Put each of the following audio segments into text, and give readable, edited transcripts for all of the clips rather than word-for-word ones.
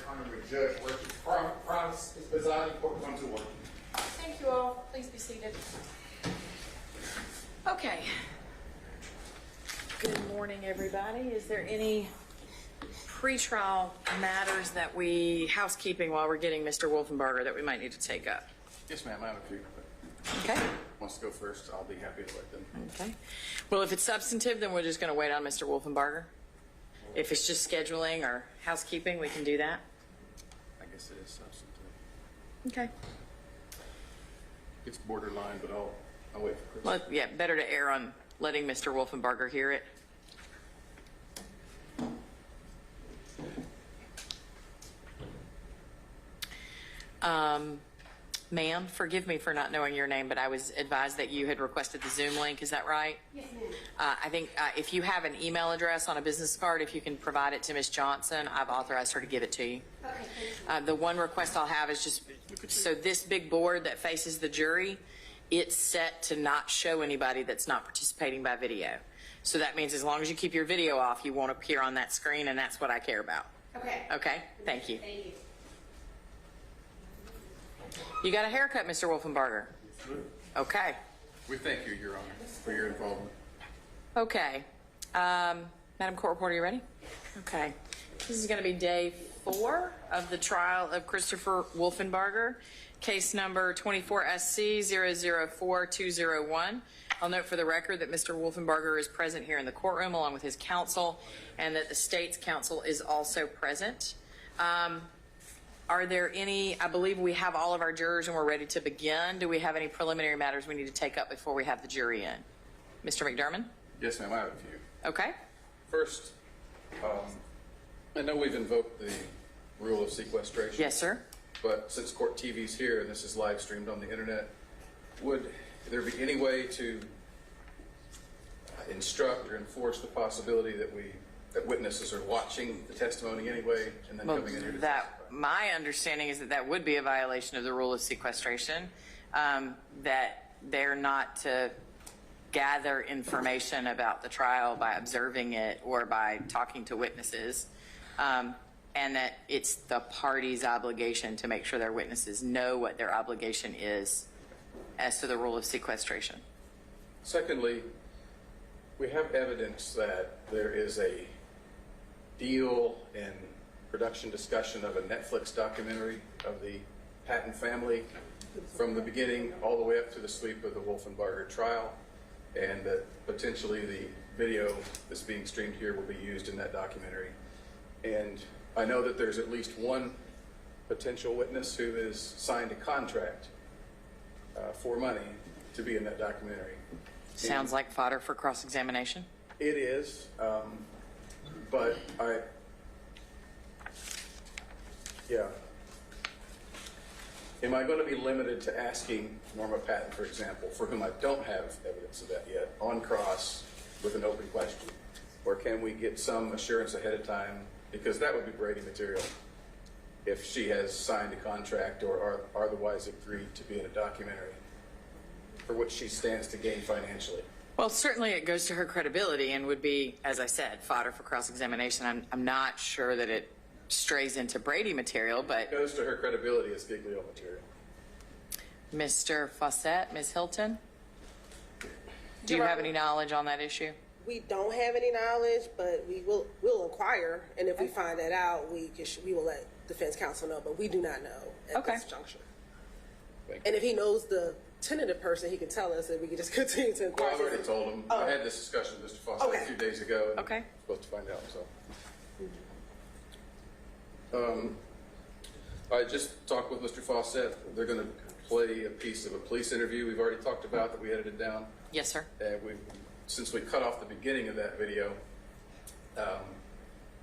Honorary Judge Richard Promise is presiding. Court comes to order. Thank you all. Please be seated. Okay. Good morning, everybody. Is there any pretrial matters that housekeeping while we're getting Mr. Wolfenbarger that we might need to take up? Yes, ma'am. I have a few. Okay. Wants to go first? I'll be happy to let them. Okay. Well, if it's substantive, then we're just going to wait on Mr. Wolfenbarger. If it's just scheduling or housekeeping, we can do that. I guess it is substantive. Okay. It's borderline, but I'll wait for Chris. Well, yeah, better to err on letting Mr. Wolfenbarger hear it. Ma'am, forgive me for not knowing your name, but I was advised that you had requested the Zoom link. Is that right? Yes, ma'am. I think if you have an email address on a business card, if you can provide it to Ms. Johnson, I've authorized her to give it to you. Okay, thank you. The one request I'll have is just, so this big board that faces the jury, it's set to not show anybody that's not participating by video. So that means as long as you keep your video off, you won't appear on that screen, and that's what I care about. Okay. Okay? Thank you. Thank you. You got a haircut, Mr. Wolfenbarger? Okay. We thank you, Your Honor, for your involvement. Okay. Madam Court Reporter, you ready? Okay. This is going to be day 4 of the trial of Christopher Wolfenbarger, case number 24SC004201. I'll note for the record that Mr. Wolfenbarger is present here in the courtroom along with his counsel, and that the state's counsel is also present. Are there any, I believe we have all of our jurors and we're ready to begin. Do we have any preliminary matters we need to take up before we have the jury in? Mr. McDermott? Yes, ma'am. I have a few. Okay. First, I know we've invoked the rule of sequestration. Yes, sir. But since Court TV's here and this is live streamed on the internet, would there be any way to instruct or enforce the possibility that witnesses are watching the testimony anyway and then coming in here to testify? My understanding is that would be a violation of the rule of sequestration, that they're not to gather information about the trial by observing it or by talking to witnesses, and that it's the party's obligation to make sure their witnesses know what their obligation is as to the rule of sequestration. Secondly, we have evidence that there is a deal and production discussion of a Netflix documentary of the Patton family from the beginning all the way up to the sweep of the Wolfenbarger trial, and that potentially the video that's being streamed here will be used in that documentary. And I know that there's at least one potential witness who has signed a contract for money to be in that documentary. Sounds like fodder for cross-examination. It is, but am I going to be limited to asking Norma Patton, for example, for whom I don't have evidence of that yet, on cross with an open question? Or can we get some assurance ahead of time, because that would be Brady material, if she has signed a contract or otherwise agreed to be in a documentary for which she stands to gain financially? Well, certainly it goes to her credibility and would be, as I said, fodder for cross-examination. I'm not sure that it strays into Brady material, but... It goes to her credibility as Giglio material. Mr. Fawcett, Ms. Hilton, do you have any knowledge on that issue? We don't have any knowledge, but we'll inquire, and if we find that out, we will let defense counsel know, but we do not know at this juncture. And if he knows the tentative person, he can tell us, and we can just continue to inquire. Well, I've already told him. I had this discussion with Mr. Fawcett a few days ago. And Okay. Supposed to find out, so. I just talked with Mr. Fawcett. They're going to play a piece of a police interview we've already talked about that we edited down. Yes, sir. And since we cut off the beginning of that video,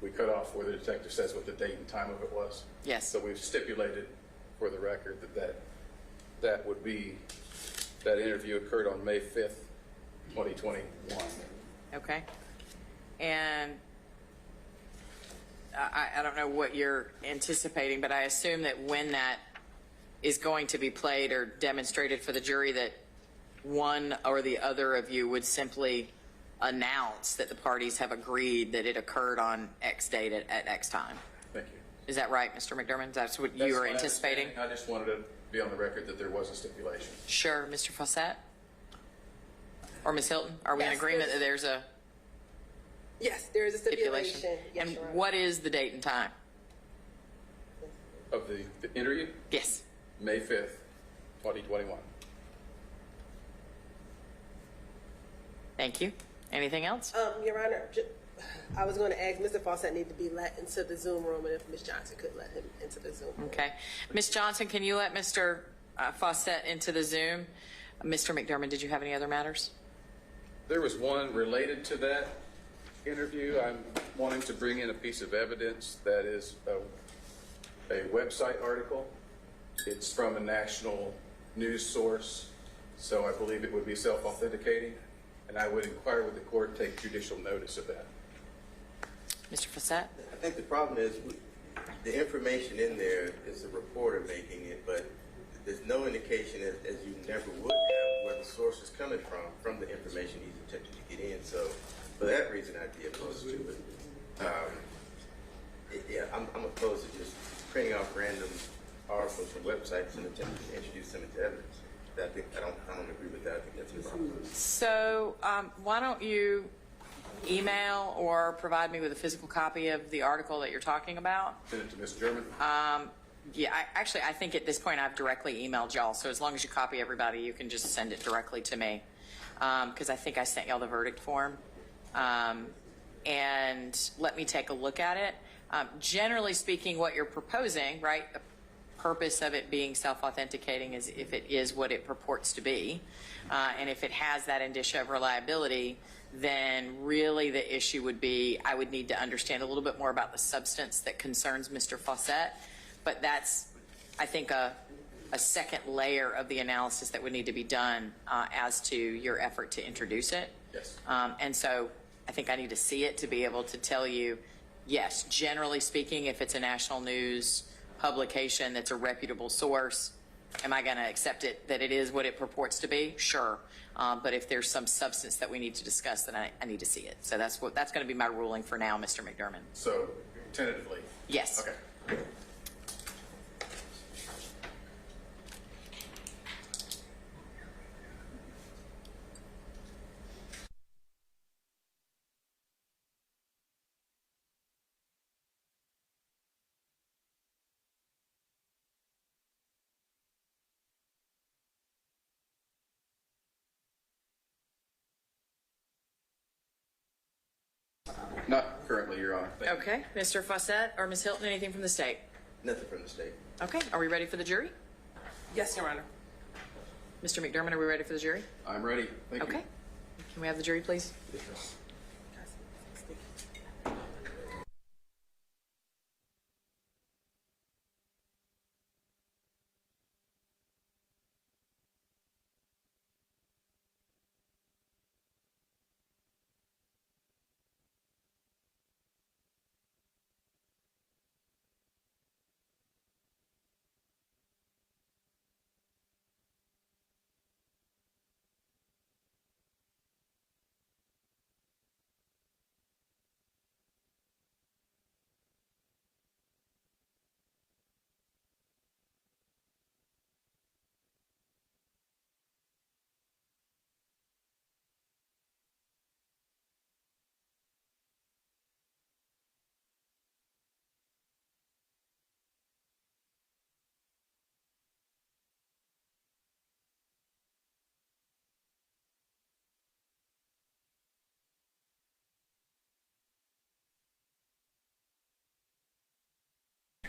we cut off where the detective says what the date and time of it was. Yes. So we've stipulated for the record that would be, that interview occurred on May 5th, 2021. Okay. And I don't know what you're anticipating, but I assume that when that is going to be played or demonstrated for the jury, that one or the other of you would simply announce that the parties have agreed that it occurred on X date at X time. Thank you. Is that right, Mr. McDermott? That's what That's you were my anticipating? understanding. I just wanted to be on the record that there was a stipulation. Sure, Mr. Fawcett? Or Ms. Hilton? Are we in Yes, agreement that there's a Yes, there is a stipulation? stipulation. Yes, And Your Honor. what is the date and time? Of the interview, Yes. May 5th, 2021. Thank you. Anything else? Your Honor, I was going to ask, Mr. Fawcett need to be let into the Zoom room, and if Ms. Johnson could let him into the Zoom room. Okay. Ms. Johnson, can you let Mr. Fawcett into the Zoom? Mr. McDermott, did you have any other matters? There was one related to that interview. I'm wanting to bring in a piece of evidence that is a website article. It's from a national news source, so I believe it would be self-authenticating, and I would inquire with the court, take judicial notice of that. Mr. Fawcett? I think the problem is the information in there is the reporter making it, but there's no indication, as you never would have, where the source is coming from the information he's attempting to get in. So for that reason, I'd be opposed to it. I'm opposed to just printing off random articles from websites and attempting to introduce them into evidence. I don't agree with that. I think that's improper. So why don't you email or provide me with a physical copy of the article that you're talking about? Send it to Ms. German. Yeah, I think at this point I've directly emailed y'all, so as long as you copy everybody, you can just send it directly to me. Because I think I sent y'all the verdict form. And let me take a look at it. Generally speaking, what you're proposing, right, the purpose of it being self-authenticating is if it is what it purports to be, and if it has that indicia of reliability, then really the issue would be I would need to understand a little bit more about the substance that concerns Mr. Fawcett. But that's, I think, a second layer of the analysis that would need to be done as to your effort to introduce it. Yes. And so I think I need to see it to be able to tell you, yes, generally speaking, if it's a national news publication that's a reputable source, am I going to accept it that it is what it purports to be? Sure. But if there's some substance that we need to discuss, then I need to see it. So that's going to be my ruling for now, Mr. McDermott. So tentatively. Yes. Okay. Not currently, Your Honor. Thank you. Okay. Mr. Fawcett or Ms. Hilton, anything from the state? Nothing from the state. Okay. Are we ready for the jury? Yes, Your Honor. Mr. McDermott, are we ready for the jury? I'm ready. Thank you. Okay. Can we have the jury, please?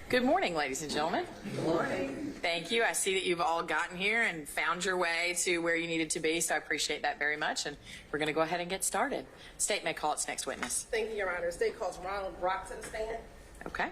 Good morning, ladies and gentlemen. Good morning. Thank you. I see that you've all gotten here and found your way to where you needed to be, so I appreciate that very much. And we're going to go ahead and get started. State may call its next witness. Thank you, Your Honor. State calls Ronald Brock to the stand. Okay.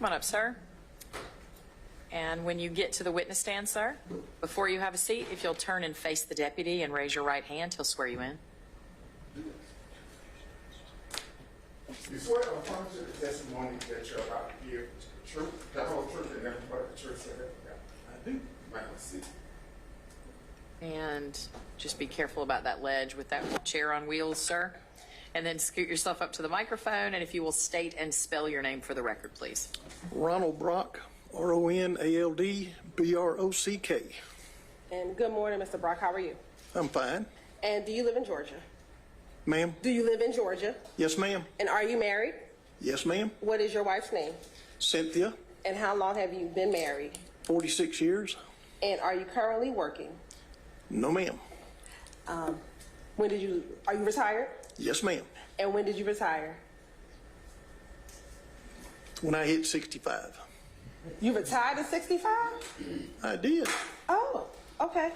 Come on up, sir. And when you get to the witness stand, sir, before you have a seat, if you'll turn and face the deputy and raise your right hand, he'll swear you in. You swear to affirm to the testimony that you're about to give the truth, the whole truth, and nothing but the truth, sir? I do. You might want to see. And just be careful about that ledge with that chair on wheels, sir. And then scoot yourself up to the microphone, and if you will state and spell your name for the record, please. Ronald Brock, RONALD BROCK. And good morning, Mr. Brock. How are you? I'm fine. And do you live in Georgia? Ma'am? Do you live in Georgia? Yes, ma'am. And are you married? Yes, ma'am. What is your wife's name? Cynthia, And how long have you been married? 46 years. And are you currently working? No, ma'am. Are you retired? Yes, ma'am. And when did you retire? When I hit 65. You retired at 65? I did. Oh, okay.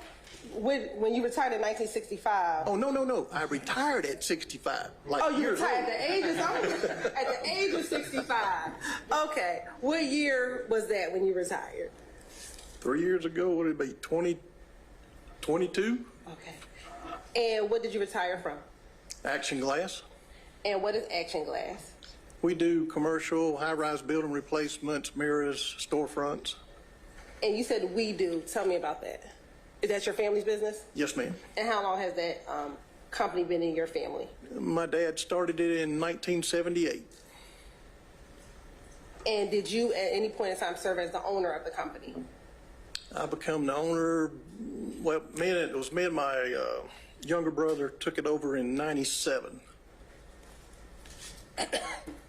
When you retired in 1965. Oh, no. I retired at 65. Like Oh, you years retired old. at the age of 65. Okay. What year was that when you retired? 3 years ago, what would it be, 2022? Okay. And what did you retire from? Action Glass. And what is Action Glass? We do commercial, high-rise building replacements, mirrors, storefronts. And you said we do. Tell me about that. Is that your family's business? Yes, ma'am. And how long has that company been in your family? My dad started it in 1978. And did you at any point in time serve as the owner of the company? I become the owner, well, it was me and my younger brother took it over in 97.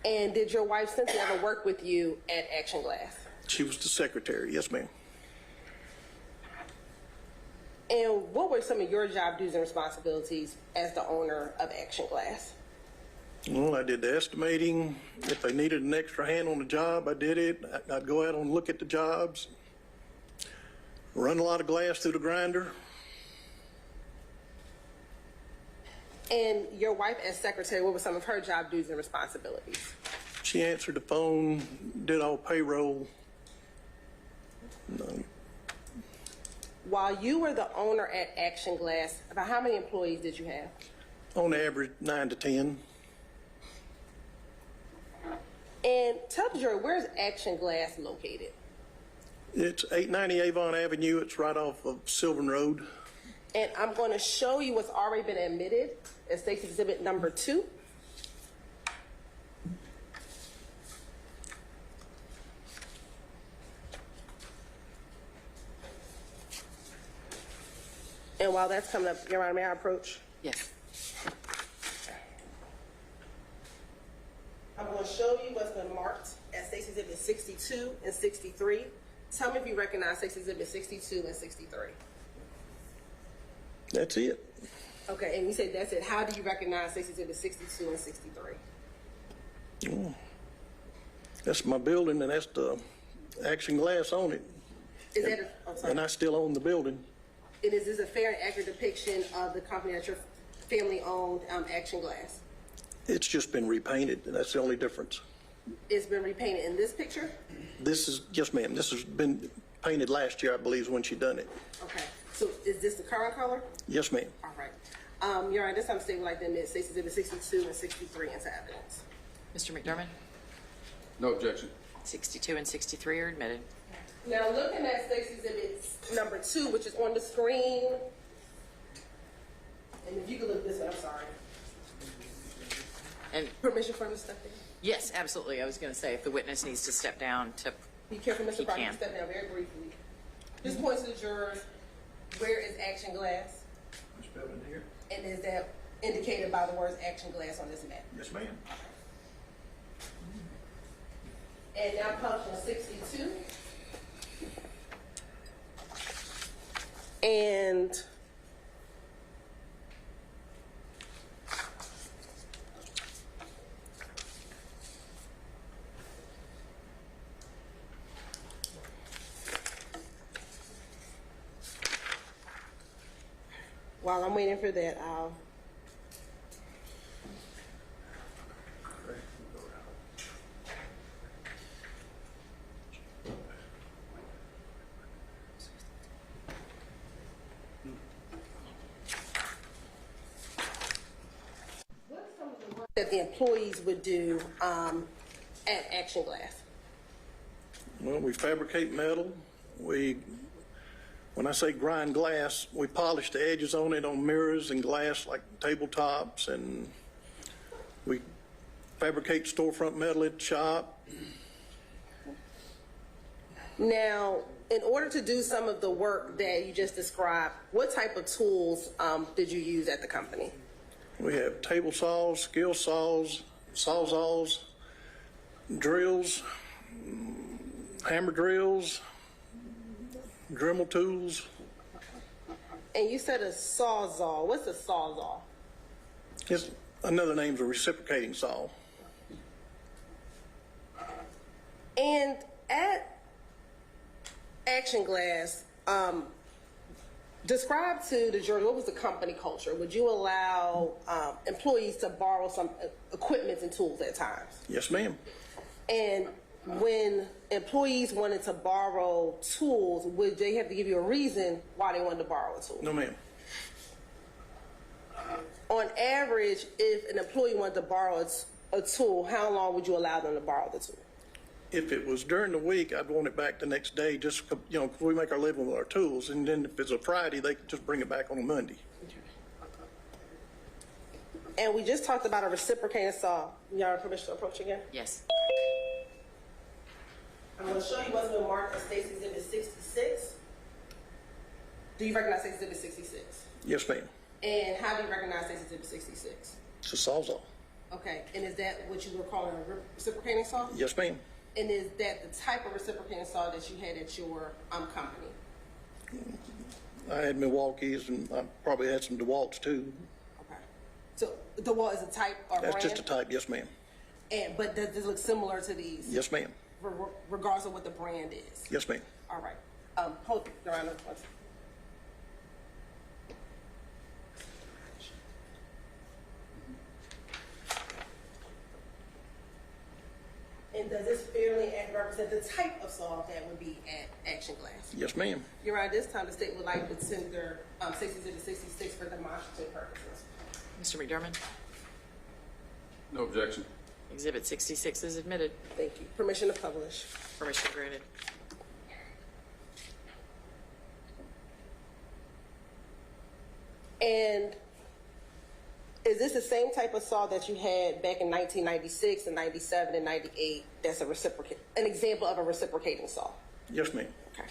And did your wife Cynthia ever work with you at Action Glass? She was the secretary, yes, ma'am. And what were some of your job duties and responsibilities as the owner of Action Glass? Well, I did the estimating. If they needed an extra hand on the job, I did it. I'd go out and look at the jobs, run a lot of glass through the grinder. And your wife as secretary, what were some of her job duties and responsibilities? She answered the phone, did all payroll. While you were the owner at Action Glass, about how many employees did you have? On average, 9 to 10. And tell the jury, where's Action Glass located? It's 890 Avon Avenue. It's right off of Sylvan Road. And I'm going to show you what's already been admitted as State's Exhibit number 2. And while that's coming up, Your Honor, may I approach? Yes. I'm going to show you what's been marked as State's Exhibit 62 and 63. Tell me if you recognize State's Exhibit 62 and 63. That's it. Okay, and you said that's it. How do you recognize State's Exhibit 62 and 63? Oh. That's my building, and that's the Action Glass on it. Is that I'm sorry. And I still own the building. And is this a fair and accurate depiction of the company that your family owned, Action Glass? It's just been repainted, and that's the only difference. It's been repainted in this picture? This is, yes, ma'am, this has been painted last year, I believe, is when she done it. Okay. So is this the current color? Yes, ma'am. All right. Your Honor, this time State would like to admit State's Exhibit 62 and 63 into evidence. Mr. McDermott? No objection. 62 and 63 are admitted. Now, looking at State's Exhibit number 2, which is on the screen, and if you could look this way, I'm sorry. And Permission for him to step in? yes, absolutely. I was going to say if the witness needs to step down to. Be careful, Mr. He Brock, can. step down very briefly. Just point to the jurors, where is Action Glass? Which building here? And is that indicated by the words Action Glass on this map? Yes, ma'am. And now function 62. And while I'm waiting for that, I'll that the employees would do at Action Glass? Well, we fabricate metal. When I say grind glass, we polish the edges on it on mirrors and glass like tabletops, and we fabricate storefront metal at the shop. Now, in order to do some of the work that you just described, what type of tools did you use at the company? We have table saws, skill saws, sawzalls, drills, hammer drills, Dremel tools. And you said a sawzall. What's a sawzall? It's another name's a reciprocating saw. And at Action Glass, describe to the jury what was the company culture. Would you allow employees to borrow some equipment and tools at times? Yes, ma'am. And when employees wanted to borrow tools, would they have to give you a reason why they wanted to borrow a tool? No, ma'am. On average, if an employee wanted to borrow a tool, how long would you allow them to borrow the tool? If it was during the week, I'd want it back the next day, just, 'cause we make our living with our tools. And then if it's a Friday, they could just bring it back on a Monday. And we just talked about a reciprocating saw. You have permission to approach again? Yes. I'm going to show you what's been marked as State's Exhibit 66. Do you recognize State's Exhibit 66? Yes, ma'am. And how do you recognize State's Exhibit 66? It's a sawzall. Okay, and is that what you were calling a reciprocating saw? Yes, ma'am. And is that the type of reciprocating saw that you had at your company? I had Milwaukee's, and I probably had some DeWalt's too. Okay. So the wall is a type or That's brand? just a type, yes, ma'am. But does this look similar to these? Yes, ma'am. Regardless of what the brand is? Yes, ma'am. All right. Hold the round of applause. And does this fairly represent the type of saw that would be at Action Glass? Yes, ma'am. You're right. This time the state would like to tender 66 for demonstrative purposes. Mr. McDermott, No objection. Exhibit 66 is admitted. Thank you. Permission to publish. Permission granted. And is this the same type of saw that you had back in 1996 and 97 and 98? That's an example of a reciprocating saw. Yes, ma'am. Okay.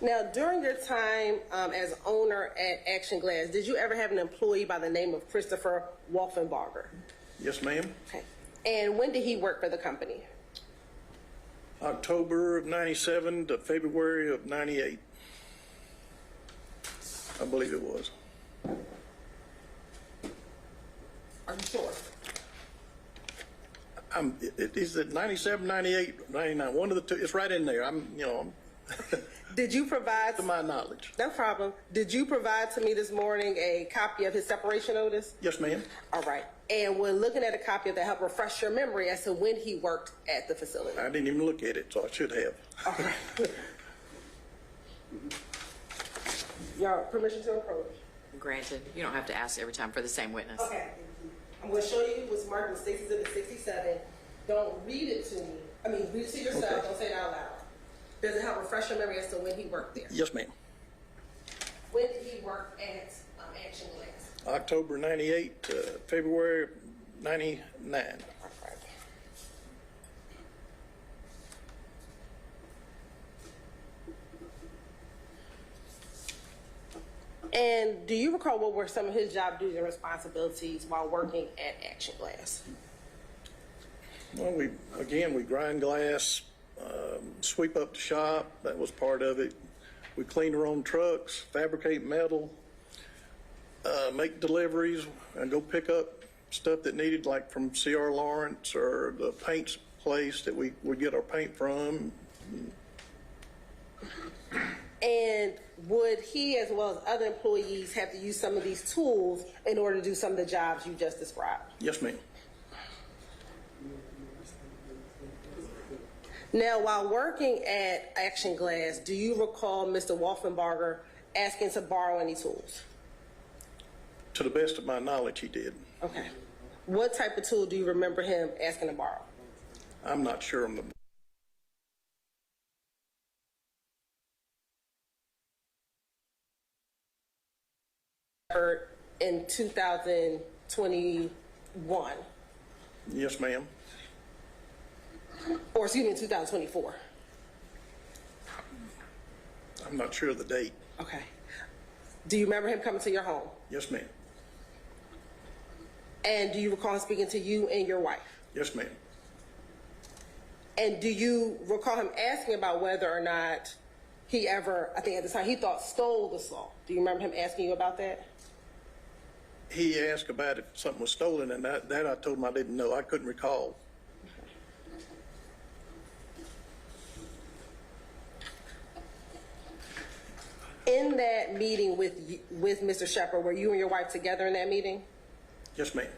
Now, during your time as owner at Action Glass, did you ever have an employee by the name of Christopher Wolfenbarger? Yes, ma'am. Okay. And when did he work for the company? October of 97 to February of 98. I believe it was. Are you sure? Is it 97, 98, 99? One of the two. It's right in there. Did you provide, to my knowledge. no problem, did you provide to me this morning a copy of his separation notice? Yes, ma'am. All right. And when looking at a copy of that, help refresh your memory as to when he worked at the facility. I didn't even look at it, so I should have. All right. Your permission to approach. Granted. You don't have to ask every time for the same witness. Okay. I'm going to show you what's marked in State's Exhibit 67. Don't read it to me. I mean, read it to yourself. Okay. Don't say it out loud. Does it help refresh your memory as to when he worked there? Yes, ma'am. When did he work at Action Glass? October 98 to February 99. And do you recall what were some of his job duties and responsibilities while working at Action Glass? Well, we grind glass, sweep up the shop. That was part of it. We clean our own trucks, fabricate metal, make deliveries, and go pick up stuff that needed, like from C.R. Lawrence or the paint place that we would get our paint from. And would he, as well as other employees, have to use some of these tools in order to do some of the jobs you just described? Yes, ma'am. Now, while working at Action Glass, do you recall Mr. Wolfenbarger asking to borrow any tools? To the best of my knowledge, he did. Okay. What type of tool do you remember him asking to borrow? I'm not sure on the. In 2021. Yes, ma'am. Or excuse me, in 2024. I'm not sure of the date. Okay. Do you remember him coming to your home? Yes, ma'am. And do you recall him speaking to you and your wife? Yes, ma'am. And do you recall him asking about whether or not he ever, I think at the time, he thought stole the saw? Do you remember him asking you about that? He asked about if something was stolen, and that I told him I didn't know. I couldn't recall. In that meeting with Mr. Shepard, were you and your wife together in that meeting? Yes, ma'am.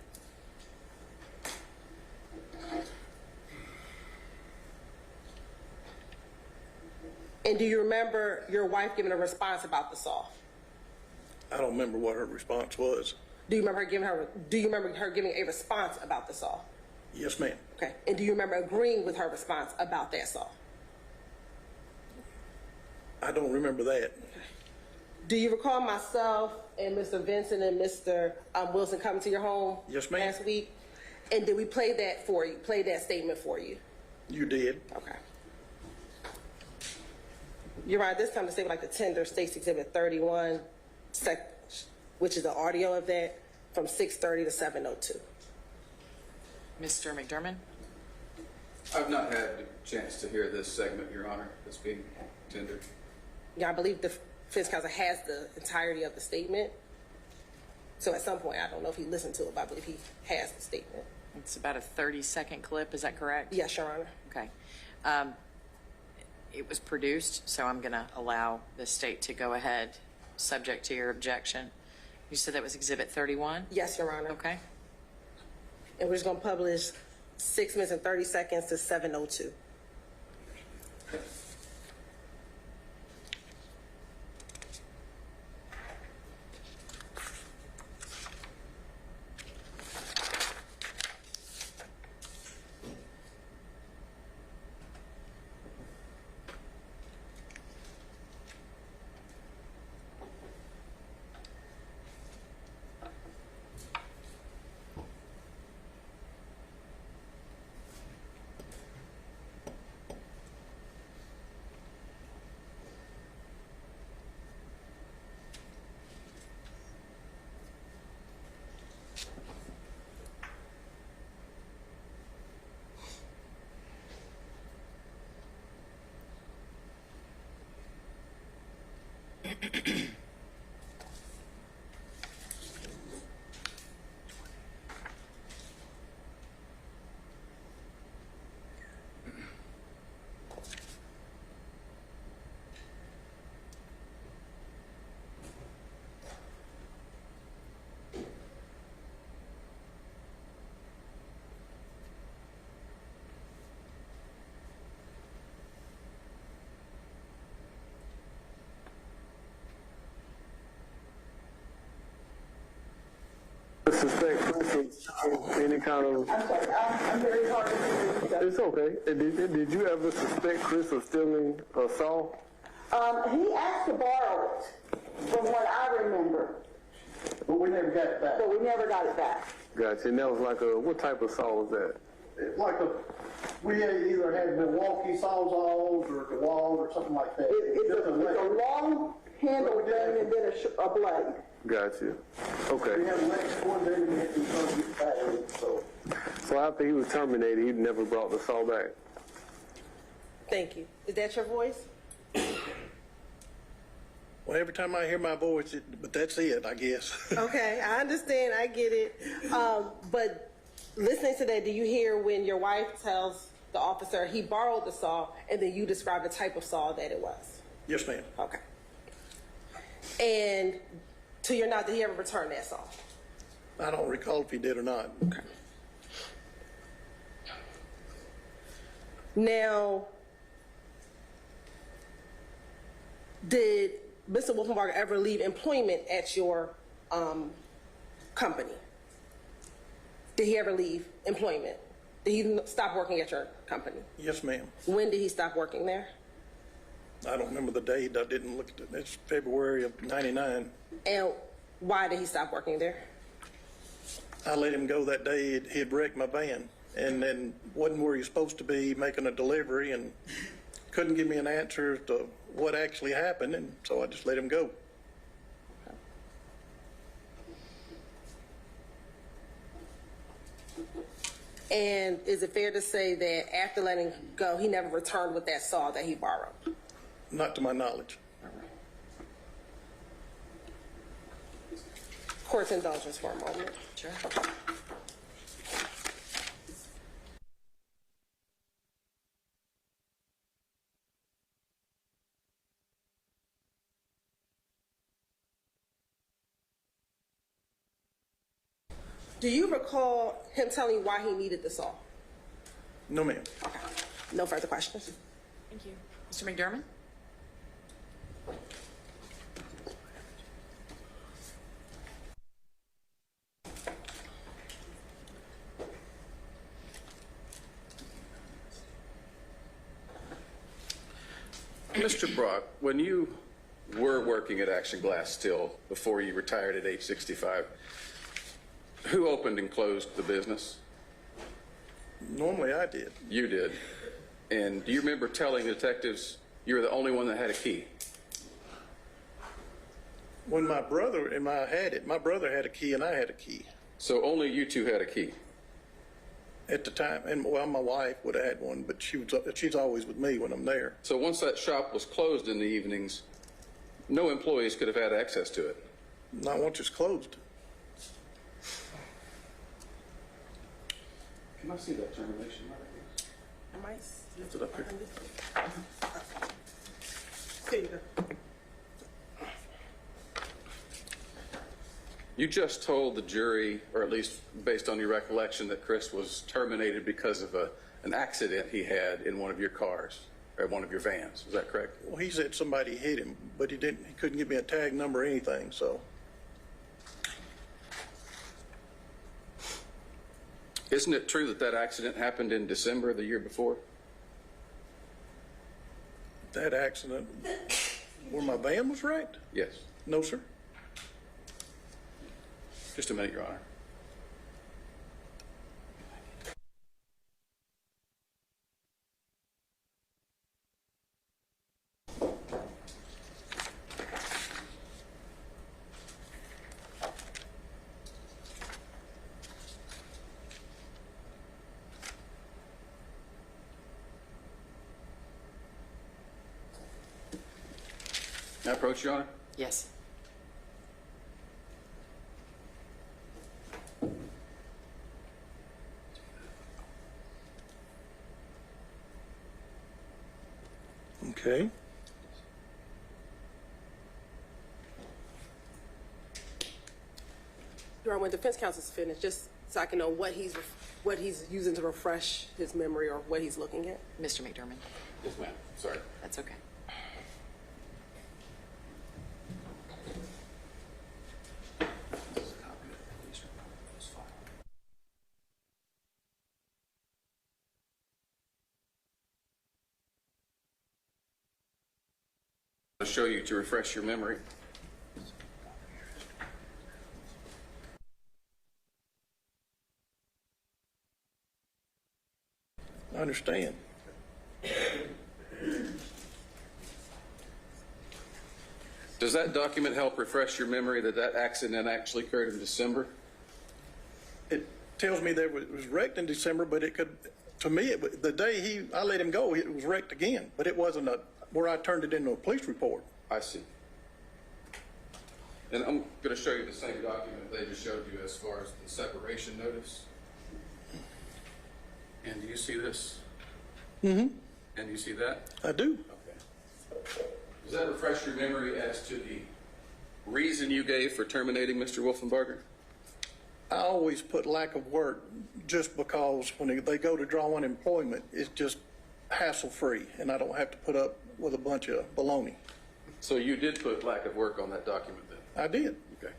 And do you remember your wife giving a response about the saw? I don't remember what her response was. Do you remember her giving a response about the saw? Yes, ma'am. Okay. And do you remember agreeing with her response about that saw? I don't remember that. Do you recall myself and Mr. Vincent and Mr. Wilson coming to your home Yes, ma'am. last week? And did we play that for you, play that statement for you? You did. Okay. You're right, this time the statement, like the tender states Exhibit 31, which is the audio of that, from 6:30 to 7:02. Mr. McDermott? I've not had a chance to hear this segment, Your Honor, that's being tendered. Yeah, I believe the defense counsel has the entirety of the statement. So at some point, I don't know if he listened to it, but I believe he has the statement. It's about a 30-second clip, is that correct? Yes, Your Honor. Okay. It was produced, so I'm going to allow the state to go ahead, subject to your objection. You said that was Exhibit 31? Yes, Your Honor. Okay. And we're just going to publish 6 minutes and 30 seconds to 7:02. Suspect Chris of any kind of. I'm sorry, I'm very hard to hear you. It's okay. Did you ever suspect Chris of stealing a saw? He asked to borrow it, from what I remember, But we never got it back. but we never got it back. Gotcha. And that was like a, what type of saw was that? It's like we either had Milwaukee Sawzalls or DeWalt or something like that. It's Just a long handle thing and then a blade. Gotcha. We Okay. had an extra one there, we had to come get back, so. So after he was terminated, he never brought the saw back. Thank you. Is that your voice? Well, every time I hear my voice, but that's it, I guess. Okay, I understand. I get it. But listening to that, do you hear when your wife tells the officer he borrowed the saw and then you describe the type of saw that it was? Yes, ma'am. Okay. And to your knowledge, did he ever return that saw? I don't recall if he did or not. Okay. Now, Did Mr. Wolfenbarger ever leave employment at your company? Did he ever leave employment? Did he stop working at your company? Yes, ma'am. When did he stop working there? I don't remember the date. I didn't look at it. It's February of '99. And why did he stop working there? I let him go that day. He had wrecked my van and then wasn't where he was supposed to be making a delivery and couldn't give me an answer to what actually happened, and so I just let him go. And is it fair to say that after letting go, he never returned with that saw that he borrowed? Not to my knowledge. Court's indulgence for a moment. Sure. Do you recall him telling you why he needed the saw? No, ma'am. Okay. No further questions. Thank you. Mr. McDermott? Mr. Brock, when you were working at Action Glass still, before you retired at age 65, who opened and closed the business? Normally I did. You did. And do you remember telling detectives you were the only one that had a key? When my brother and I had it, my brother had a key and I had a key So only you two had a key? at the time. And well, my wife would have had one, but she's always with me when I'm there. So once that shop was closed in the evenings, no employees could have had access to it? Not once it's closed. Can I see that termination letter, please? Am I? Lift it up here. Here you go. You just told the jury, or at least based on your recollection, that Chris was terminated because of an accident he had in one of your cars, or one of your vans. Is that correct? Well, he said somebody hit him, but he couldn't give me a tag number or anything, so. Isn't it true that that accident happened in December of the year before? That accident where my van was wrecked? Yes. No, sir. Just a minute, Your Honor. May I approach, Your Honor? Yes. Okay. Your Honor, when defense counsel's finished, just so I can know what he's using to refresh his memory or what he's looking at. Mr. McDermott? Yes, ma'am. Sorry. That's okay. I'll show you to refresh your memory. I understand. Does that document help refresh your memory that that accident actually occurred in December? It tells me that it was wrecked in December, but it could, to me, the day I let him go, it was wrecked again, but it wasn't where I turned it into a police report. I see. And I'm going to show you the same document they just showed you as far as the separation notice. And do you see this? Mm-hmm. And you see that? I do. Okay. Does that refresh your memory as to the reason you gave for terminating Mr. Wolfenbarger? I always put lack of work just because when they go to draw unemployment, it's just hassle-free, and I don't have to put up with a bunch of baloney. So you did put lack of work on that document then? I did. Okay.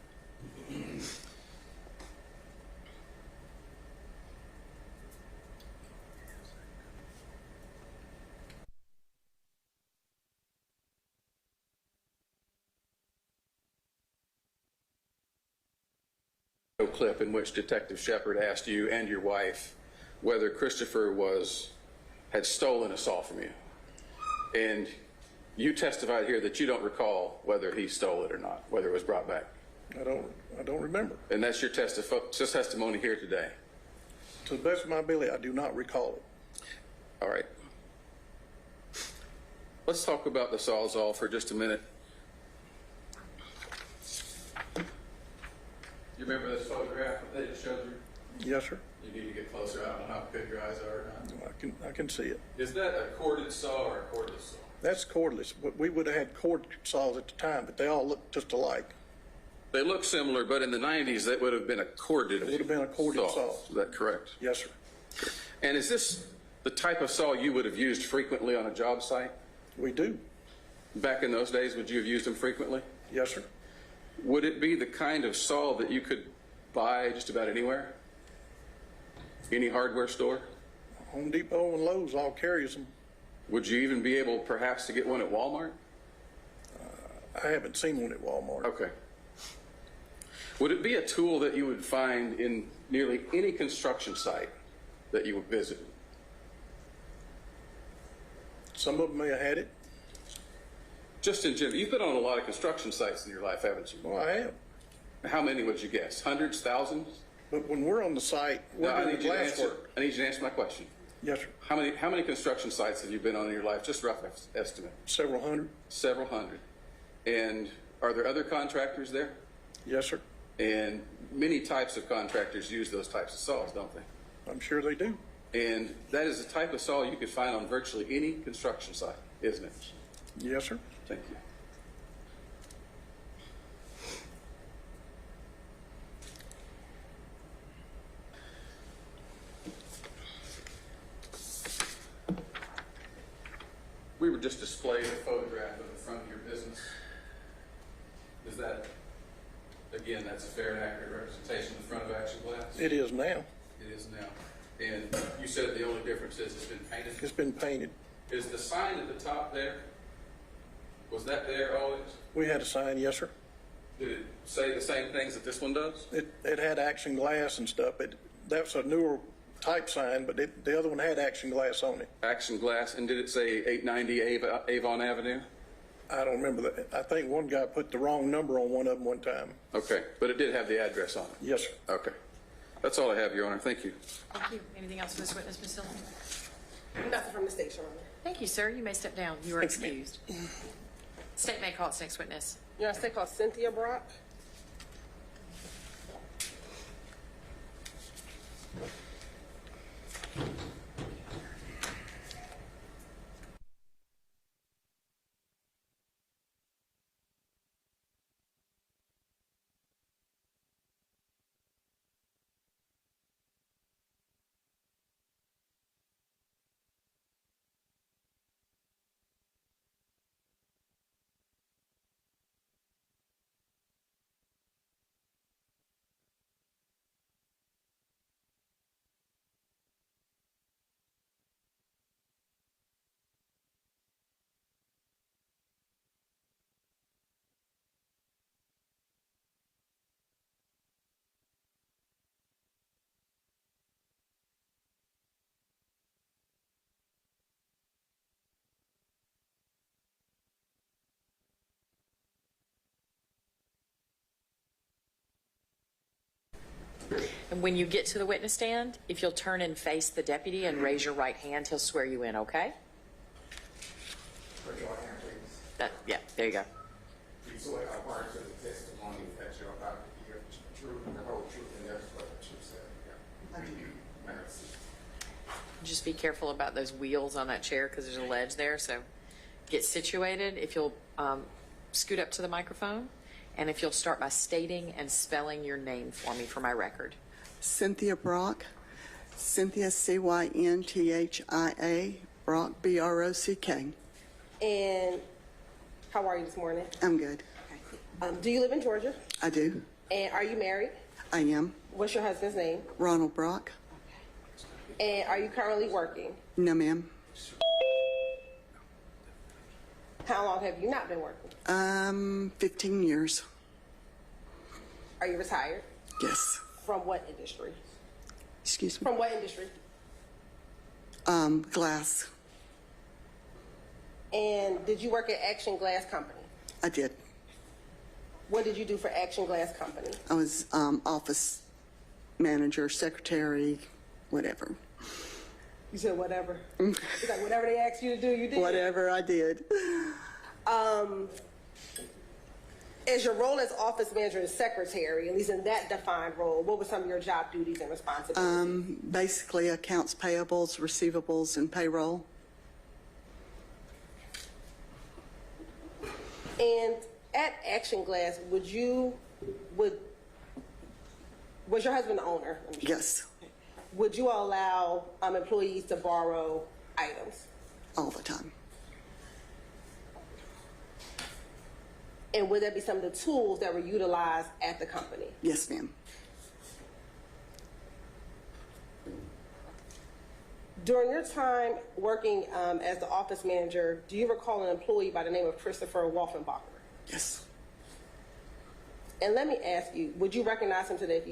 Clip in which Detective Shepard asked you and your wife whether Christopher had stolen a saw from you. And you testified here that you don't recall whether he stole it or not, whether it was brought back. I don't remember. And that's your testimony here today. To the best of my ability, I do not recall it. All right. Let's talk about the Sawzall for just a minute. You remember this photograph that they just showed you? Yes, sir. You need to get closer. I don't know how good your eyes are. I can see it. Is that a corded saw or a cordless saw? That's cordless. But we would have had cord saws at the time, but they all look just alike. They look similar, but in the 90s, that would have been a corded saw. It would have been a corded saw. Is that correct? Yes, sir. And is this the type of saw you would have used frequently on a job site? We do. Back in those days, would you have used them frequently? Yes, sir. Would it be the kind of saw that you could buy just about anywhere? Any hardware store? Home Depot and Lowe's all carries them. Would you even be able perhaps to get one at Walmart? I haven't seen one at Walmart. Okay. Would it be a tool that you would find in nearly any construction site that you would visit? Some of them may have had it. Just in general, you've been on a lot of construction sites in your life, haven't you? Well, I have. How many would you guess? Hundreds, thousands? But when we're on the site, we're No, doing glass work. I need you to answer my question. Yes, sir. How many construction sites have you been on in your life? Just rough estimate. Several hundred. Several hundred. And are there other contractors there? Yes, sir. And many types of contractors use those types of saws, don't they? I'm sure they do. And that is the type of saw you could find on virtually any construction site, isn't it? Yes, sir. Thank you. We were just displaying a photograph of the front of your business. Is that, again, that's a fair and accurate representation of the front of Action Glass? It is now. It is now. And you said the only difference is it's been painted? It's been painted. Is the sign at the top there, was that there always? We had a sign, yes, sir. Did it say the same things that this one does? It had Action Glass and stuff. That's a newer type sign, but the other one had Action Glass on it. Action Glass, and did it say 890 Avon Avenue? I don't remember that. I think one guy put the wrong number on one of them one time. Okay, but it did have the address on it? Yes, sir. Okay. That's all I have, Your Honor. Thank you. Thank you. Anything else for this witness, Ms. Hilton? Nothing from the state, Your Honor. Thank you, sir. You may step down. You are excused. State may call its next witness. Your Honor, state called Cynthia Brock. And when you get to the witness stand, if you'll turn and face the deputy and raise your right hand, he'll swear you in, okay? Raise your hand, please. Yeah, there you go. You swear according to the testimony that you're about to give the truth and the whole truth and nothing but the truth, sir. Yeah. Mercy. Just be careful about those wheels on that chair because there's a ledge there. So get situated. If you'll scoot up to the microphone, and if you'll start by stating and spelling your name for me for my record. Cynthia Brock. Cynthia, Cynthia, Brock, Brock. And How are you this morning? I'm good. Do you live in Georgia? I do. And are you married? I am. What's your husband's name? Ronald Brock. And are you currently working? No, ma'am. How long have you not been working? 15 years. Are you retired? Yes. From what industry? Excuse me. From what industry? Glass. And did you work at Action Glass Company? I did. What did you do for Action Glass Company? I was office manager, secretary, whatever. You said whatever. It's like whatever they asked you to do, you did. Whatever I did. As your role as office manager and secretary, at least in that defined role, what were some of your job duties and responsibilities? Basically, accounts payables, receivables, and payroll. And at Action Glass, was your husband the owner? Yes. Would you allow employees to borrow items? All the time. And would that be some of the tools that were utilized at the company? Yes, ma'am. During your time working as the office manager, do you recall an employee by the name of Christopher Wolfenbarger? Yes. And let me ask you, would you recognize him today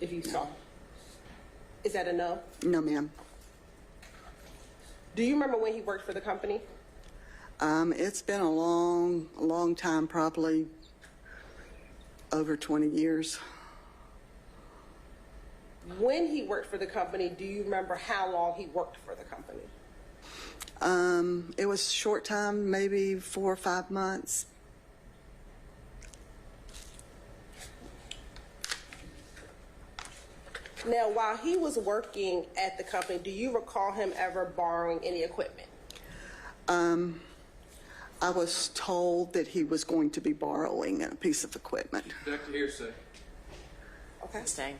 if you saw him? Is that a no? No, ma'am. Do you remember when he worked for the company? It's been a long time, probably over 20 years. When he worked for the company, do you remember how long he worked for the company? It was a short time, maybe 4 or 5 months. Now, while he was working at the company, do you recall him ever borrowing any equipment? I was told that he was going to be borrowing a piece of equipment. Dr. Hearsay. Okay. Sustained.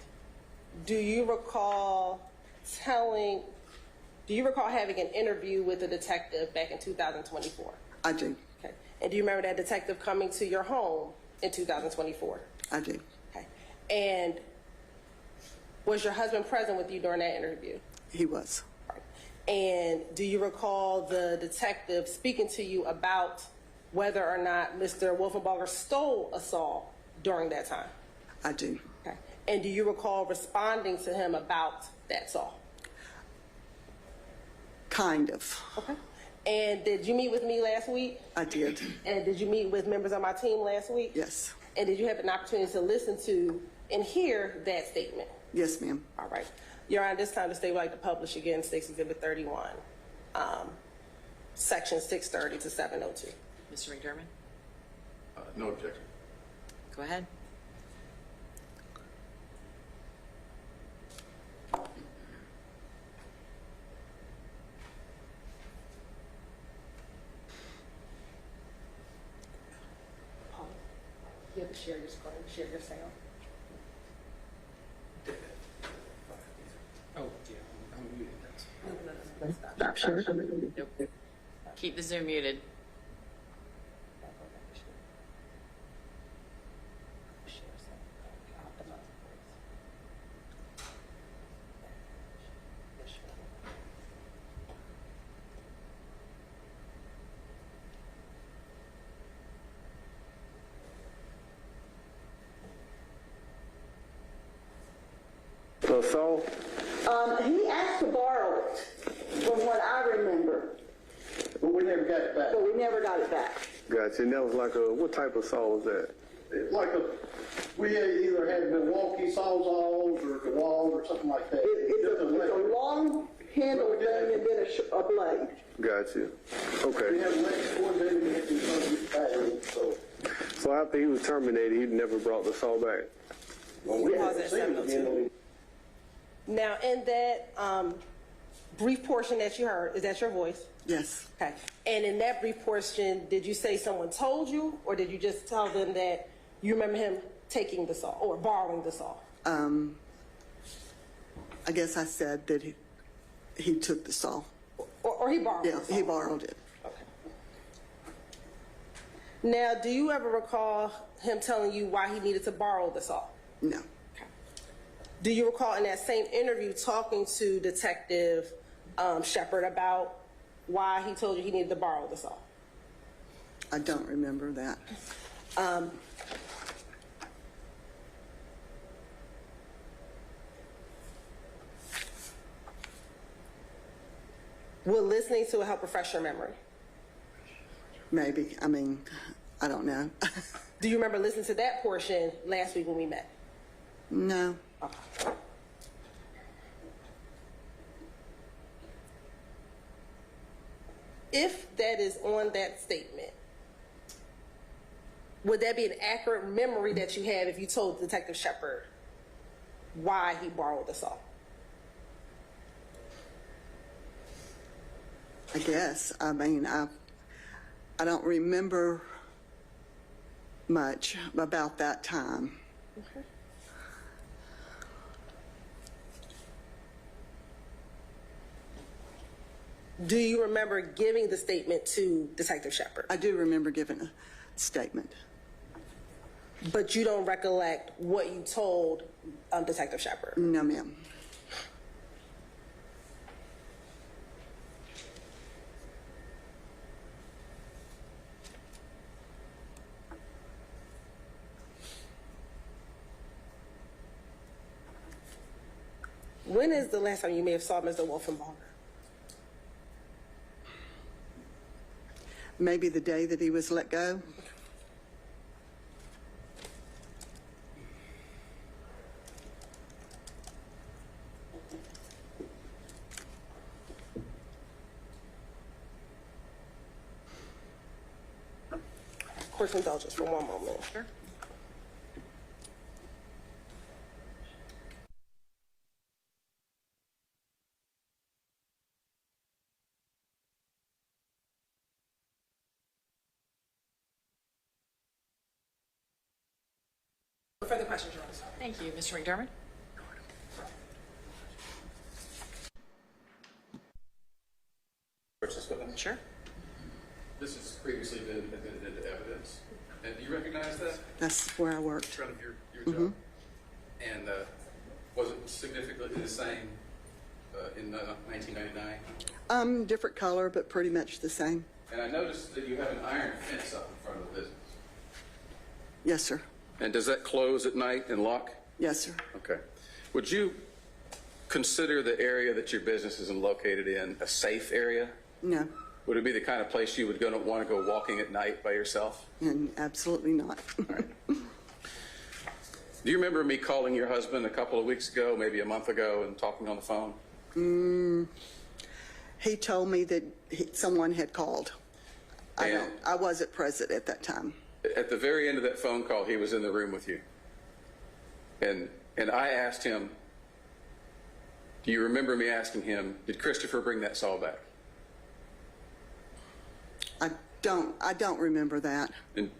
Do you recall having an interview with a detective back in 2024? I do. Okay. And do you remember that detective coming to your home in 2024? I do. Okay. And was your husband present with you during that interview? He was. And do you recall the detective speaking to you about whether or not Mr. Wolfenbarger stole a saw during that time? I do. Okay. And do you recall responding to him about that saw? Kind of. Okay. And did you meet with me last week? I did. And did you meet with members of my team last week? Yes. And did you have an opportunity to listen to and hear that statement? Yes, ma'am. All right. Your Honor, this time the state would like to publish again State's Exhibit 31, Section 630 to 702. Mr. McDermott, No objection. go ahead. Paul, you have to share your screen, share your sound. Oh, yeah, I'm muted. Stop sharing. Nope. Keep the Zoom muted. So, He asked to borrow it, from what I remember, but we never got it back. but we never got it back. Gotcha. And that was like what type of saw was that? We either had Milwaukee sawzalls or DeWalt or something like that. It's a long handle thing and then a blade. Gotcha. Okay. We have electric coordinated and it's battery, so. So after he was terminated, he never brought the saw back. Well, we Pause haven't at seen it 702. again. Now, in that brief portion that you heard, is that your voice? Yes. Okay. And in that brief portion, did you say someone told you, or did you just tell them that you remember him taking the saw or borrowing the saw? I guess I said that he took the saw. Or he borrowed Yeah, the saw? he borrowed it. Okay. Now, do you ever recall him telling you why he needed to borrow the saw? No. Do you recall in that same interview talking to Detective Shepard about why he told you he needed to borrow the saw? I don't remember that. Will listening to it help refresh your memory? Maybe. I mean, I don't know. Do you remember listening to that portion last week when we met? No. Okay. If that is on that statement, would that be an accurate memory that you have if you told Detective Shepard why he borrowed the saw? I guess. I mean, I don't remember much about that time. Okay. Do you remember giving the statement to Detective Shepard? I do remember giving a statement. But you don't recollect what you told Detective Shepard? No, ma'am. When is the last time you may have saw Mr. Wolfenbarger? Maybe the day that he was let go. Course indulgence for one moment. Sure. Further questions, Your Honor? Thank you. Mr. McDermott? Purchase equipment. Sure. This has previously been admitted into evidence. And do you recognize that That's where I in worked. front of your job? And was it significantly the same in 1999? Different color, but pretty much the same. And I noticed that you have an iron fence up in front of the business. Yes, sir. And does that close at night and lock? Yes, sir. Okay. Would you consider the area that your business is located in a safe area? No, Would it be the kind of place you would want to go walking at night by yourself? and absolutely not. All right. Do you remember me calling your husband a couple of weeks ago, maybe a month ago, and talking on the phone? He told me that someone had called. And- I wasn't present at that time. At the very end of that phone call, he was in the room with you. And I asked him, do you remember me asking him, did Christopher bring that saw back? I don't remember that. And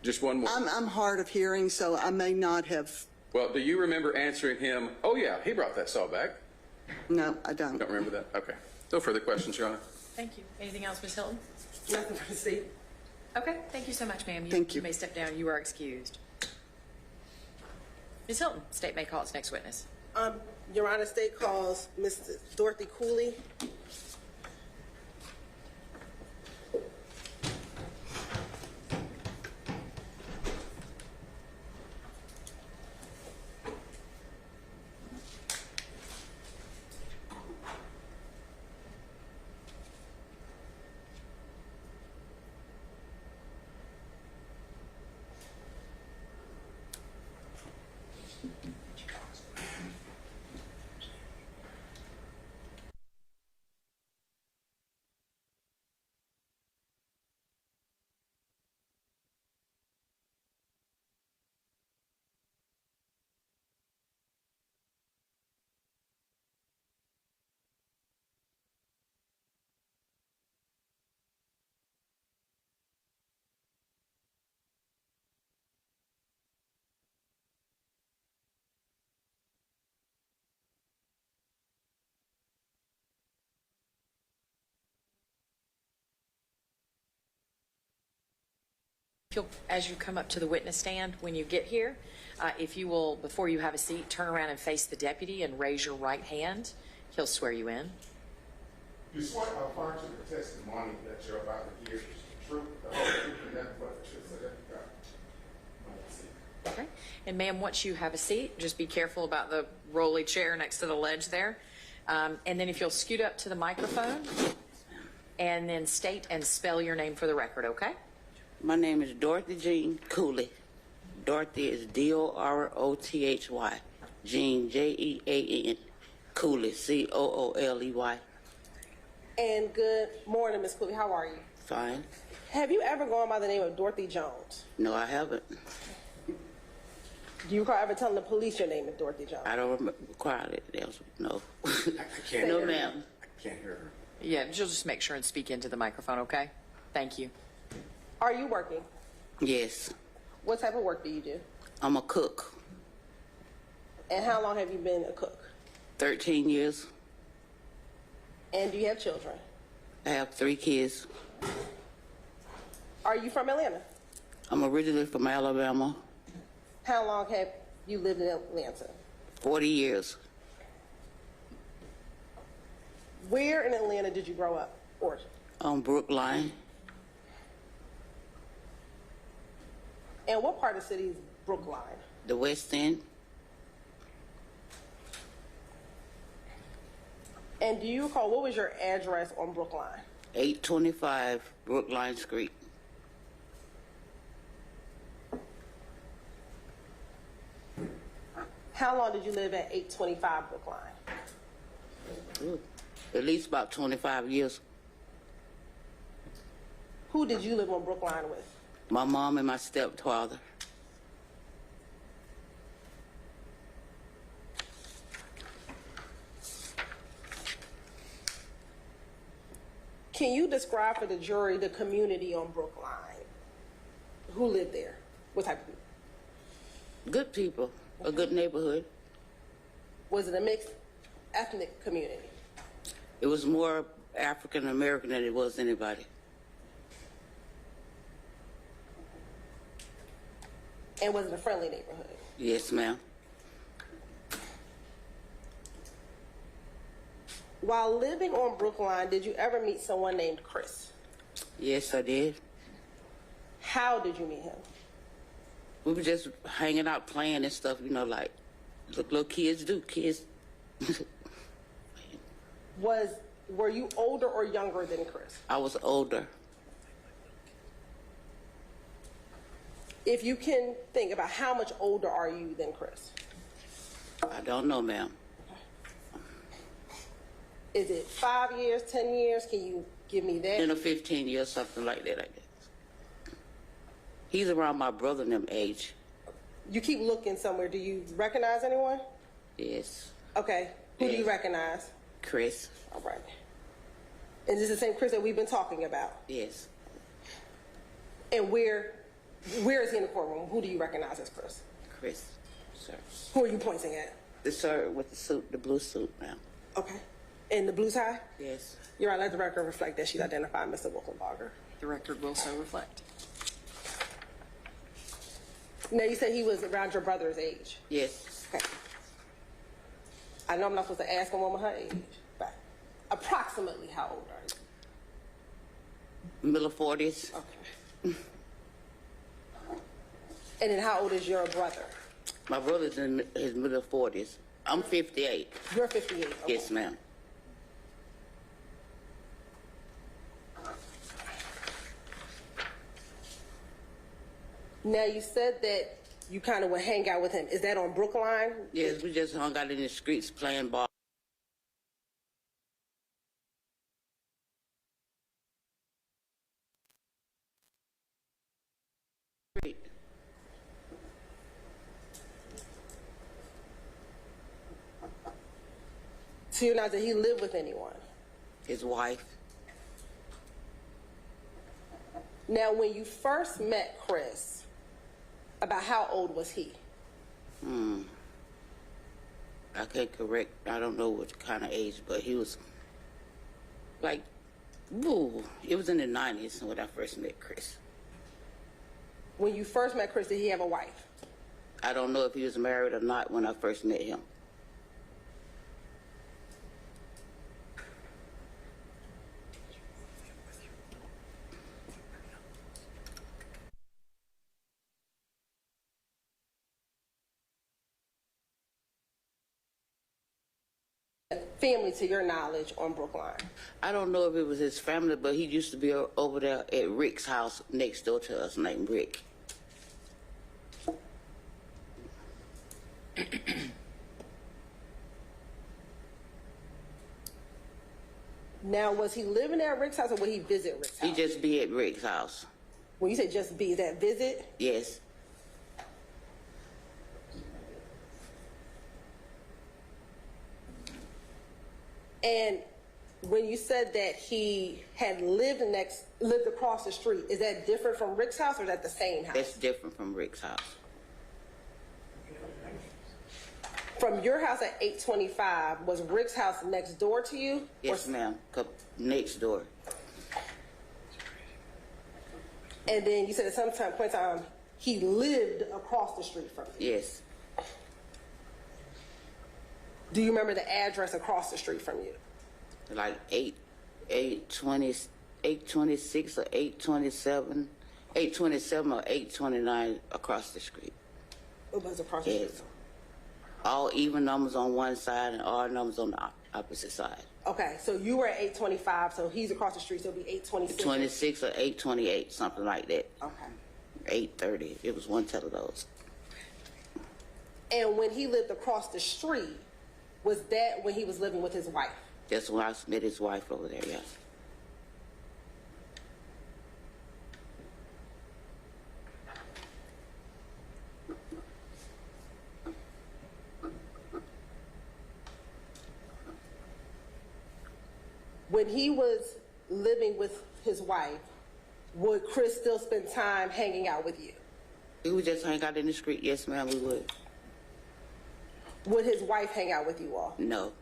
just one more. I'm hard of hearing, so I may not have. Well, do you remember answering him, oh yeah, he brought that saw back? No, I don't. Don't remember that? Okay. No further questions, Your Honor. Thank you. Anything else, Ms. Hilton? Nothing for the state. Okay. Thank you so much, ma'am. Thank you. You may step down. You are excused. Ms. Hilton, state may call its next witness. Your Honor, state calls Mr. Dorothy Cooley. as you come up to the witness stand, when you get here, if you will, before you have a seat, turn around and face the deputy and raise your right hand. He'll swear you in. You swear to affirm to the testimony that you're about to give is the truth, the whole truth, and nothing but the truth, so that you got. Okay. And ma'am, once you have a seat, just be careful about the rolly chair next to the ledge there. And then if you'll scoot up to the microphone and then state and spell your name for the record, okay? My name is Dorothy Jean Cooley. Dorothy is D-O-R-O-T-H-Y. Jean, J-E-A-N. Cooley, C-O-O-L-E-Y. And good morning, Ms. Cooley. How are you? Fine. Have you ever gone by the name of Dorothy Jones? No, I haven't. Do you recall ever telling the police your name is Dorothy Jones? I don't require it. No. I can't No, hear her. ma'am. I can't hear her. Yeah, you'll just make sure and speak into the microphone, okay? Thank you. Are you working? Yes. What type of work do you do? I'm a cook. And how long have you been a cook? 13 years. And do you have children? I have 3 kids. Are you from Atlanta? I'm originally from Alabama. How long have you lived in Atlanta? 40 years. Where in Atlanta did you grow up? Or On Brookline. and what part of the city is Brookline? The West End. And do you recall what was your address on Brookline? 825 Brookline Street. How long did you live at 825 Brookline? Ooh, at least about 25 years. Who did you live on Brookline with? My mom and my stepfather. Can you describe for the jury the community on Brookline? Who lived there? What type of people? Good people. A good neighborhood. Was it a mixed ethnic community? It was more African American than it was anybody. And was it a friendly neighborhood? Yes, ma'am. While living on Brookline, did you ever meet someone named Chris? Yes, I did. How did you meet him? We were just hanging out, playing and stuff, you know, like little kids do. Kids. Were you older or younger than Chris? I was older. If you can think about how much older are you than Chris? I don't know, ma'am. Is it 5 years, 10 years? Can you give me that? 10 or 15 years, something like that, I guess. He's around my brother and them age. You keep looking somewhere. Do you recognize anyone? Yes. Okay. Who do you Yes. recognize? Chris. All right. And this is the same Chris that we've been talking about. Yes. And where is he in the courtroom? Who do you recognize as Chris? Chris, sir. Who are you pointing at? The sir with the suit, the blue suit, ma'am. Okay. And the blue tie? Yes. You're right. Let the record reflect that she's identified Mr. Wolfenbarger. The record will so reflect. Now, you said he was around your brother's age. Yes. Okay. I know I'm not supposed to ask a woman her age, but approximately how old are you? Middle 40s. Okay. And then how old is your brother? My brother's in his middle 40s. I'm 58. You're 58. Okay. Yes, ma'am. Now, you said that you kind of would hang out with him. Is that on Brookline? Yes, we just hung out in the streets playing ball. So you're not that he lived with anyone? His wife. Now, when you first met Chris, about how old was he? I can't correct. I don't know what kind of age, but he was like, ooh, it was in the 90s when I first met Chris. When you first met Chris, did he have a wife? I don't know if he was married or not when I first met him. Family, to your knowledge, on Brookline? I don't know if it was his family, but he used to be over there at Rick's house next door to us, named Rick. Now, was he living at Rick's house or would he visit Rick's house? He just be at Rick's house. When you say just be, is that visit? Yes. And when you said that he had lived across the street, is that different from Rick's house or is that the same house? That's different from Rick's house. From your house at 825, was Rick's house next door to you? Yes, ma'am. Next door. And then you said at some point in time, he lived across the street from you? Yes. Do you remember the address across the street from you? Like 826 or 827, 827 or 829 across the street. It was across the street? Yes. All even numbers on one side and odd numbers on the opposite side. Okay, so you were at 825, so he's across the street, so it'll be 826. 26 or 828, something like that. Okay. 830. It was one of those. And when he lived across the street, was that when he was living with his wife? That's when I met his wife over there, yes. When he was living with his wife, would Chris still spend time hanging out with you? We would just hang out in the street. Yes, ma'am, we would. Would his wife hang out with you all? No.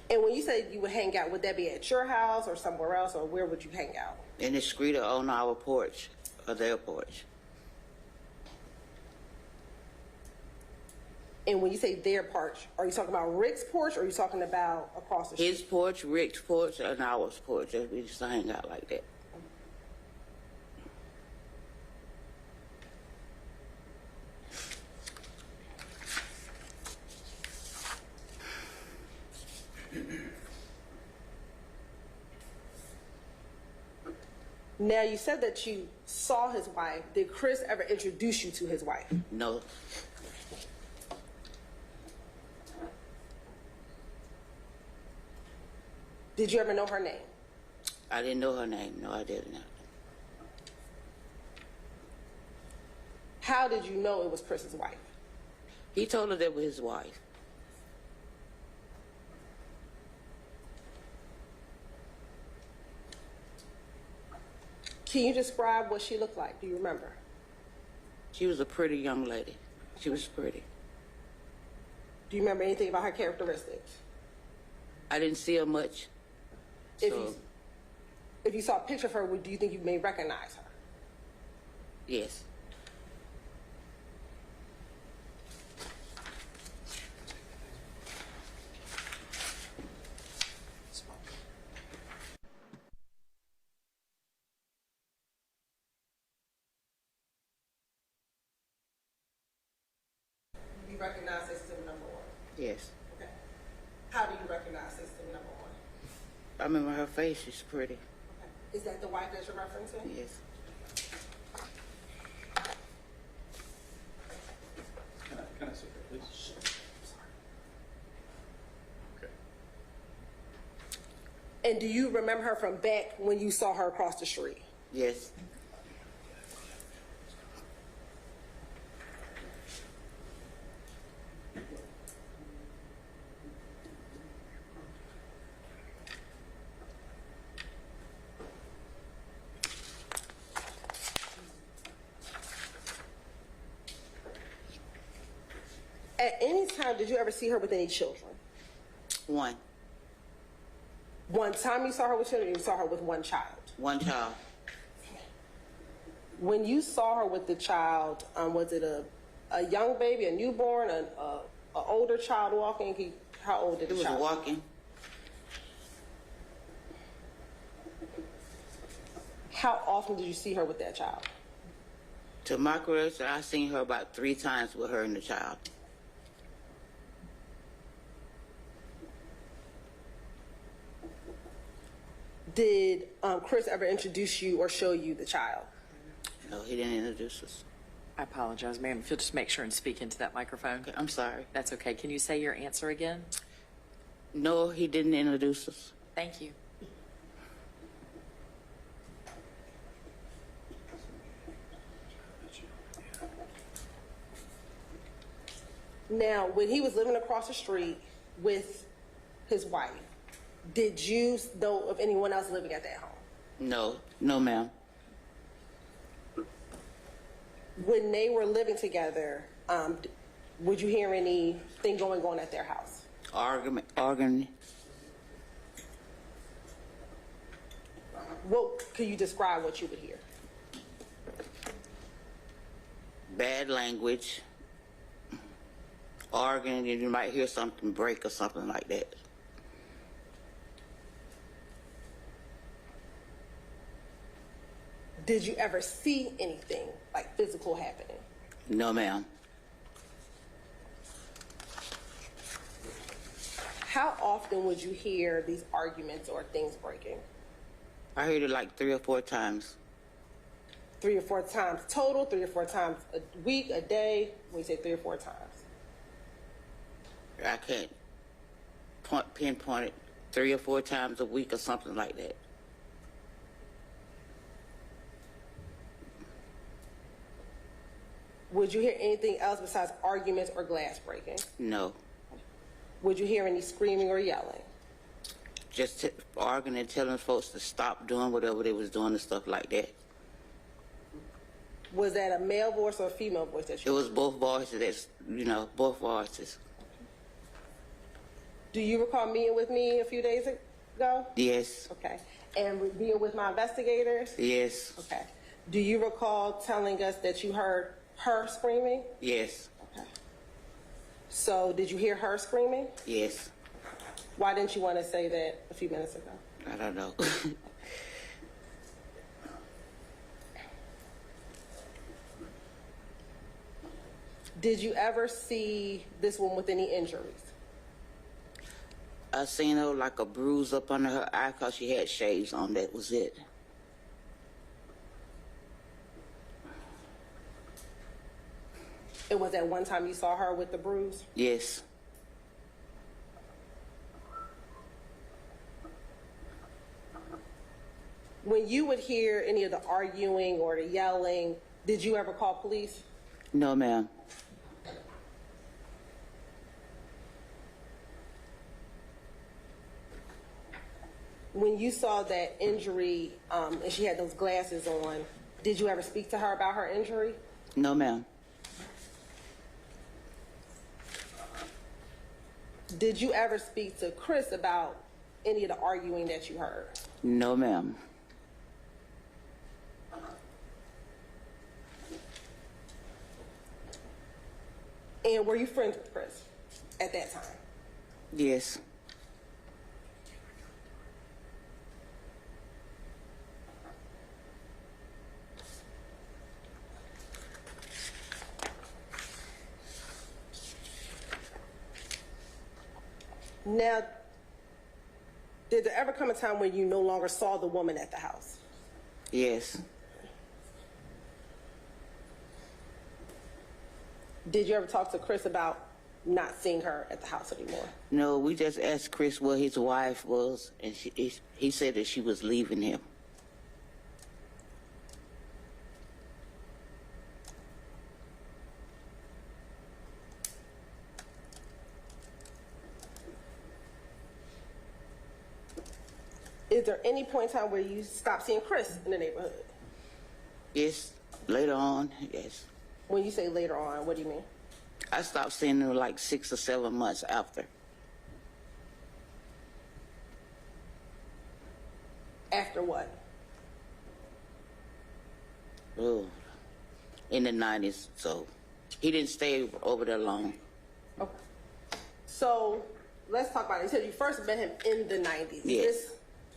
And when you say you would hang out, would that be at your house or somewhere else, or where would you hang out? In the street or on our porch, or their porch. And when you say their porch, are you talking about Rick's porch or are you talking about across the street? His porch, Rick's porch, and our porch. We just hang out like that. Now, you said that you saw his wife. Did Chris ever introduce you to his wife? No. Did you ever know her name? I didn't know her name. No, I did not. How did you know it was Chris's wife? He told her that was his wife. Can you describe what she looked like? Do you remember? She was a pretty young lady. She was pretty. Do you remember anything about her characteristics? I didn't see her much. If you saw a picture of her, do you think you may recognize her? Yes. You recognize system number one? Yes. Okay. How do you recognize system number one? I remember her face. She's pretty. Okay. Is that the wife that you're referencing? Yes. Can I sit there, please? Okay. And do you remember her from back when you saw her across the street? Yes. At any time, did you ever see her with any children? One Time you saw her with children, you saw her with one child. child. When you saw her with the child, was it a young baby, a newborn, an older child walking? How old did It the was child? walking. How often did you see her with that child? To my recollection, I seen her about 3 times with her and the child. Did Chris ever introduce you or show you the child? No, he didn't introduce us. I apologize, ma'am. If you'll just make sure and speak into that microphone. Okay, I'm sorry. That's okay. Can you say your answer again? No, he didn't introduce us. Thank you. Now, when he was living across the street with his wife, did you know of anyone else living at that home? No, ma'am. When they were living together, would you hear anything going on at their house? Arguing. Could you describe what you would hear? Bad language. Arguing, and you might hear something break or something like that. Did you ever see anything like physical happening? No, ma'am. How often would you hear these arguments or things breaking? I heard it like 3 or 4 times. 3 or 4 times total, 3 or 4 times a week, a day? When you say 3 or 4 times? I can't pinpoint it. 3 or 4 times a week or something like that. Would you hear anything else besides arguments or glass breaking? No. Would you hear any screaming or yelling? Just arguing and telling folks to stop doing whatever they was doing and stuff like that. Was that a male voice or a female voice that It you was both voices. Both voices. Do you recall meeting with me a few days ago? Yes. Okay. And being with my investigators? Yes. Okay. Do you recall telling us that you heard her screaming? Yes. Okay. So did you hear her screaming? Yes. Why didn't you want to say that a few minutes ago? I don't know. Did you ever see this one with any injuries? I seen her like a bruise up under her eye because she had shades on. That was it. It was at one time you saw her with the bruise? Yes. When you would hear any of the arguing or the yelling, did you ever call police? No, ma'am. When you saw that injury and she had those glasses on, did you ever speak to her about her injury? No, ma'am. Did you ever speak to Chris about any of the arguing that you heard? No, ma'am. And were you friends with Chris at that time? Yes. Now, did there ever come a time when you no longer saw the woman at the house? Yes. Did you ever talk to Chris about not seeing her at the house anymore? No, we just asked Chris where his wife was, and he said that she was leaving him. Is there any point in time where you stopped seeing Chris in the neighborhood? Yes, later on, yes. When you say later on, what do you mean? I stopped seeing him like 6 or 7 months after. After what? Oh, in the 90s, so he didn't stay over there long. Okay. So let's talk about it. You said you first met him in the 90s. Yes. Is this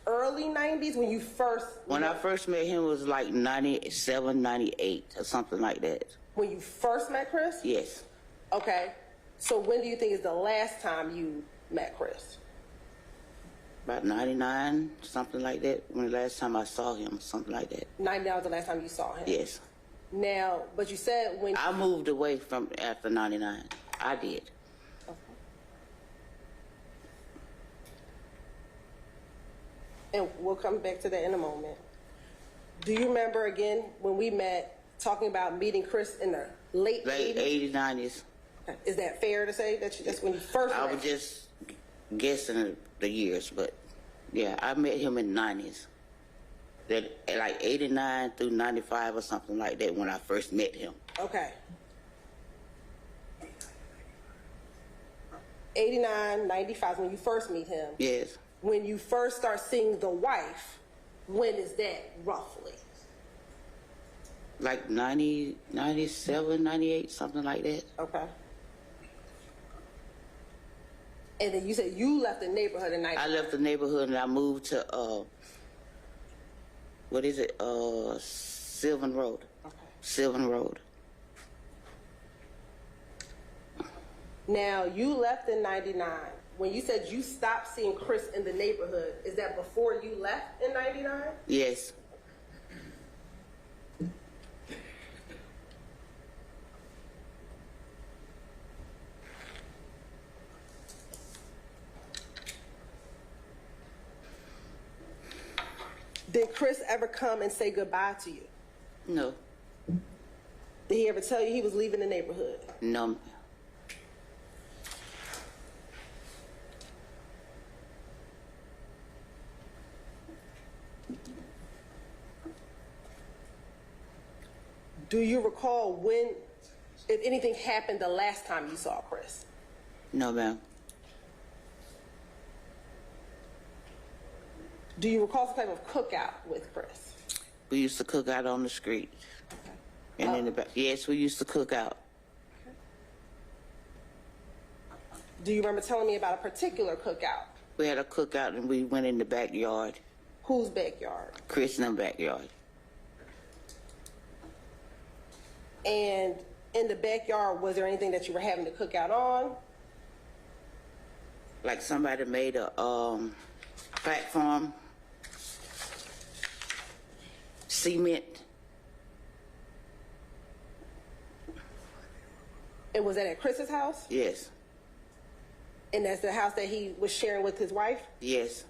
early 90s when you first... When I first met him, it was like 97, 98 or something like that. When you first met Chris? Yes. Okay. So when do you think is the last time you met Chris? About 99, something like that. When the last time I saw him, something like that. 99 was the last time you saw him? Yes. Now, but you said when... I moved away from after 99. I did. Okay. And we'll come back to that in a moment. Do you remember, again, when we met, talking about meeting Chris in the late 80s? 90s. Is that fair to say that that's when you first met I was just guessing the years, but yeah, I met him in the 90s. That like 89 through 95 or something like that when I first met him. Okay. 89, 95 when you first meet him. Yes. When you first start seeing the wife, when is that roughly? Like 90, 97, 98, something like that. Okay. And then you said you left the neighborhood in 95. I left the neighborhood and I moved to, what is it? Sylvan Road. Okay. Sylvan Road. Now, you left in 99. When you said you stopped seeing Chris in the neighborhood, is that before you left in 99? Yes. Did Chris ever come and say goodbye to you? No. Did he ever tell you he was leaving the neighborhood? No. Do you recall when, if anything happened the last time you saw Chris? No, ma'am. Do you recall some type of cookout with Chris? We used to cook out on the street. And in the back. Yes, we used to cook out. Do you remember telling me about a particular cookout? We had a cookout and we went in the backyard. Whose backyard? Chris and them backyard. And in the backyard, was there anything that you were having to cook out on? Like somebody made a platform, cement. And was that at Chris's house? Yes. And that's the house that he was sharing with his wife? Yes.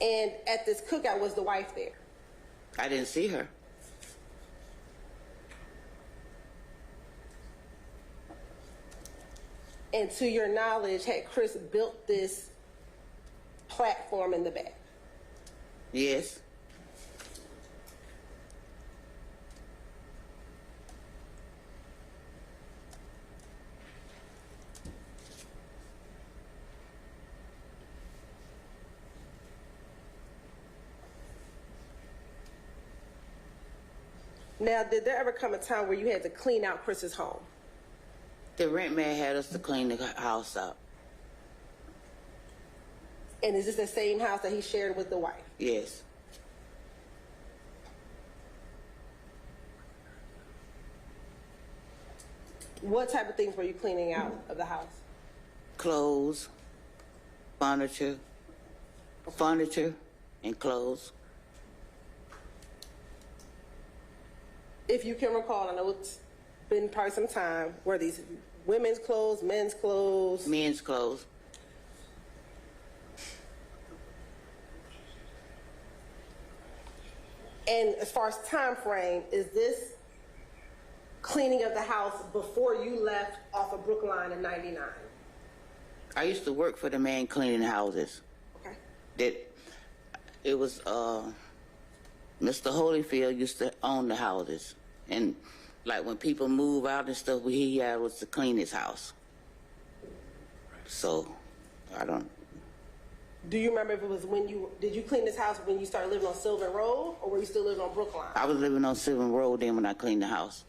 And at this cookout, was the wife there? I didn't see her. And to your knowledge, had Chris built this platform in the back? Yes. Now, did there ever come a time where you had to clean out Chris's home? The rent man had us to clean the house up. And is this the same house that he shared with the wife? Yes. What type of things were you cleaning out of the house? Clothes, furniture, and clothes. If you can recall, I know it's been probably some time, were these women's clothes, men's clothes? Men's clothes. And as far as time frame, is this cleaning of the house before you left off of Brookline in 99? I used to work for the man cleaning houses. Okay. It was Mr. Holyfield used to own the houses, and Like when people move out and stuff, what he had was to clean his house. So, I don't. Do you remember if it was did you clean this house when you started living on Sylvan Road, or were you still living on Brookline? I was living on Sylvan Road then when I cleaned the house.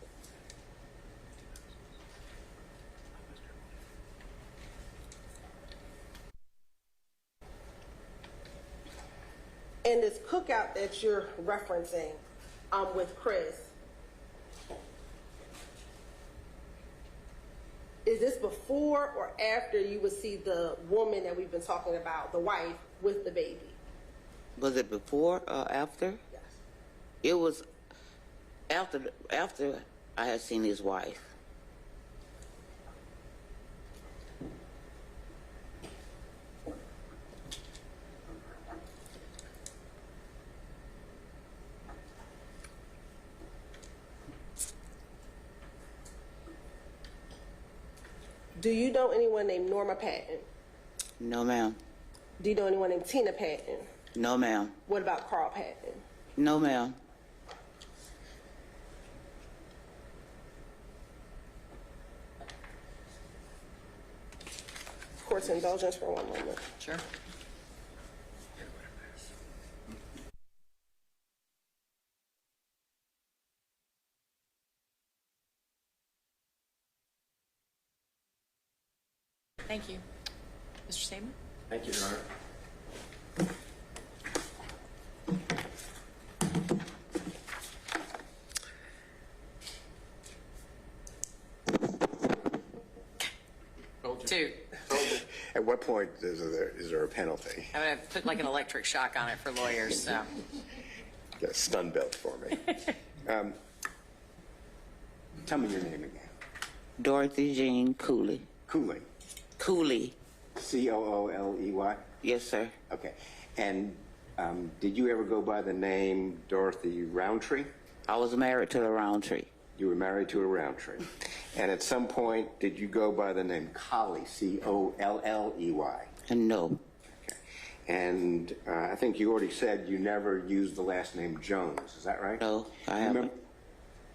And this cookout that you're referencing with Chris, is this before or after you would see the woman that we've been talking about, the wife with the baby? Was it before or after? Yes. It was after I had seen his wife. Do you know anyone named Norma Patton? No, ma'am. Do you know anyone named Tina Patton? No, ma'am. What about Carl Patton? No, ma'am. Court's indulgence for one moment. Sure. Thank you. Mr. Seaman? Thank you, Your Honor. Two. At what point is there a penalty? I'm going to put like an electric shock on it for lawyers, so. Get a stun belt for me. Tell me your name again. Dorothy Jean Cooley. Cooley. Cooley. Cooley? Yes, sir. Okay. And did you ever go by the name Dorothy Roundtree? I was married to the Roundtree. You were married to a Roundtree. And at some point, did you go by the name Colley, Colley? No. Okay. And I think you already said you never used the last name Jones. Is that right? No, I haven't.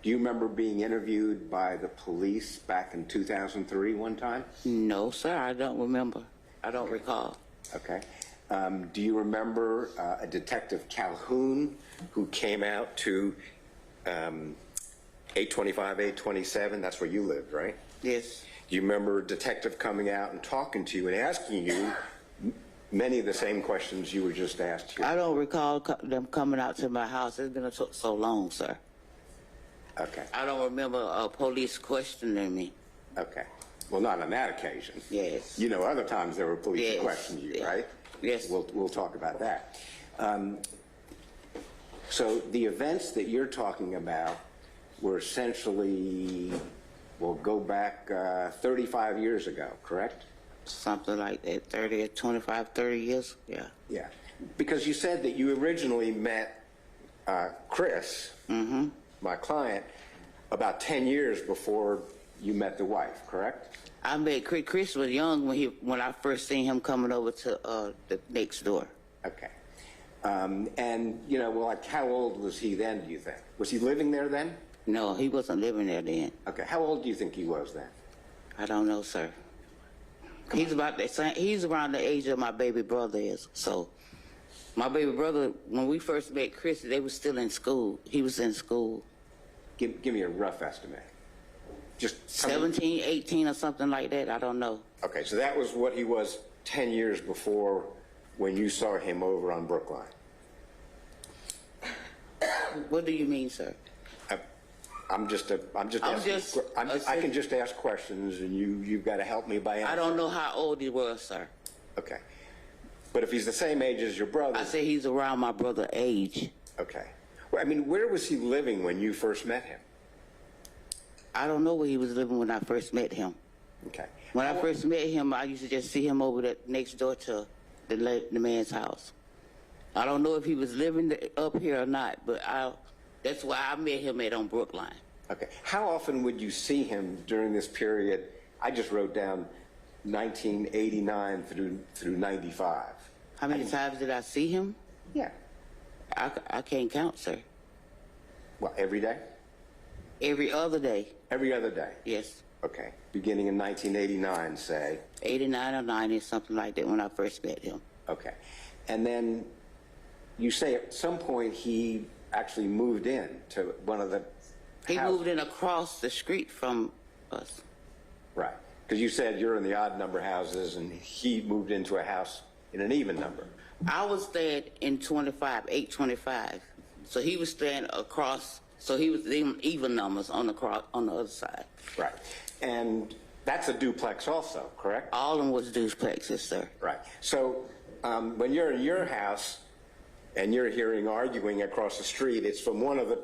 Do you remember being interviewed by the police back in 2003 one time? No, sir, I don't remember. I don't recall. Okay. Do you remember a Detective Calhoun who came out to 825, 827? That's where you lived, right? Yes. Do you remember a detective coming out and talking to you and asking you many of the same questions you were just asked here? I don't recall them coming out to my house. It's been so long, sir. Okay. I don't remember a police questioning me. Okay. Well, not on that occasion. Yes. You know, other times there were police Yes. questioning you, Yeah. right? Yes. We'll talk about that. So the events that you're talking about were essentially, well, go back 35 years ago, correct? Something like that, 25, 30 years, yeah. Yeah. Because you said that you originally met Chris, my client, about 10 years before you met the wife, correct? I met Chris was young when I first seen him coming over to the next door. Okay. And, you know, well, like, how old was he then, do you think? Was he living there then? No, he wasn't living there then. Okay. How old do you think he was then? I don't know, sir. He's about the same. He's around the age of my baby brother is. So, my baby brother, when we first met Chris, they were still in school. He was in school. Give me a rough estimate. Just 17, 18 or something like that. I don't know. Okay, so that was what he was 10 years before when you saw him over on Brookline. What do you mean, sir? I can just ask questions, and you've got to help me by answering. I don't know how old he was, sir. Okay. But if he's the same age as your brother... I say he's around my brother's age. Okay. Well, I mean, where was he living when you first met him? I don't know where he was living when I first met him. Okay. When I first met him, I used to just see him over there next door to the man's house. I don't know if he was living up here or not, but that's why I met him on Brookline. Okay. How often would you see him during this period? I just wrote down 1989 through 95. How many times did I see him? Yeah. I can't count, sir. Well, every day? Every other day. Every other day? Yes. Okay. Beginning in 1989, say. 89 or 90, something like that when I first met him. Okay. And then you say at some point he actually moved in to one of the He houses. moved in across the street from us. Right. Because you said you're in the odd number houses and he moved into a house in an even number. I was staying in 825. So he was staying across, so he was in even numbers on the other side. Right. And that's a duplex also, correct? All of them was duplexes, sir. Right. So when you're in your house and you're hearing arguing across the street, it's from one of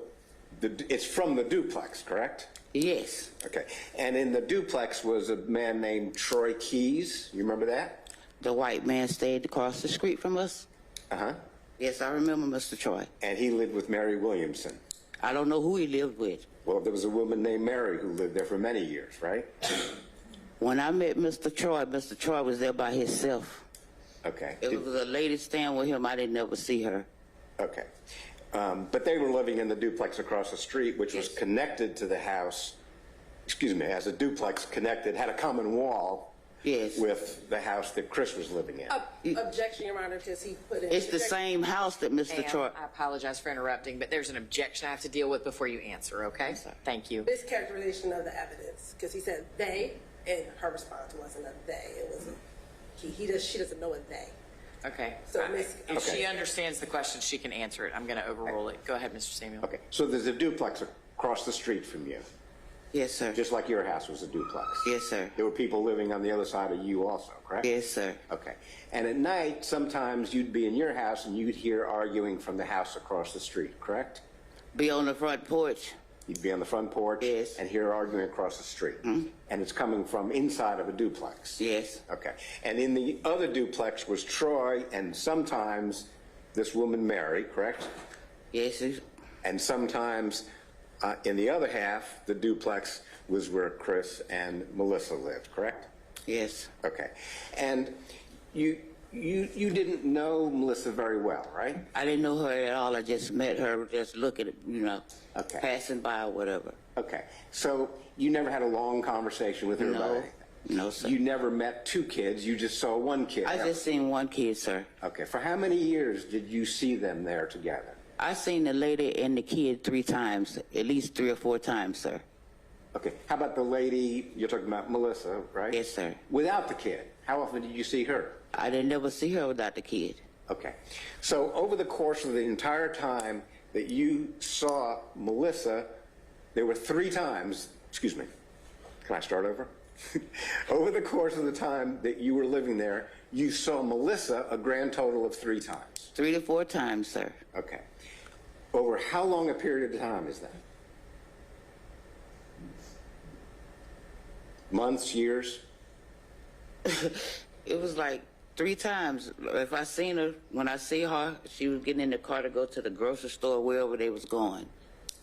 it's from the duplex, correct? Yes. Okay. And in the duplex was a man named Troy Keys. You remember that? The white man stayed across the street from us. Uh-huh. Yes, I remember Mr. Troy. And he lived with Mary Williamson. I don't know who he lived with. Well, there was a woman named Mary who lived there for many years, right? When I met Mr. Troy was there by himself. Okay. It was a lady staying with him. I didn't never see her. Okay. But they were living in the duplex across the street, which was connected to the house, as a duplex connected, had a common wall. Yes. With the house that Chris was living in. Objection, Your Honor, because he put in. It's the same house that Mr. Ma'am, Troy. I apologize for interrupting, but there's an objection I have to deal with before you answer, okay? Thank you. Mischaracterization of the evidence, because he said they, and her response wasn't a they. It was a she doesn't know a they. Okay. So if she understands the question, she can answer it. I'm going to overrule it. Go ahead, Mr. Samuel. Okay. So there's a duplex across the street from you. Yes, sir. Just like your house was a duplex. Yes, sir. There were people living on the other side of you also, correct? Yes, sir. Okay. And at night, sometimes you'd be in your house and you'd hear arguing from the house across the street, correct? Be on the front porch. You'd be on the front porch Yes. and hear arguing across the street. Mm-hmm. And it's coming from inside of a duplex. Yes. Okay. And in the other duplex was Troy and sometimes this woman Mary, correct? Yes. And sometimes in the other half, the duplex was where Chris and Melissa lived, correct? Yes. Okay. And you didn't know Melissa very well, right? I didn't know her at all. I just met her, just looking at, Okay. passing by or whatever. Okay. So you never had a long conversation with her about anything? No, sir. You never met two kids, you just saw one kid? I just seen one kid, sir. Okay. For how many years did you see them there together? I seen the lady and the kid 3 times, at least 3 or 4 times, sir. Okay. How about the lady, you're talking about Melissa, right? Yes, sir. Without the kid, how often did you see her? I didn't never see her without the kid. Okay. So over the course of the entire time that you saw Melissa, there were 3 times, excuse me, can I start over? Over the course of the time that you were living there, you saw Melissa a grand total of 3 times. 3 to 4 times, sir. Okay. Over how long a period of time is that? Months, years? It was like 3 times. If I seen her, when I see her, she was getting in the car to go to the grocery store, wherever they was going.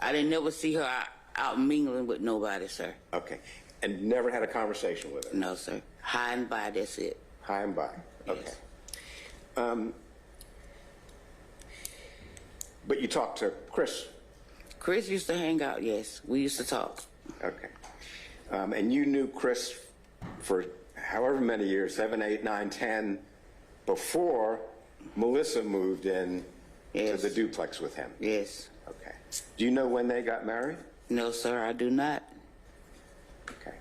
I didn't never see her out mingling with nobody, sir. Okay. And never had a conversation with her? No, sir. High and by, that's it. High and by. Okay. Yes. But you talked to Chris? Chris used to hang out, yes. We used to talk. Okay. And you knew Chris for however many years, 7, 8, 9, 10, before Melissa moved in to the duplex with him? Yes. Okay. Do you know when they got married? No, sir, I do not. Okay.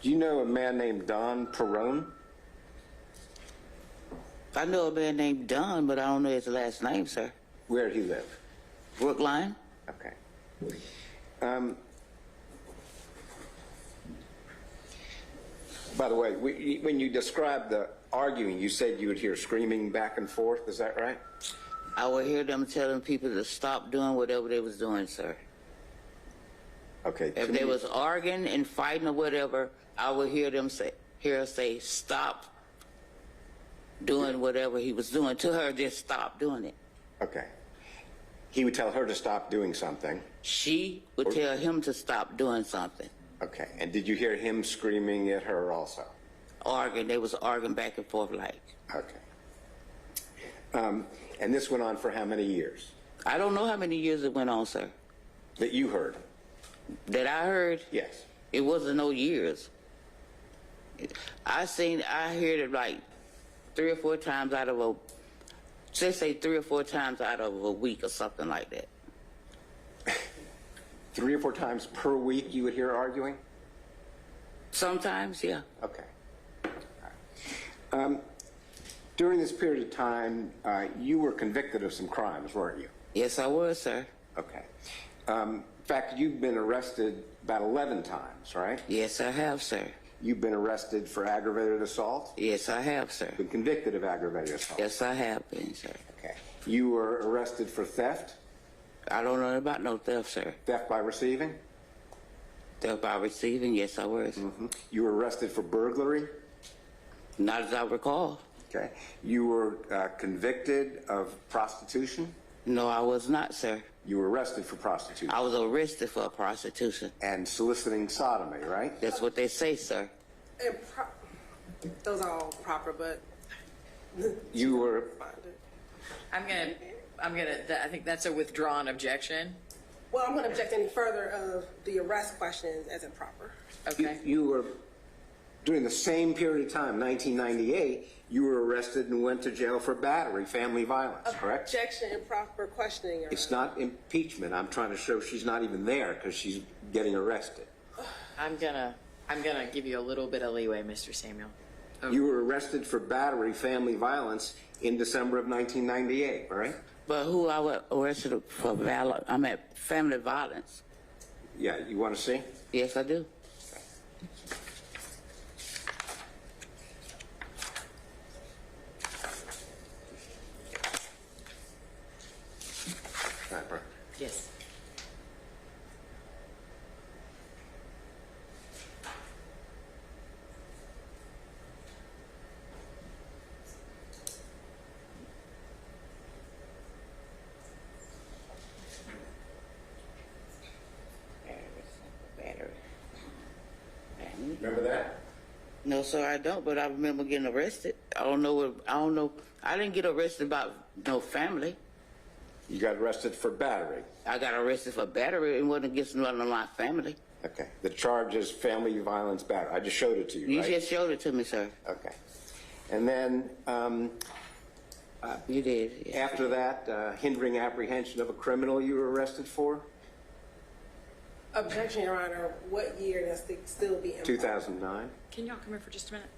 Do you know a man named Don Perone? I know a man named Don, but I don't know his last name, sir. Where did he live? Brookline. Okay. By the way, when you described the arguing, you said you would hear screaming back and forth. Is that right? I would hear them telling people to stop doing whatever they was doing, sir. Okay. If they was arguing and fighting or whatever, I would hear them say, stop doing whatever he was doing. To her, just stop doing it. Okay. He would tell her to stop doing something. She would tell him to stop doing something. Okay. And did you hear him screaming at her also? Arguing. They was arguing back and forth like. Okay. And this went on for how many years? I don't know how many years it went on, sir. That you heard? That I heard? Yes. It wasn't no years. I heard it like 3 or 4 times out of let's say 3 or 4 times out of a week or something like that. 3 or 4 times per week you would hear arguing? Sometimes, yeah. Okay. All right. During this period of time, you were convicted of some crimes, weren't you? Yes, I was, sir. Okay. In fact, you've been arrested about 11 times, right? Yes, I have, sir. You've been arrested for aggravated assault? Yes, I have, sir. Been convicted of aggravated assault? Yes, I have been, sir. Okay. You were arrested for theft? I don't know about no theft, sir. Theft by receiving? Theft by receiving, yes, I was. Mm-hmm. You were arrested for burglary? Not as I recall. Okay. You were convicted of prostitution? No, I was not, sir. You were arrested for prostitution? I was arrested for prostitution. And soliciting sodomy, right? That's what they say, sir. And those are all proper, but You were... I think that's a withdrawn objection. Well, I'm going to object any further of the arrest questions as improper. Okay. You were, during the same period of time, 1998, you were arrested and went to jail for battery, family violence, correct? Objection, improper questioning. Your It's Honor. not impeachment. I'm trying to show she's not even there because she's getting arrested. I'm gonna give you a little bit of leeway, Mr. Samuel. You were arrested for battery, family violence in December of 1998, right? But who I was arrested for family violence. Yeah, you want to see? Yes, I do. Right, bro. Yes. Battery. Remember that? No, sir, I don't, but I remember getting arrested. I don't know. I didn't get arrested about no family. You got arrested for battery. I got arrested for battery. It wasn't against none of my family. Okay. The charge is family violence battery. I just showed it to you, You right? just showed it to me, sir. Okay. And then You did. Yes. after that, hindering apprehension of a criminal you were arrested for? Objection, Your Honor. What year does it still be improper? 2009. Can y'all come here for just a minute?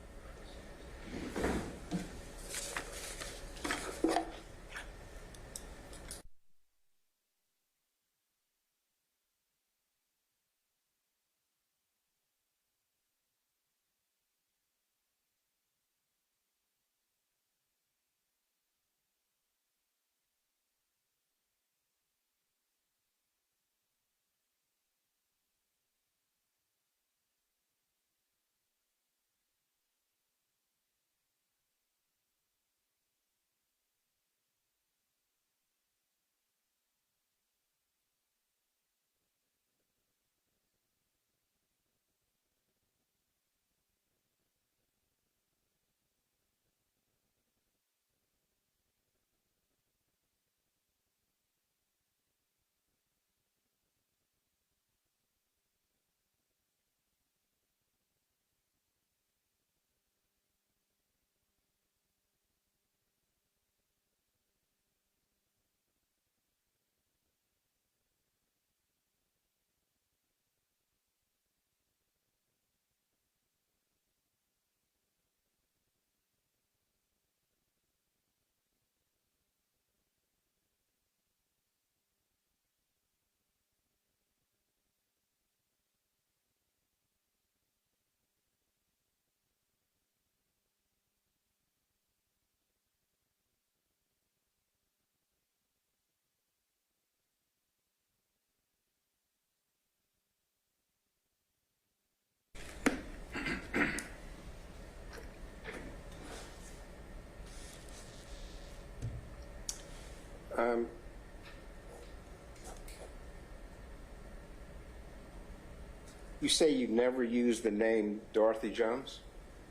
You say you never used the name Dorothy Jones?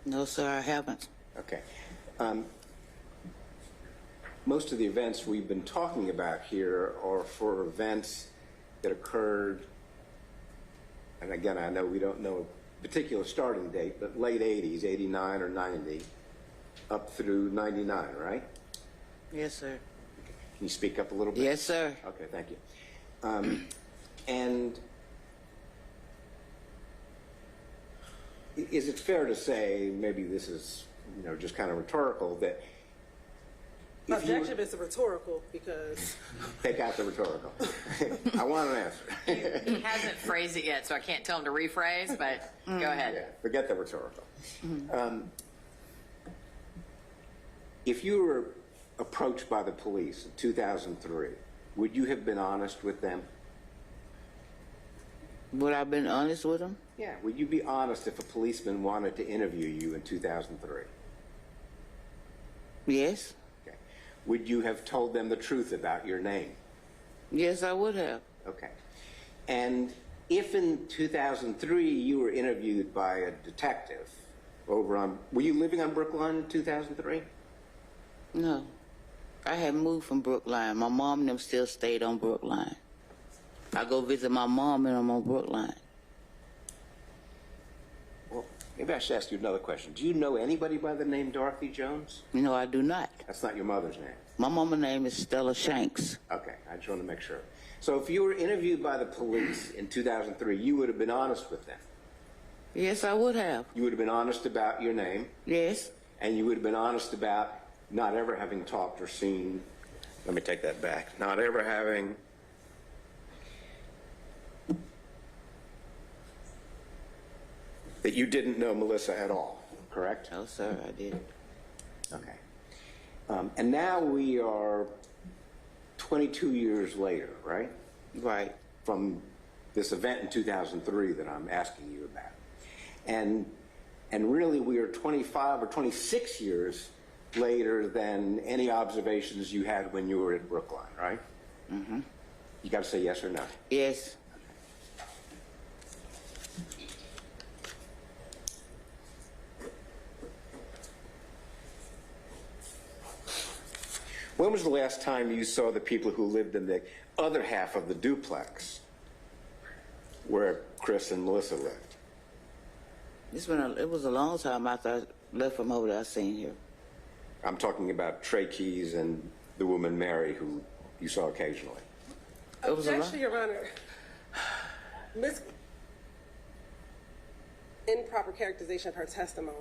No, sir, I haven't. Okay. most of the events we've been talking about here are for events that occurred, and again, I know we don't know a particular starting date, but late 80s, 89 or 90, up through 99, right? Yes, sir. Can you speak up a little bit? Yes, sir. Okay, thank you. And is it fair to say, maybe this is, just kind of rhetorical, that My objection is rhetorical because... Take out the rhetorical. I want an answer. He hasn't phrased it yet, so I can't tell him to rephrase, but go ahead. Yeah, forget the rhetorical. If you were approached by the police in 2003, would you have been honest with them? Would I have been honest with them? Yeah. Would you be honest if a policeman wanted to interview you in 2003? Yes. Okay. Would you have told them the truth about your name? Yes, I would have. Okay. And if in 2003 you were interviewed by a detective were you living on Brookline in 2003? No. I had moved from Brookline. My mom and them still stayed on Brookline. I go visit my mom and I'm on Brookline. Well, maybe I should ask you another question. Do you know anybody by the name Dorothy Jones? No, I do not. That's not your mother's name? My mama's name is Stella Shanks. Okay, I just want to make sure. So if you were interviewed by the police in 2003, you would have been honest with them? Yes, I would have. You would have been honest about your name? Yes. And you would have been honest about not ever having talked or seen, let me take that back, not ever having that you didn't know Melissa at all, correct? No, sir, I didn't. Okay. And now we are 22 years later, right? Right. From this event in 2003 that I'm asking you about. And really we are 25 or 26 years later than any observations you had when you were at Brookline, right? Mm-hmm. You got to say yes or no. Yes. When was the last time you saw the people who lived in the other half of the duplex where Chris and Melissa lived? It was a long time after I left from over there I seen here. I'm talking about Trey Keys and the woman Mary who you saw occasionally. Objection, Your Honor. Improper characterization of her testimony.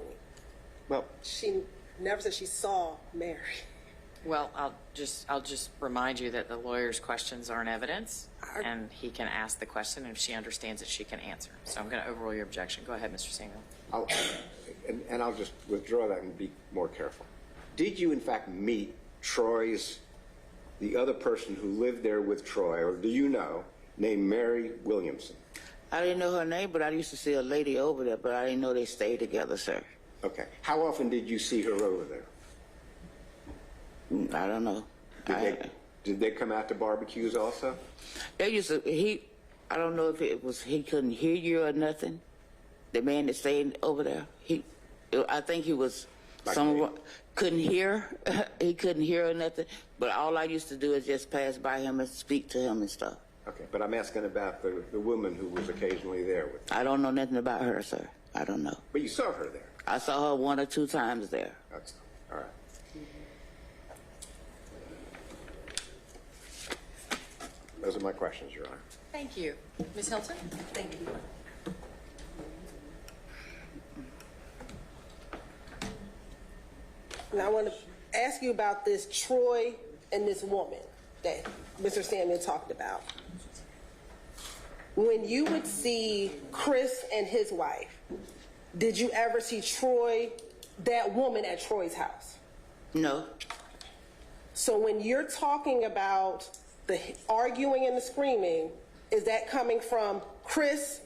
Well, she never said she saw Mary. Well, I'll just remind you that the lawyer's questions aren't evidence, and he can ask the question, and if she understands it, she can answer. So I'm going to overrule your objection. Go ahead, Mr. Samuel. I'll just withdraw that and be more careful. Did you, in fact, meet the other person who lived there with Troy, or do you know, named Mary Williamson? I didn't know her name, but I used to see a lady over there, but I didn't know they stayed together, sir. Okay. How often did you see her over there? I don't know. Did they come out to barbecues also? They used to, I don't know if it was he couldn't hear you or nothing. The man that stayed over there, I think he was couldn't hear. He couldn't hear or nothing. But all I used to do is just pass by him and speak to him and stuff. Okay, but I'm asking about the woman who was occasionally there with you. I don't know nothing about her, sir. I don't know. But you saw her there? I saw her 1 or 2 times there. That's all right. Those are my questions, Your Honor. Thank you. Ms. Hilton? Thank you. Now I want to ask you about this Troy and this woman that Mr. Samuel talked about. When you would see Chris and his wife, did you ever see that woman at Troy's house? No. So when you're talking about the arguing and the screaming, is that coming from Chris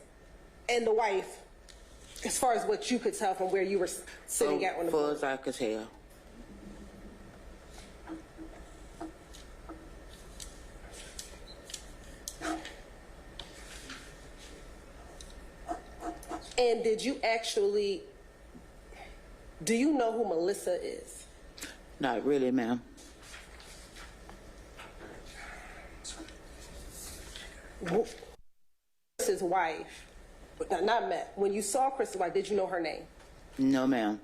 and the wife, as far as what you could tell from where you were sitting at on the board? board? As far as I could tell. And do you know who Melissa is? Not really, ma'am. Chris's wife, not met, when you saw Chris's wife, did you know her name? No, ma'am.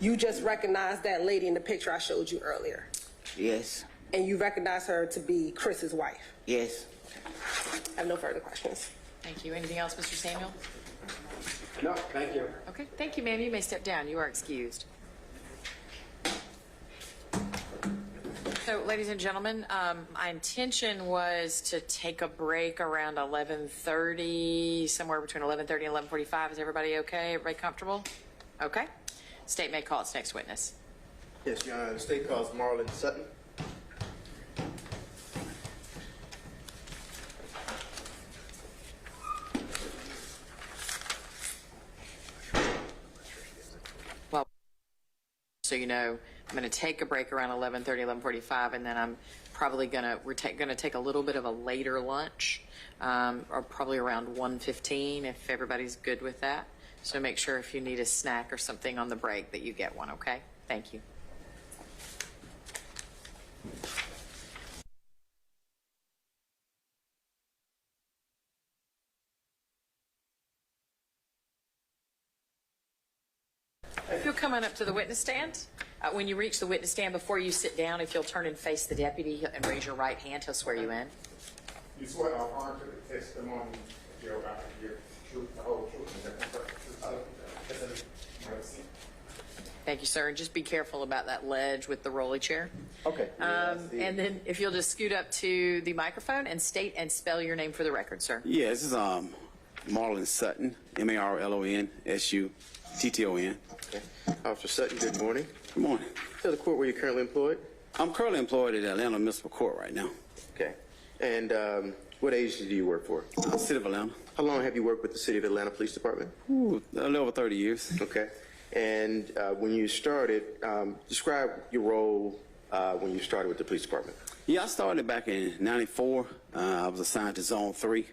You just recognized that lady in the picture I showed you earlier? Yes. And you recognize her to be Chris's wife? Yes. I have no further questions. Thank you. Anything else, Mr. Samuel? No, thank you. Okay, thank you, ma'am. You may step down. You are excused. So, ladies and gentlemen, my intention was to take a break around 11:30, somewhere between 11:30 and 11:45. Is everybody okay? Everybody comfortable? Okay. State may call its next witness. Yes, Your Honor. The state calls Marlon Sutton. Well, so you know, I'm going to take a break around 11:30, 11:45, and then I'm probably we're going to take a little bit of a later lunch, or probably around 1:15 if everybody's good with that. So make sure if you need a snack or something on the break that you get one, okay? Thank you. If you'll come on up to the witness stand, when you reach the witness stand, before you sit down, if you'll turn and face the deputy and raise your right hand, he'll swear you in. You swear to affirm to the testimony that you're about to give the truth, the whole truth, and nothing but the truth. Thank you, sir. And just be careful about that ledge with the rolly chair. Okay. And then if you'll just scoot up to the microphone and state and spell your name for the record, sir. Yeah, this is Marlon Sutton, Marlon Sutton. Okay. Officer Sutton, good morning. Good morning. Tell the court where you're currently employed. I'm currently employed at Atlanta Municipal Court right now. Okay. And what agency do you work for? City of Atlanta. How long have you worked with the City of Atlanta Police Department? Ooh, a little over 30 years. Okay. And when you started, describe your role when you started with the police department. Yeah, I started back in '94. I was assigned to Zone 3.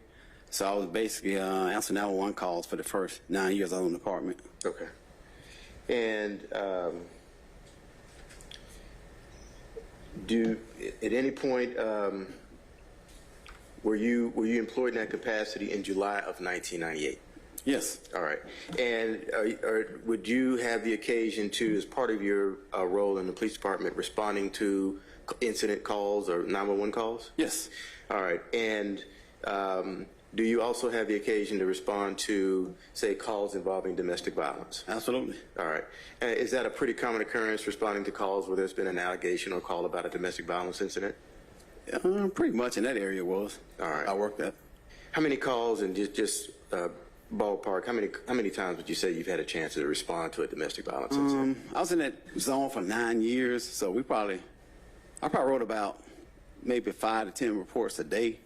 So I was basically answering 911 calls for the first 9 years I was in the department. Okay. And at any point, were you employed in that capacity in July of 1998? Yes. All right. And would you have the occasion to, as part of your role in the police department, responding to incident calls or 911 calls? Yes. All right. And do you also have the occasion to respond to, say, calls involving domestic violence? Absolutely. All right. Is that a pretty common occurrence, responding to calls where there's been an allegation or call about a domestic violence incident? Pretty much in that area was. All right. I worked at. How many calls, and just ballpark, how many times would you say you've had a chance to respond to a domestic violence incident? I was in that zone for 9 years, so I probably wrote about maybe 5 to 10 reports a day.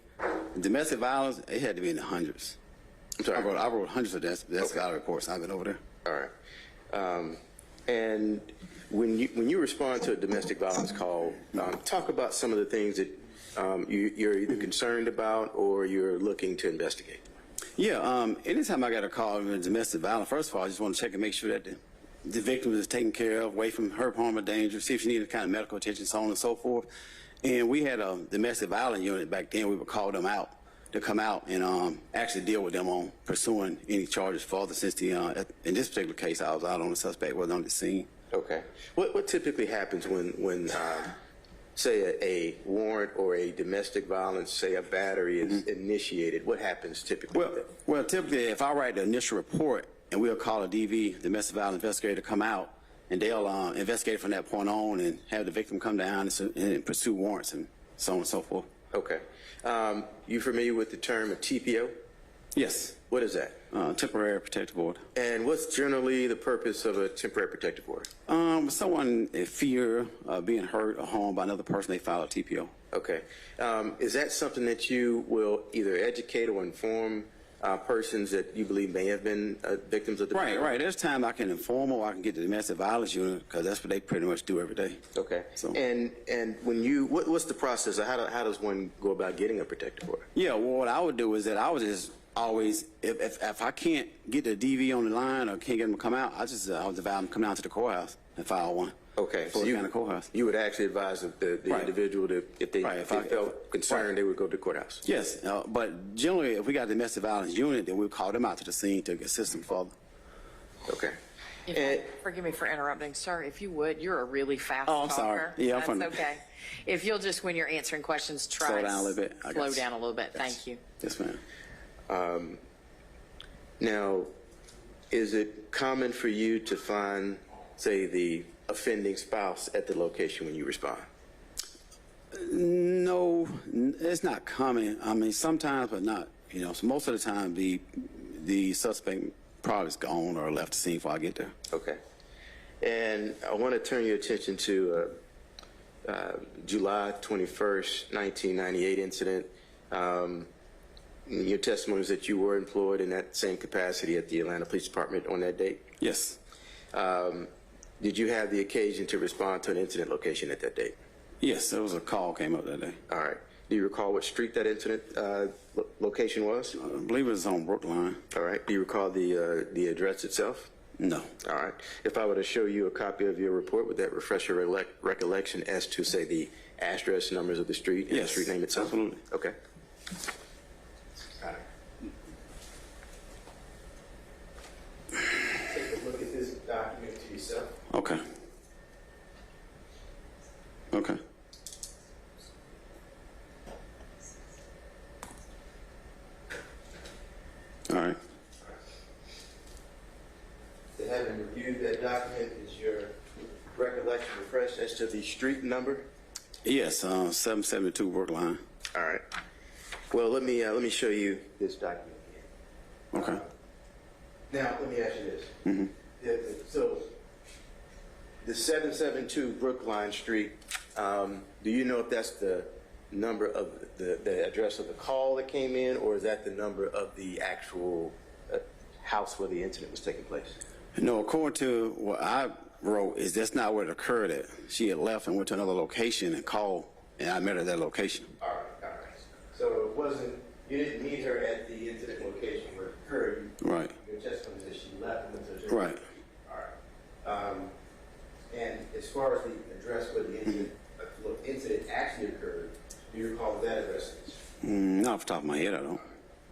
Domestic violence, it had to be in the hundreds. I'm sorry. I wrote hundreds of domestic violence reports. I've been over there. All right. And when you respond to a domestic violence call, talk about some of the things that you're either concerned about or you're looking to investigate. Yeah, anytime I got a call in domestic violence, first of all, I just want to check and make sure that the victim is taken care of, away from hurt, harm, or danger, see if she needed kind of medical attention, so on and so forth. And we had a domestic violence unit back then. We would call them out to come out and actually deal with them on pursuing any charges further, since in this particular case, I was out on the suspect, was on the scene. Okay. What typically happens when say a warrant or a domestic violence, say a battery is initiated? What happens typically? Well, typically, if I write the initial report and we'll call a DV, domestic violence investigator, to come out, and they'll investigate from that point on and have the victim come down and pursue warrants and so on and so forth. Okay. You familiar with the term a TPO? Yes. What is that? Temporary protective order. And what's generally the purpose of a temporary protective order? Someone in fear of being hurt or harmed by another person, they file a TPO. Okay. Is that something that you will either educate or inform persons that you believe may have been victims of the Right. There's time I can inform or I can get the domestic violence unit, because that's what they pretty much do every day. Okay. So. And when you, what's the process? How does one go about getting a protective order? Yeah, well, what I would do is that I would just always, if I can't get the DV on the line or can't get them to come out, I would advise them to come down to the courthouse and file one. Okay, so Fulton County Courthouse. you would actually advise the Right. individual to, if they, Right, if if they I- felt concerned, right. they would go to the courthouse? Yes, but generally, if we got the domestic violence unit, then we'll call them out to the scene to assist them further. Okay. Forgive me for interrupting, sir. If you would, you're a really fast Oh, I'm talker. sorry. Yeah, I'm That's from- okay. If you'll just, when you're answering questions, try Slow to down a little bit. I Slow guess. down a little bit. Yes. Thank you. Yes, ma'am. Now, is it common for you to find, say, the offending spouse at the location when you respond? No, it's not common. I mean, sometimes, but not. You know, so most of the time, the suspect probably is gone or left the scene before I get there. Okay. And I want to turn your attention to July 21st, 1998 incident. Your testimony is that you were employed in that same capacity at the Atlanta Police Department on that date. Yes. Did you have the occasion to respond to an incident location at that date? Yes, there was a call came up that day. All right. Do you recall what street that incident location was? I believe it was on Brookline. All right. Do you recall the address itself? No. All right. If I were to show you a copy of your report, would that refresh your recollection as to, say, the address numbers of the street and the Yes, street name itself? absolutely. Okay. All right. Take a look at this document to yourself. Okay. Okay. All right. To having reviewed that document, is your recollection refreshed as to the street number? Yes, 772 Brookline. All right. Well, let me show you this document again. Okay. Now, let me ask you this. Mm-hmm. So, the 772 Brookline Street, do you know if that's the number of the address of the call that came in, or is that the number of the actual house where the incident was taking place? No, according to what I wrote, is that's not where it occurred at. She had left and went to another location and called, and I met her at that location. All right, all right. So it wasn't, you didn't meet her at the incident location where it occurred. Right. Your testimony is that she left and went to a different. Right. All right. And as far as the address where the incident actually occurred, do you recall that address is? Not off the top of my head, I don't.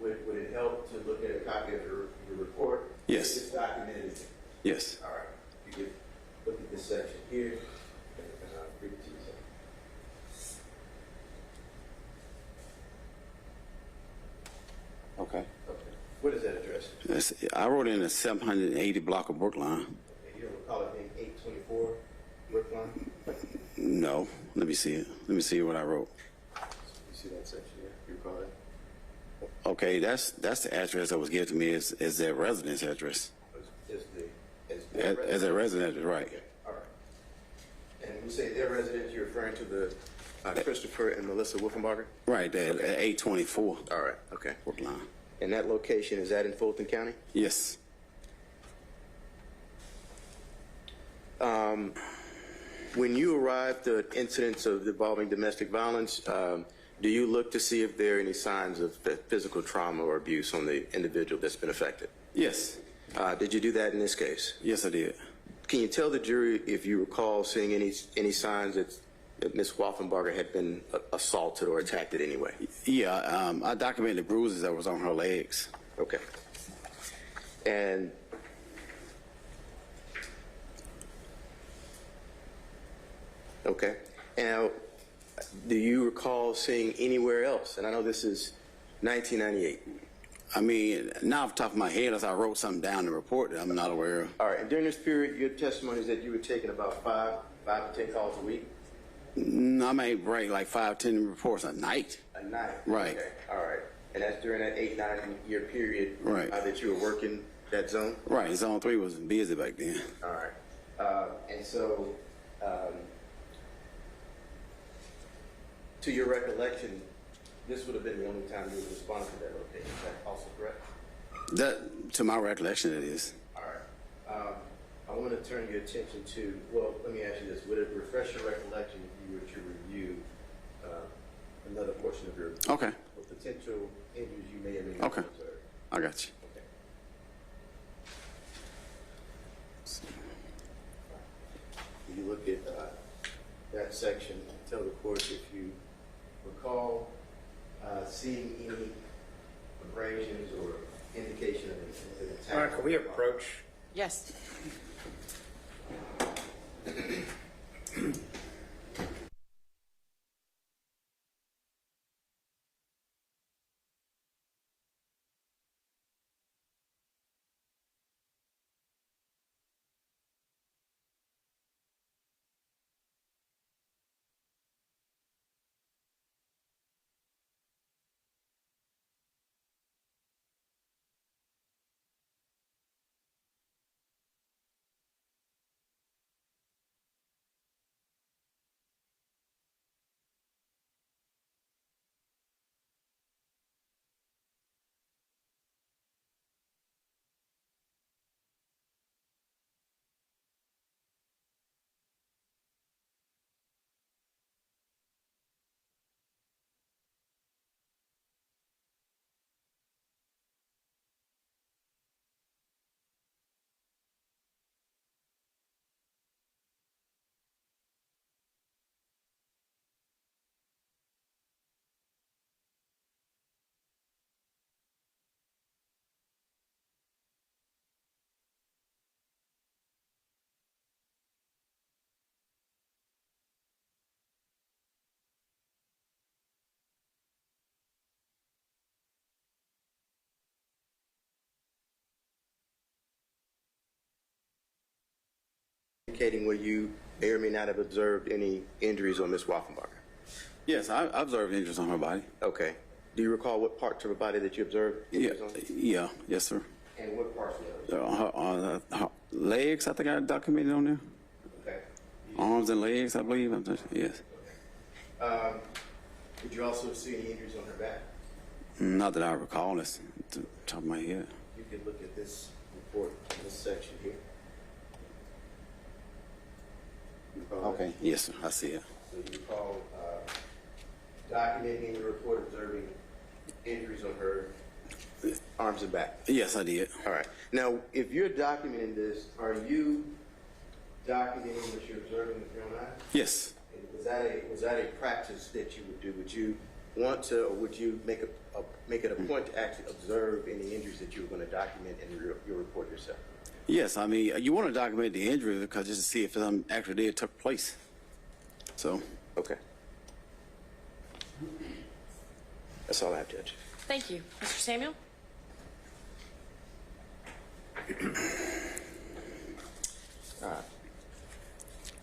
Would it help to look at a copy of your report? Yes. It's documented. Yes. All right. You could look at this section here, and I'll read it to you. Okay. Okay. What is that address? I wrote in a 780 block of Brookline. Okay, you don't recall it being 824 Brookline? No, let me see it. Let me see what I wrote. You see that section here? You recall that? Okay, that's the address that was given to me is their residence address. As their residence, right. Okay. All right. And when you say their residence, you're referring to the Christopher and Melissa Wolfenbarger? Right there, at 824 All right. Okay. Brookline. And that location, is that in Fulton County? Yes. When you arrived at incidents of involving domestic violence, do you look to see if there are any signs of physical trauma or abuse on the individual that's been affected? Yes. Did you do that in this case? Yes, I did. Can you tell the jury if you recall seeing any signs that Ms. Wolfenbarger had been assaulted or attacked in any way? Yeah, I documented the bruises that was on her legs. Okay. And okay. Now, do you recall seeing anywhere else? And I know this is 1998. I mean, not off the top of my head, as I wrote something down in the report that I'm not aware of. All right. And during this period, your testimony is that you were taking about 5 to 10 calls a week? I may write like 5, 10 reports a night. A night? Right. Okay. All right. And that's during that 8-9 year period Right. That you were working that zone? Right. Zone 3 was busy back then. All right. And so, to your recollection, this would have been the only time you would respond to that location. Is that also correct? That, to my recollection, it is. All right. I want to turn your attention to, well, let me ask you this. Would it refresh your recollection if you were to review another portion of your Okay. potential injuries you may or may not Okay. observe? I got you. Okay. you look at that section, tell the court if you recall seeing any abrasions or indication of an attack. All right, can we approach? Yes. Indicating where you may or may not have observed any injuries on Ms. Wolfenbarger. Yes, I observed injuries on her body. Okay. Do you recall what parts of her body that you observed injuries on? Yeah, yes, sir. And what parts were those? Her legs, I think I documented on there. Okay. Arms and legs, I believe. Yes. Did you also see any injuries on her back? Not that I recall. That's the top of my head. You can look at this report in this section here. Okay. Yes, sir. I see it. So you recall documenting the report observing injuries on her arms and back? Yes, I did. All right. Now, if you're documenting this, are you documenting what you're observing with your own eyes? Yes. And was that a practice that you would do? Would you want to, or would you make it a point to actually observe any injuries that you were going to document in your report yourself? Yes, I mean, you want to document the injury because just to see if some actually did took place. So. Okay. That's all I have, Judge. Thank you. Mr. Samuel?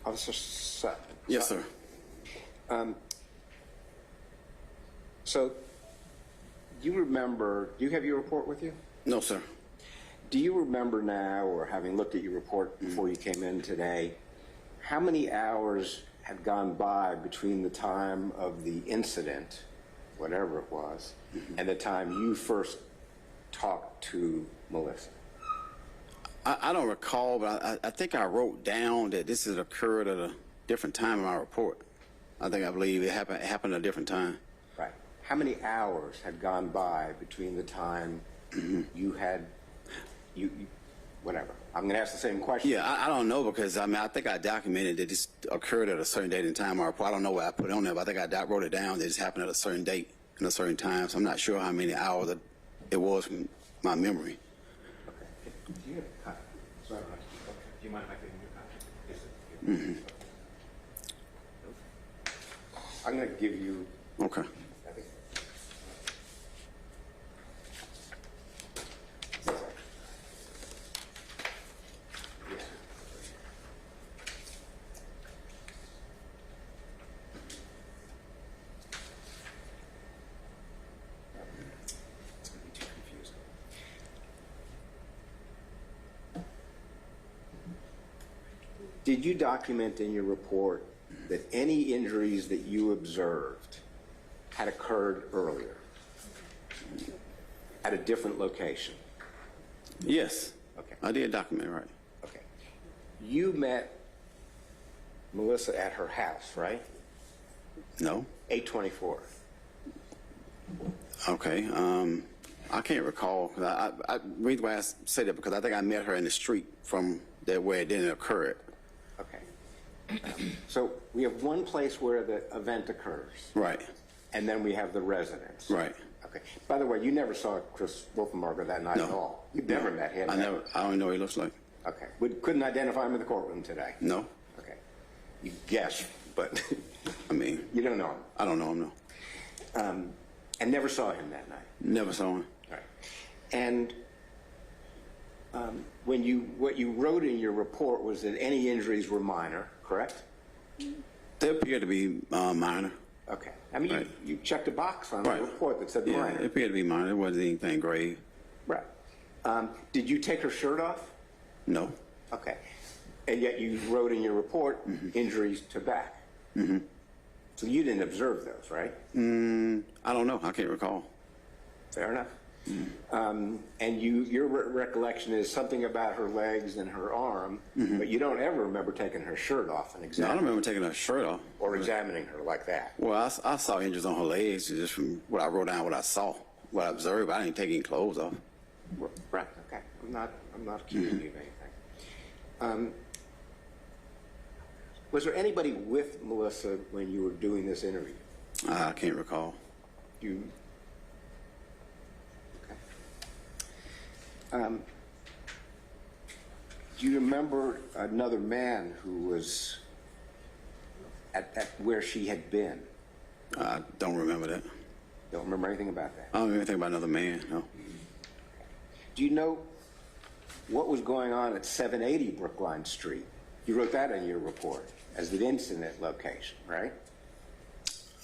Officer Sutton. Yes, sir. So, do you have your report with you? No, sir. Do you remember now, or having looked at your report before you came in today, how many hours had gone by between the time of the incident, whatever it was, and the time you first talked to Melissa? I don't recall, but I think I wrote down that this has occurred at a different time in my report. I believe it happened at a different time. Right. How many hours had gone by between the time you had, whatever. I'm going to ask the same question. Yeah, I don't know because, I mean, I think I documented that this occurred at a certain date and time in my report. I don't know what I put on there, but I think I wrote it down that this happened at a certain date and a certain time. So I'm not sure how many hours it was from my memory. Okay. Do you have a copy? Sorry. Okay. Do you mind if I give you a copy? Yes, sir. I'm going to give you. Okay. I think. Yes. It's going to be too confusing. Did you document in your report that any injuries that you observed had occurred earlier at a different location? Yes. Okay. I did document, right. Okay. You met Melissa at her house, right? No. 824. Okay. I can't recall. The reason why I say that because I think I met her in the street from where it didn't occur. Okay. So we have one place where the event occurs. Right. And then we have the residence. Right. Okay. By the way, you never saw Chris Wolfenbarger that night at all. You've never met him. I don't know what he looks like. Okay. We couldn't identify him in the courtroom today. No. Okay. You guess, but I mean, you don't know him. I don't know him, no. And never saw him that night. Never saw him. Right. And what you wrote in your report was that any injuries were minor, correct? They appear to be minor. Okay. I mean, Right. you checked a box on Right. the report that said Yeah, minor. it appeared to be minor. It wasn't anything grave. Right. Did you take her shirt off? No. Okay. And yet you wrote in your report injuries to back. Mm-hmm. So you didn't observe those, right? I don't know. I can't recall. Fair enough. And your recollection is something about her legs and her arm, but you don't ever remember taking her shirt off and No, I examining don't remember taking her shirt off. or examining her like that. Well, I saw injuries on her legs just from what I wrote down, what I saw, what I observed. I didn't take any clothes off. Right. Okay. I'm not accusing you of anything. Was there anybody with Melissa when you were doing this interview? I can't recall. You. Okay. Do you remember another man who was at where she had been? I don't remember that. Don't remember anything about that? I don't remember anything about another man, no. Do you know what was going on at 780 Brookline Street? You wrote that in your report as the incident location, right?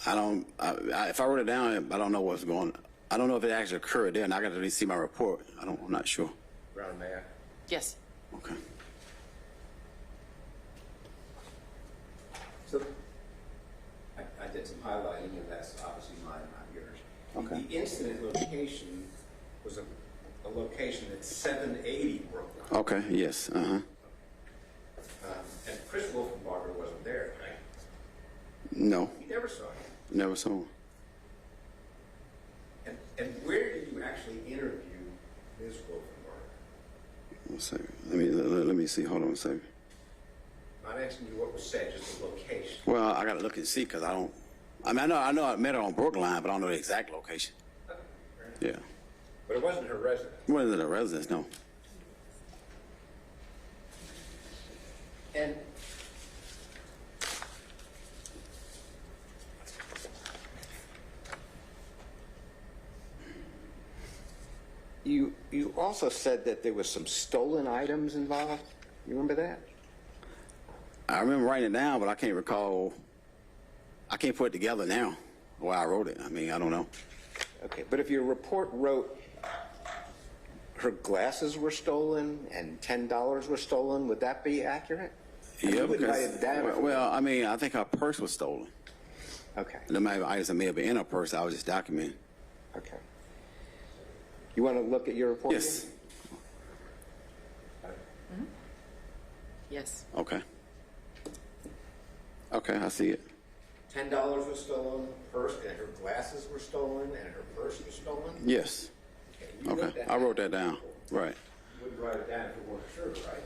If I wrote it down, I don't know what's going on. I don't know if it actually occurred there, and I got to see my report. I'm not sure. Brown Mayor? Yes. Okay. So I did some highlighting, and that's obviously mine, not yours. Okay. The incident location was a location at 780 Brookline. Okay, yes, uh-huh. And Chris Wolfenbarger wasn't there, right? No, You never saw him. never saw him. And where did you actually interview Ms. Wolfenbarger? One second. Let me see. Hold on a second. I'm not asking you what was said, just the location. Well, I got to look and see because I know I met her on Brookline, but I don't know the exact location. Yeah. But it wasn't her residence. It wasn't a residence, no. And you also said that there was some stolen items involved. You remember that? I remember writing it down, but I can't recall. I can't put it together now why I wrote it. I mean, I don't know. Okay, but if your report wrote her glasses were stolen and $10 were stolen, would that be accurate? Yeah, because, well, I mean, I think her purse was stolen. Okay. There might have items that may have been in her purse. I was just documenting. Okay. You want to look at your report? Yes. Yes. Okay. Okay, I see it. $10 was stolen, purse, and her glasses were stolen, and her purse was stolen? Yes. Okay, I wrote that down. Right. You wouldn't write it down if you weren't sure, right?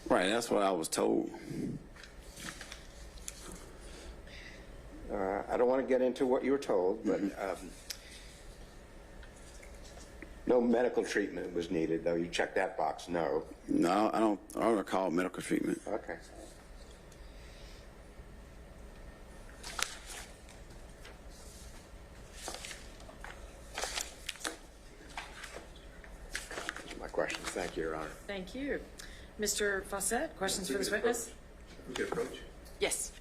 Right, that's what I was told. I don't want to get into what you were told, but no medical treatment was needed, though. You checked that box, no. No, I don't recall medical treatment. Okay. Those are my questions. Thank you, Your Honor. Thank you. Mr. Fawcett, questions for this witness? We can approach. Yes.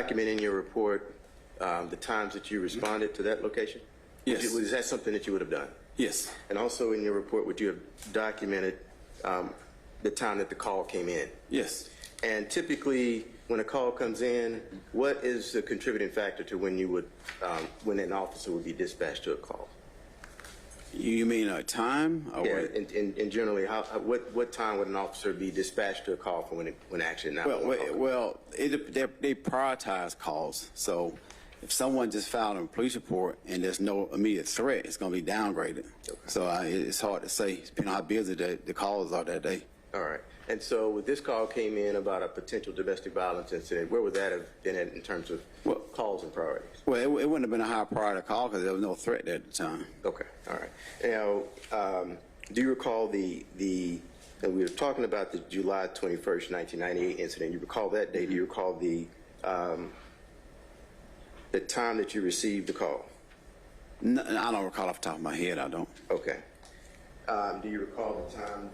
document in your report the times that you responded to that location? Yes. Was that something that you would have done? Yes. And also in your report, would you have documented the time that the call came in? Yes. And typically, when a call comes in, what is the contributing factor to when you would, when an officer would be dispatched to a call? You mean a time? Or Yeah, what? and generally, what time would an officer be dispatched to a call for when actually not? They prioritize calls. So if someone just filed a police report and there's no immediate threat, it's going to be downgraded. Okay. So it's hard to say, depending on how busy the calls are that day. All right. And so when this call came in about a potential domestic violence incident, where would that have been in terms of calls and priorities? Well, it wouldn't have been a high priority call because there was no threat there at the time. Okay. All right. Now, do you recall and we were talking about the July 21st, 1998 incident. You recall that date? Do you recall the time that you received the call? No, I don't recall off the top of my head. I don't. Okay. Do you recall the time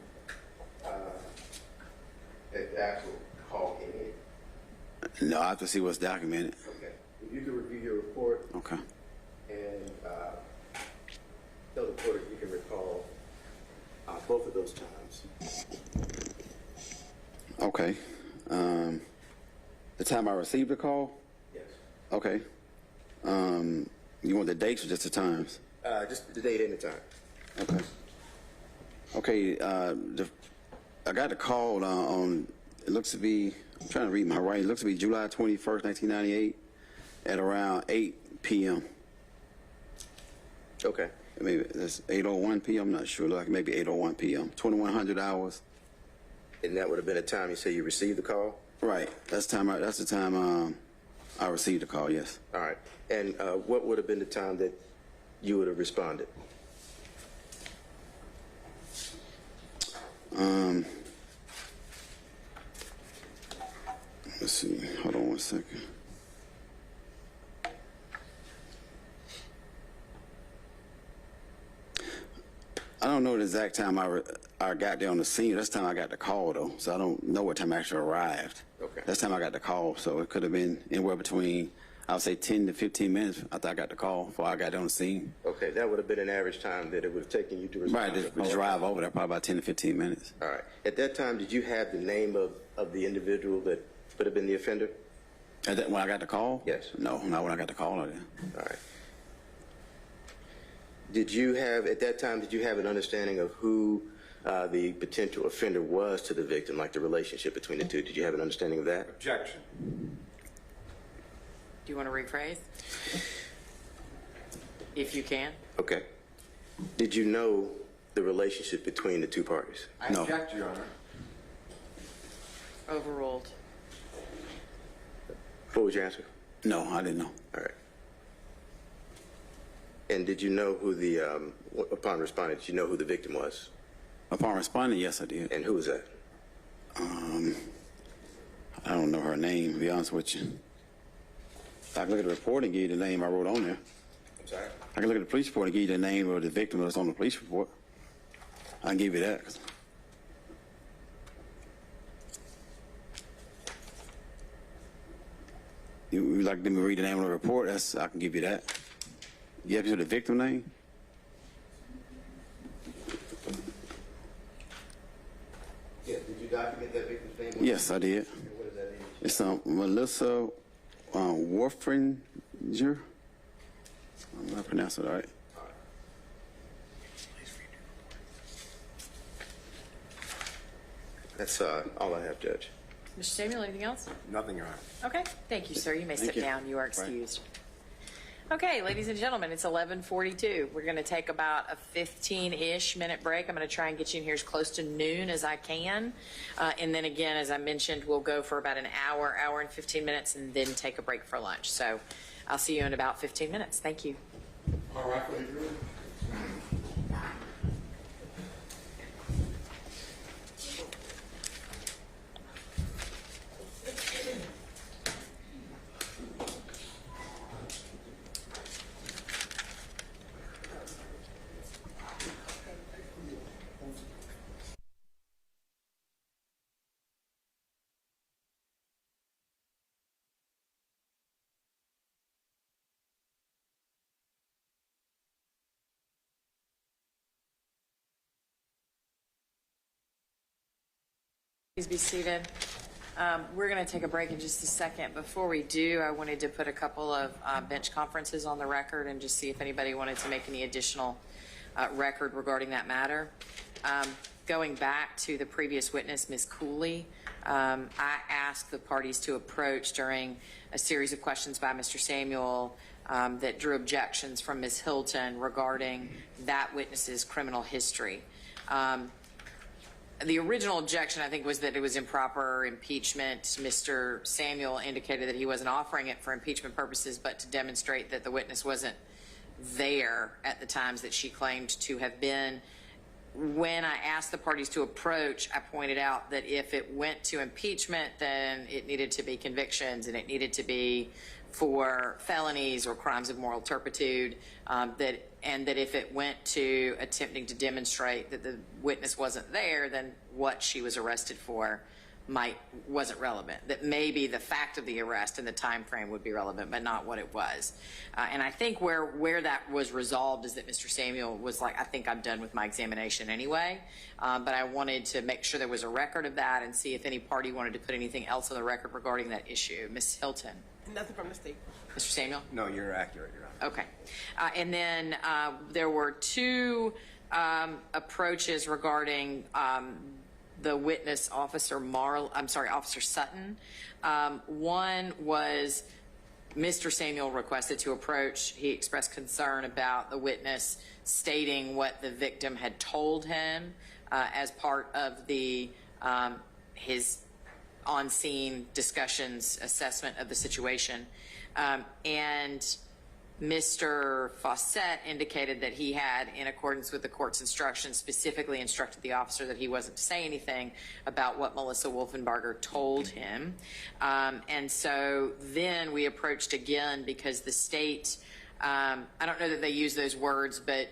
that the actual call came in? No, I have to see what's documented. Okay. If you could review your report. Okay. And tell the court if you can recall both of those times. Okay. The time I received the call? Yes. Okay. You want the dates or just the times? Just the date and the time. Okay. Okay. I got the call on, it looks to be, I'm trying to read my writing, it looks to be July 21st, 1998 at around 8 p.m. Okay. Maybe that's 8:01 p.m. I'm not sure. Like maybe 8:01 p.m. 2100 hours. And that would have been a time you say you received the call? Right. That's the time I received the call. Yes. All right. And what would have been the time that you would have responded? Let's see. Hold on one second. I don't know the exact time I got there on the scene. That's the time I got the call, though. So I don't know what time I actually arrived. Okay. That's the time I got the call. So it could have been anywhere between, I would say, 10 to 15 minutes after I got the call before I got there on the scene. Okay. That would have been an average time that it would have taken you to respond. Right. Just drive over there, probably about 10 to 15 minutes. All right. At that time, did you have the name of the individual that could have been the offender? When I got the call? Yes. No, not when I got the call. I didn't. All right. Did you have, at that time, did you have an understanding of who the potential offender was to the victim, like the relationship between the two? Did you have an understanding of that? Objection. Do you want to rephrase? If you can. Okay. Did you know the relationship between the two parties? I object, Your Honor. Overruled. What was your answer? No, I didn't know. All right. And did you know who the, upon responding, did you know who the victim was? Upon responding, yes, I did. And who was that? I don't know her name, to be honest with you. I can look at the report and give you the name I wrote on there. I'm sorry? I can look at the police report and give you the name of the victim that's on the police report. I can give you that. You like me to read the name of the report? I can give you that. You have to know the victim name? Yeah, did you document that victim's name? Yes, I did. And what is that name? It's Melissa Wolfenbarger. I pronounced it all right. That's all I have, Judge. Mr. Samuel, anything else? Nothing, Your Honor. Okay. Thank you, sir. You may sit you. down. You are excused. Okay, ladies and gentlemen, it's 11:42. We're going to take about a 15-ish minute break. I'm going to try and get you in here as close to noon as I can. And then again, as I mentioned, we'll go for about an hour and 15 minutes, and then take a break for lunch. So I'll see you in about 15 minutes. Thank you. All right, thank you. Please be seated. We're going to take a break in just a second. Before we do, I wanted to put a couple of bench conferences on the record and just see if anybody wanted to make any additional record regarding that matter. Going back to the previous witness, Ms. Cooley, I asked the parties to approach during a series of questions by Mr. Samuel that drew objections from Ms. Hilton regarding that witness's criminal history. The original objection, I think, was that it was improper impeachment. Mr. Samuel indicated that he wasn't offering it for impeachment purposes, but to demonstrate that the witness wasn't there at the times that she claimed to have been. When I asked the parties to approach, I pointed out that if it went to impeachment, then it needed to be convictions and it needed to be for felonies or crimes of moral turpitude, and that if it went to attempting to demonstrate that the witness wasn't there, then what she was arrested for wasn't relevant. That maybe the fact of the arrest and the time frame would be relevant, but not what it was. And I think where that was resolved is that Mr. Samuel was like, I think I'm done with my examination anyway. But I wanted to make sure there was a record of that and see if any party wanted to put anything else on the record regarding that issue. Ms. Hilton. Nothing from the state. Mr. Samuel? No, you're accurate, Your Honor. Okay. And then there were two approaches regarding the witness, Officer Sutton. One was Mr. Samuel requested to approach. He expressed concern about the witness stating what the victim had told him as part of the his on-scene discussions assessment of the situation. And Mr. Fawcett indicated that he had, in accordance with the court's instructions, specifically instructed the officer that he wasn't to say anything about what Melissa Wolfenbarger told him. And so then we approached again because the state, I don't know that they used those words, but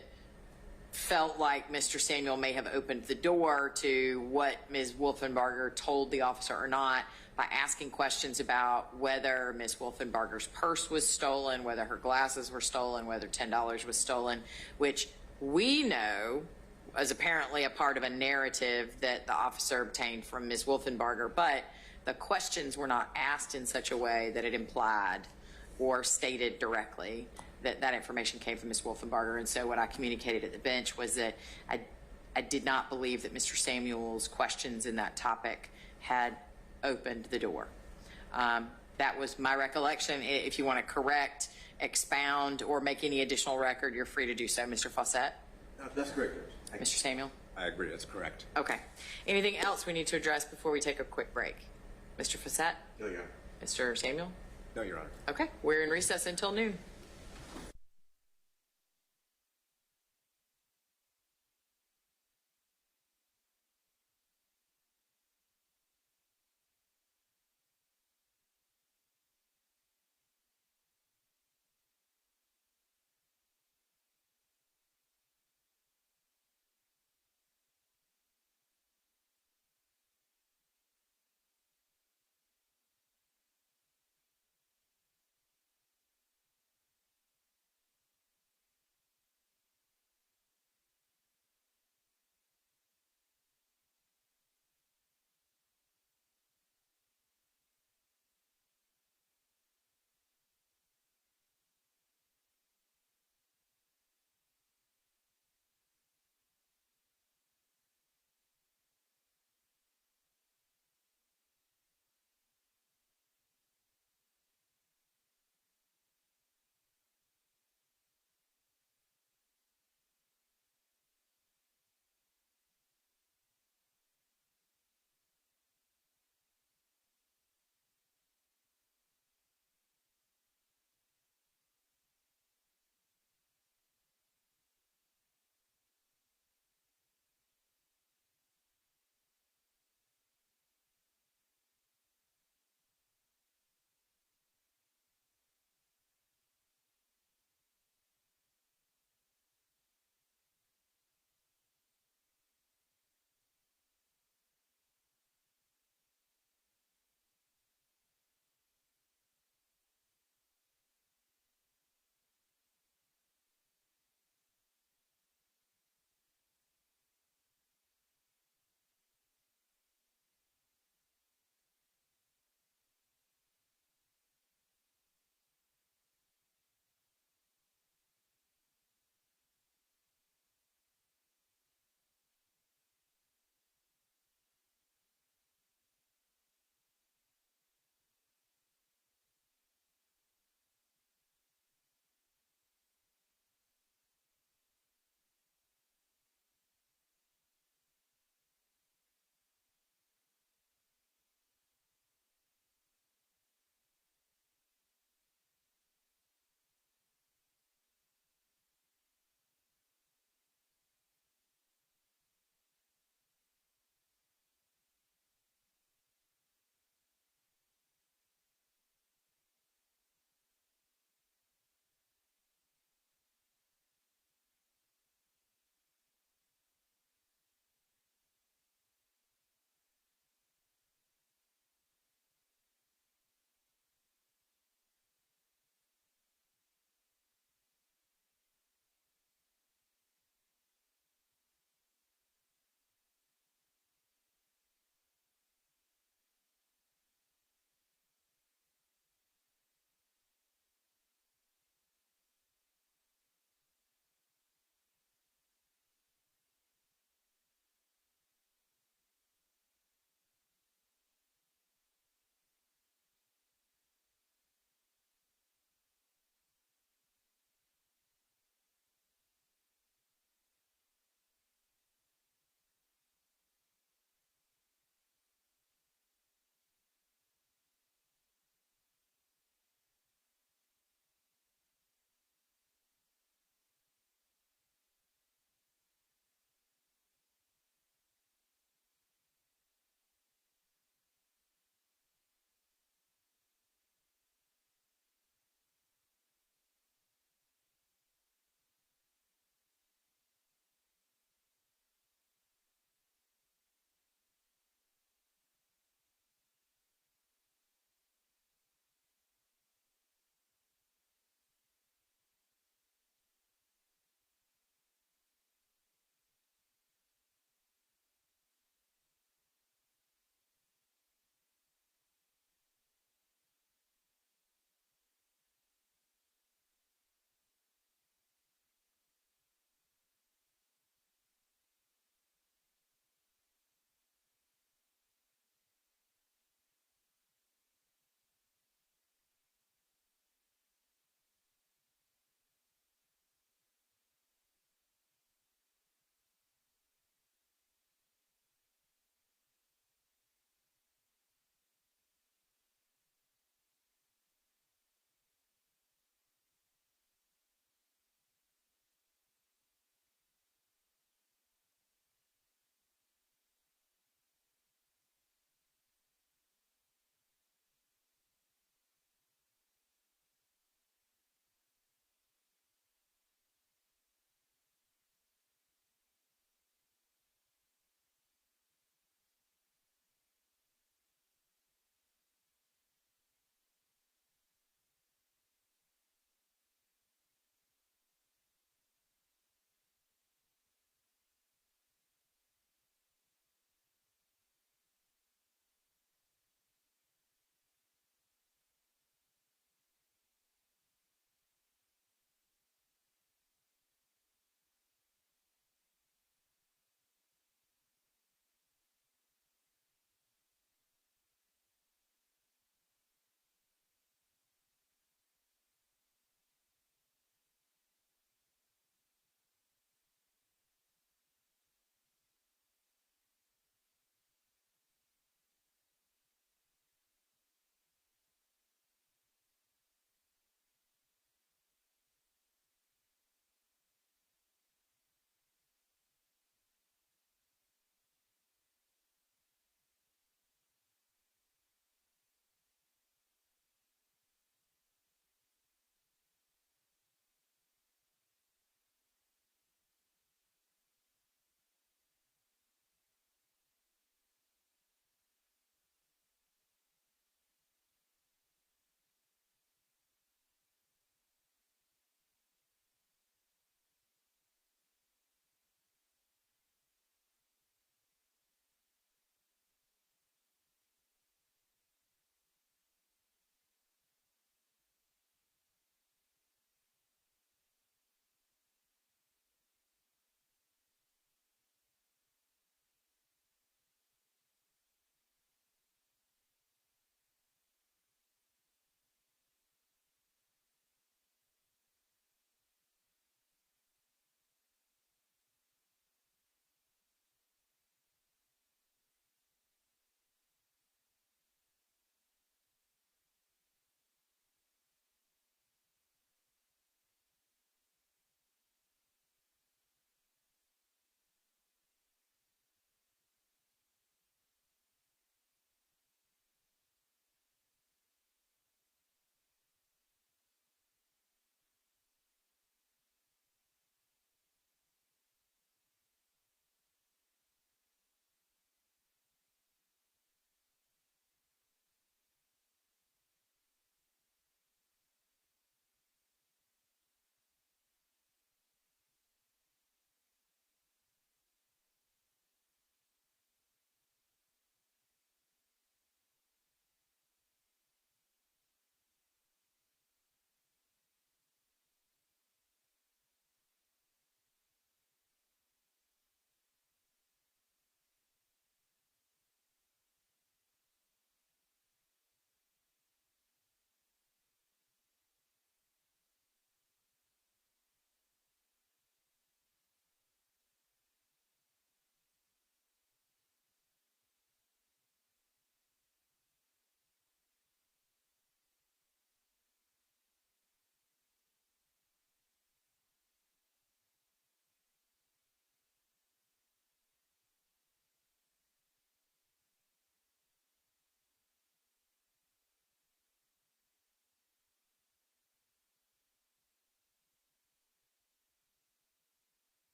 felt like Mr. Samuel may have opened the door to what Ms. Wolfenbarger told the officer or not by asking questions about whether Ms. Wolfenbarger's purse was stolen, whether her glasses were stolen, whether $10 was stolen, which we know was apparently a part of a narrative that the officer obtained from Ms. Wolfenbarger, but the questions were not asked in such a way that it implied or stated directly that that information came from Ms. Wolfenbarger. And so what I communicated at the bench was that I did not believe that Mr. Samuel's questions in that topic had opened the door. That was my recollection. If you want to correct, expound, or make any additional record, you're free to do so. Mr. Fawcett? That's correct. Mr. Samuel? I agree, that's correct. Okay. Anything else we need to address before we take a quick break? Mr. Fawcett? No, Your Honor. Mr. Samuel? No, Your Honor. Okay. We're in recess until noon.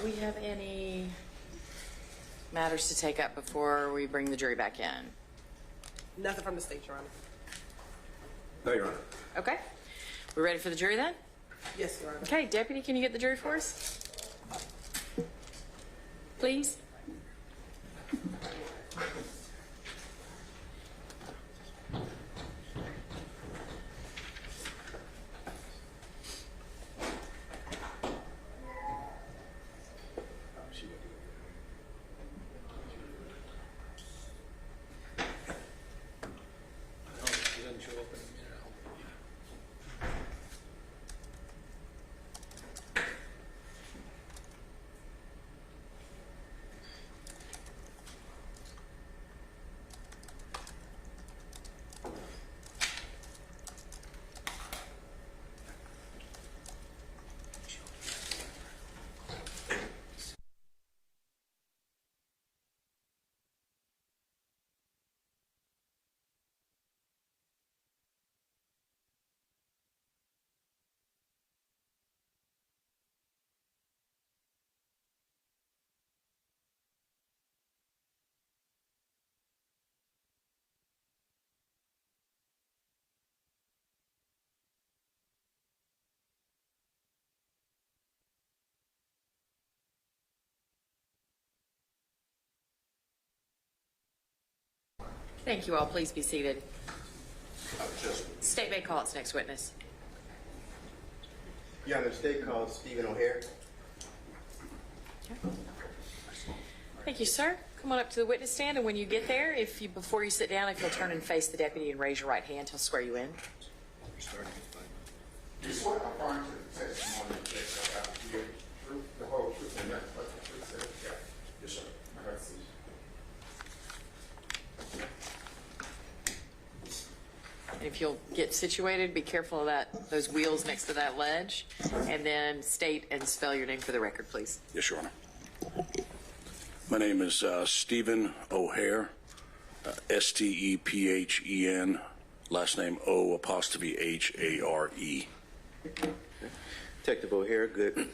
we have any matters to take up before we bring the jury back in? Nothing from the state, Your Honor. No, Your Honor. Okay. We ready for the jury then? Yes, Your Honor. Okay, Deputy, can you get the jury for us? Please. Thank you all. Please be seated. State may call its next witness. Your Honor, the state called Stephen O'Hare. Okay. Thank you, sir. Come on up to the witness stand, and when you get there, before you sit down, if you'll turn and face the deputy and raise your right hand, he'll swear you in. You swear affirm to the testimony that you're about to give truth, the whole truth, and nothing but the truth, so yeah. Yes, sir. I got to see you. And if you'll get situated, be careful of those wheels next to that ledge, and then state and spell your name for the record, please. Yes, Your Honor. My name is Stephen O'Hare, S-T-E-P-H-E-N, last name O''H-A-R-E. Detective O'Hare, good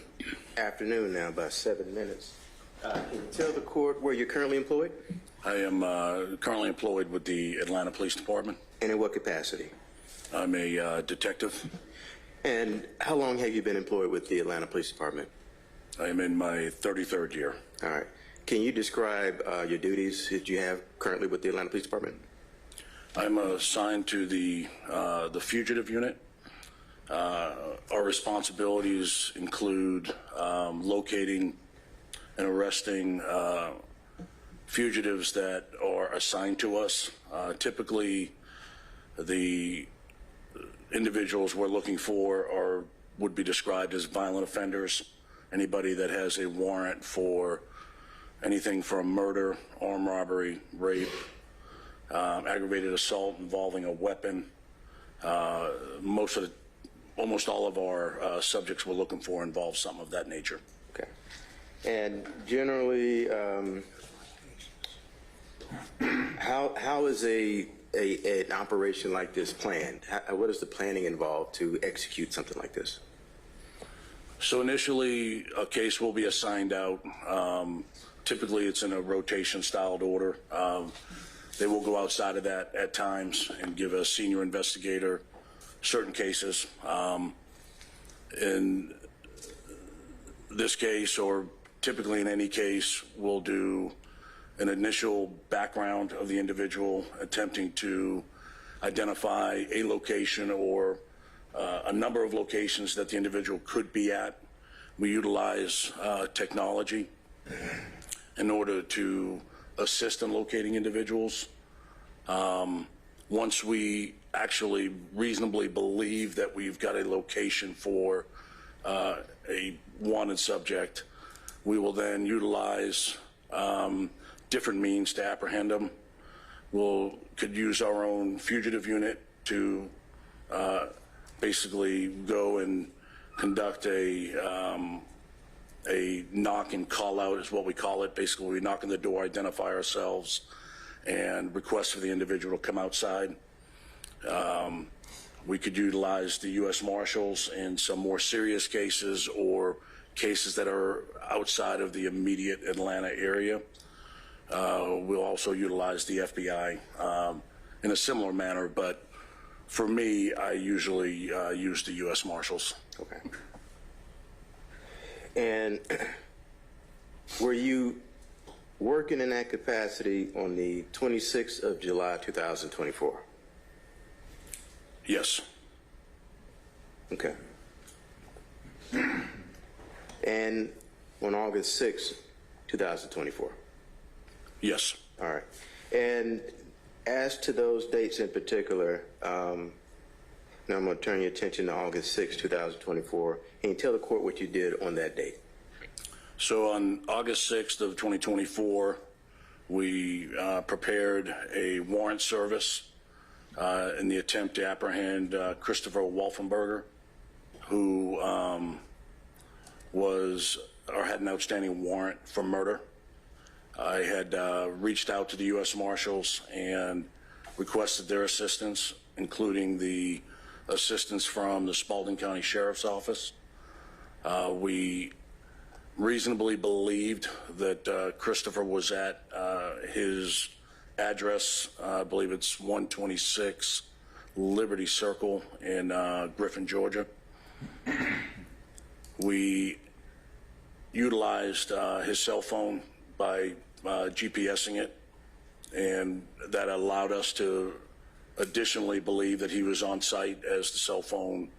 afternoon now, about 7 minutes. Can you tell the court where you're currently employed? I am currently employed with the Atlanta Police Department. And in what capacity? I'm a detective. And how long have you been employed with the Atlanta Police Department? I am in my 33rd year. All right. Can you describe your duties that you have currently with the Atlanta Police Department? I'm assigned to the fugitive unit. Our responsibilities include locating and arresting fugitives that are assigned to us. Typically, the individuals we're looking for would be described as violent offenders. Anybody that has a warrant for anything from murder, armed robbery, rape, aggravated assault involving a weapon. Almost all of our subjects we're looking for involve something of that nature. Okay. And generally, how is an operation like this planned? What is the planning involved to execute something like this? So initially, a case will be assigned out. Typically, it's in a rotation-styled order. They will go outside of that at times and give a senior investigator certain cases. In this case, or typically in any case, we'll do an initial background of the individual, attempting to identify a location or a number of locations that the individual could be at. We utilize technology in order to assist in locating individuals. Once we actually reasonably believe that we've got a location for a wanted subject, we will then utilize different means to apprehend them. Could use our own fugitive unit to basically go and conduct a knock and call out is what we call it. Basically, we knock on the door, identify ourselves, and request for the individual to come outside. We could utilize the U.S. Marshals in some more serious cases, or cases that are outside of the immediate Atlanta area, we'll also utilize the FBI in a similar manner, but for me, I usually use the U.S. Marshals. Okay. And were you working in that capacity on the 26th of July, 2024? Yes. Okay. And on August 6th, 2024? Yes. All right. And as to those dates in particular, now I'm going to turn your attention to August 6th, 2024. Can you tell the court what you did on that date? So on August 6th of 2024, we prepared a warrant service in the attempt to apprehend Christopher Wolfenbarger, who had an outstanding warrant for murder. I had reached out to the U.S. Marshals and requested their assistance, including the assistance from the Fulton County Sheriff's Office. We reasonably believed that Christopher was at his address. I believe it's 126 Liberty Circle in Griffin, Georgia. We utilized his cell phone by GPSing it, and that allowed us to additionally believe that he was on site, as the cell phone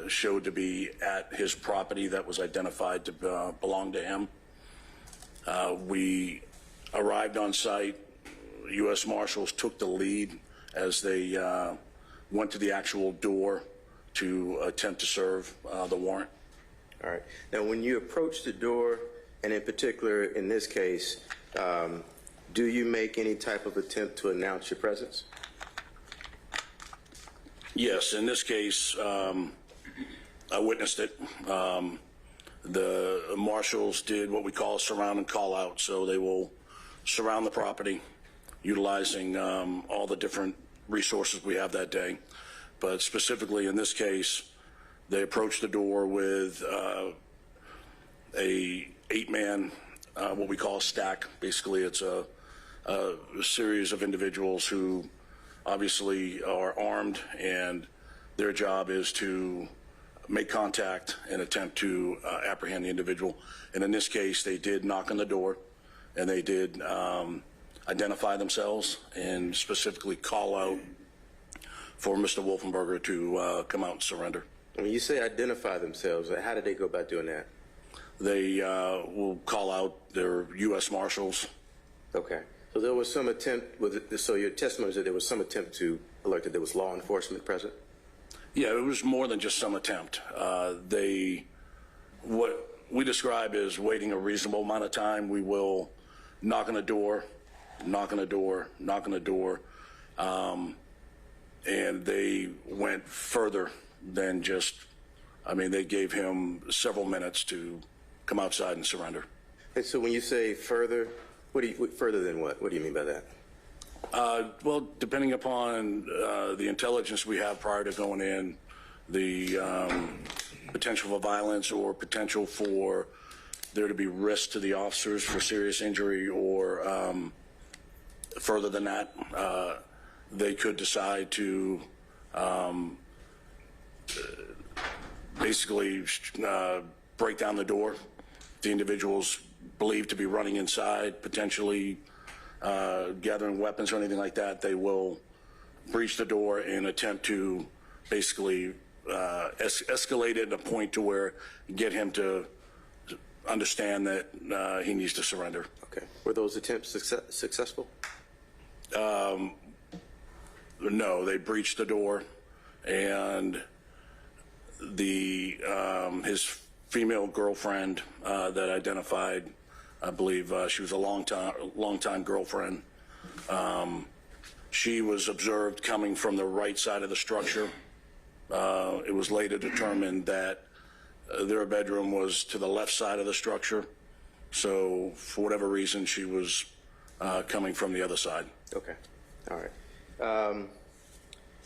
showed to be at his property that was identified to belong to him. We arrived on site. U.S. Marshals took the lead as they went to the actual door to attempt to serve the warrant. All right. Now, when you approach the door, and in particular in this case, do you make any type of attempt to announce your presence? Yes, in this case, I witnessed it. The marshals did what we call a surround and call out, so they will surround the property utilizing all the different resources we have that day. But specifically in this case, they approached the door with a 8-man, what we call a stack. Basically, it's a series of individuals who obviously are armed, and their job is to make contact and attempt to apprehend the individual. And in this case, they did knock on the door, and they did identify themselves and specifically call out for Mr. Wolfenbarger to come out and surrender. When you say identify themselves, how did they go about doing that? They will call out their U.S. Marshals. Okay. So there was some attempt, so your testimony is that there was some attempt to alert that there was law enforcement present? Yeah, it was more than just some attempt. What we describe as waiting a reasonable amount of time. We will knock on the door, knock on the door, knock on the door, and they went further than just, they gave him several minutes to come outside and surrender. And so when you say further, further than what? What do you mean by that? Well, depending upon the intelligence we have prior to going in, the potential for violence or potential for there to be risk to the officers for serious injury, or further than that, they could decide to basically break down the door. The individuals believed to be running inside, potentially gathering weapons or anything like that, they will breach the door and attempt to basically escalate it to a point to where get him to understand that he needs to surrender. Okay. Were those attempts successful? No, they breached the door, and his female girlfriend that identified, I believe she was a long-time girlfriend. She was observed coming from the right side of the structure. It was later determined that their bedroom was to the left side of the structure. So for whatever reason, she was coming from the other side. Okay. All right.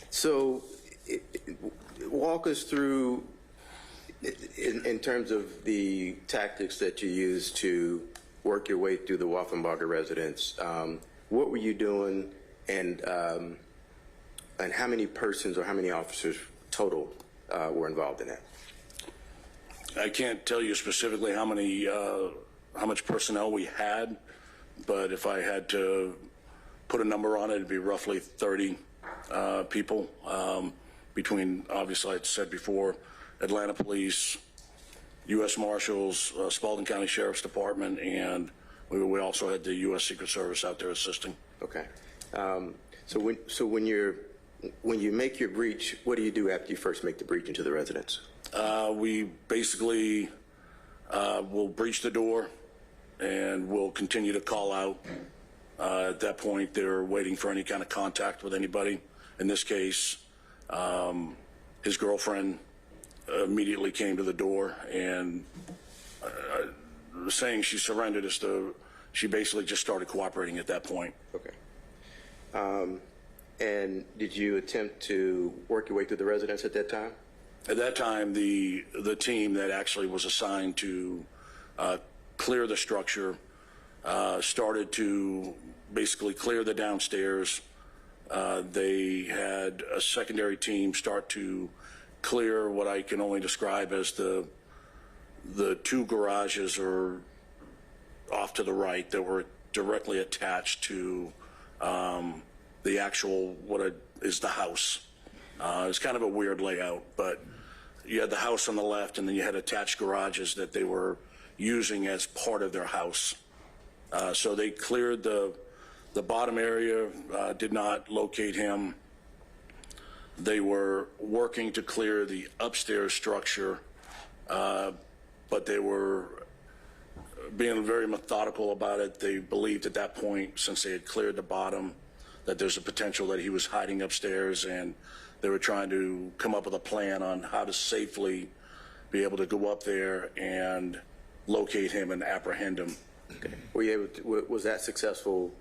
So walk us through In terms of the tactics that you used to work your way through the Wolfenbarger residence, what were you doing, and how many persons or how many officers total were involved in that? I can't tell you specifically how much personnel we had, but if I had to put a number on it, it'd be roughly 30 people between, obviously, I said before, Atlanta Police, U.S. Marshals, Fulton County Sheriff's Department, and we also had the U.S. Secret Service out there assisting. Okay. So when you make your breach, what do you do after you first make the breach into the residence? We basically will breach the door, and we'll continue to call out. At that point, they're waiting for any kind of contact with anybody. In this case, his girlfriend immediately came to the door and saying she surrendered as to she basically just started cooperating at that point. Okay. And did you attempt to work your way through the residence at that time? At that time, the team that actually was assigned to clear the structure started to basically clear the downstairs. They had a secondary team start to clear what I can only describe as the two garages are off to the right that were directly attached to the actual is the house. It's kind of a weird layout, but you had the house on the left, and then you had attached garages that they were using as part of their house. So they cleared the bottom area, did not locate him. They were working to clear the upstairs structure, but they were being very methodical about it. They believed at that point, since they had cleared the bottom, that there's a potential that he was hiding upstairs, and they were trying to come up with a plan on how to safely be able to go up there and locate him and apprehend him. Okay. Were you able to, was that successful,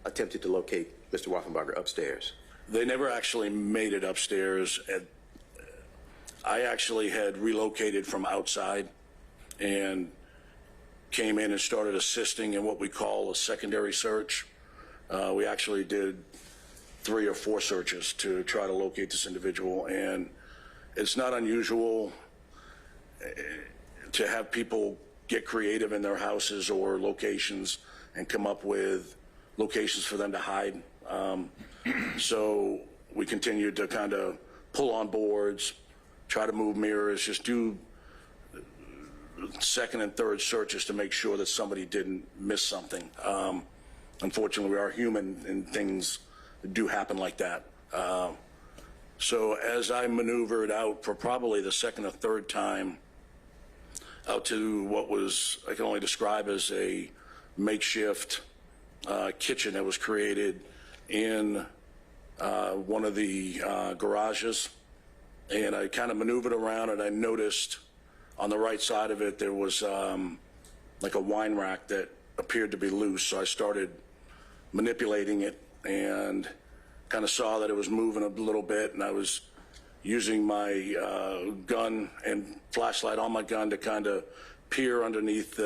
attempted to locate Mr. Wolfenbarger upstairs? They never actually made it upstairs. I actually had relocated from outside and came in and started assisting in what we call a secondary search. We actually did 3 or 4 searches to try to locate this individual, and it's not unusual to have people get creative in their houses or locations and come up with locations for them to hide. So we continued to kind of pull on boards, try to move mirrors, just do second and third searches to make sure that somebody didn't miss something. Unfortunately, we are human, and things do happen like that. So as I maneuvered out for probably the second or third time out to what was, I can only describe as a makeshift kitchen that was created in one of the garages, and I kind of maneuvered around, and I noticed on the right side of it there was like a wine rack that appeared to be loose. So I started manipulating it and kind of saw that it was moving a little bit, and I was using my gun and flashlight on my gun to kind of peer underneath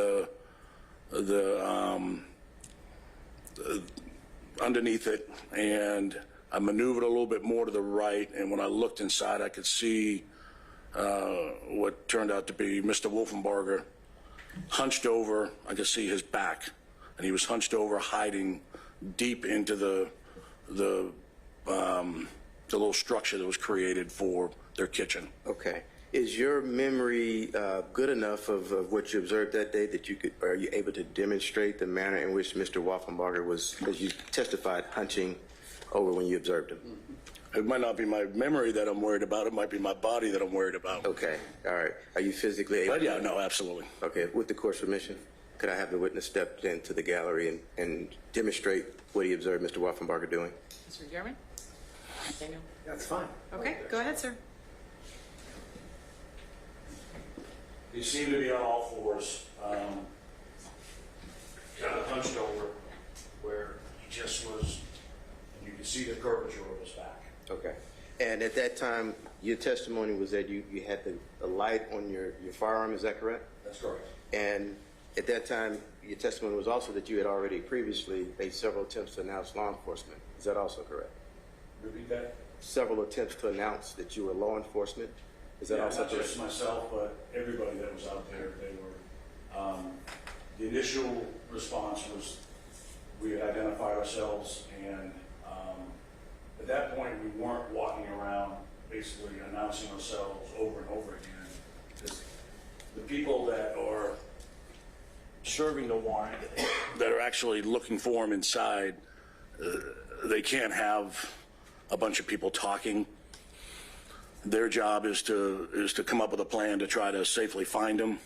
underneath it, and I maneuvered a little bit more to the right, and when I looked inside, I could see what turned out to be Mr. Wolfenbarger hunched over. I could see his back, and he was hunched over, hiding deep into the little structure that was created for their kitchen. Okay. Is your memory good enough of what you observed that day that you could, are you able to demonstrate the manner in which Mr. Wolfenbarger was, as you testified, hunching over when you observed him? It might not be my memory that I'm worried about. It might be my body that I'm worried about. Okay. All right. Are you physically able? But yeah, no, absolutely. Okay. With the court's permission, could I have the witness step into the gallery and demonstrate what he observed Mr. Wolfenbarger doing? Mr. German? Daniel? That's fine. Okay, go ahead, sir. He seemed to be on all fours, kind of hunched over, where he just was, and you could see the curvature of his back. Okay. And at that time, your testimony was that you had the light on your firearm, is that correct? That's correct. And at that time, your testimony was also that you had already previously made several attempts to announce law enforcement. Is that also correct? Repeat that? Several attempts to announce that you were law enforcement. Is that also not correct? just myself, but everybody that was out there. They were. The initial response was we had identified ourselves, and at that point we weren't walking around basically announcing ourselves over and over again. Because the people that are serving the warrant, that are actually looking for them inside, they can't have a bunch of people talking. Their job is to come up with a plan to try to safely find them.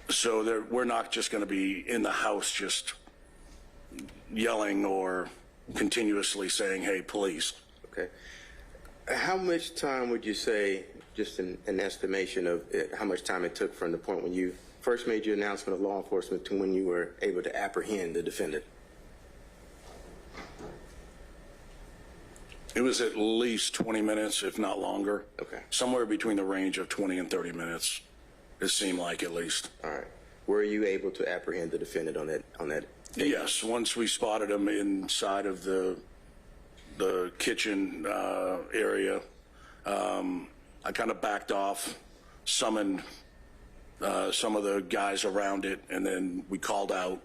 So we're not just going to be in the house just yelling or continuously saying, "Hey, police." Okay. How much time would you say, just an estimation of how much time it took from the point when you first made your announcement of law enforcement to when you were able to apprehend the defendant? It was at least 20 minutes, if not longer. Okay. Somewhere between the range of 20 and 30 minutes, it seemed like, at least. All right. Were you able to apprehend the defendant on that day? Yes. Once we spotted him inside of the kitchen area, I kind of backed off, summoned some of the guys around it, and then we called out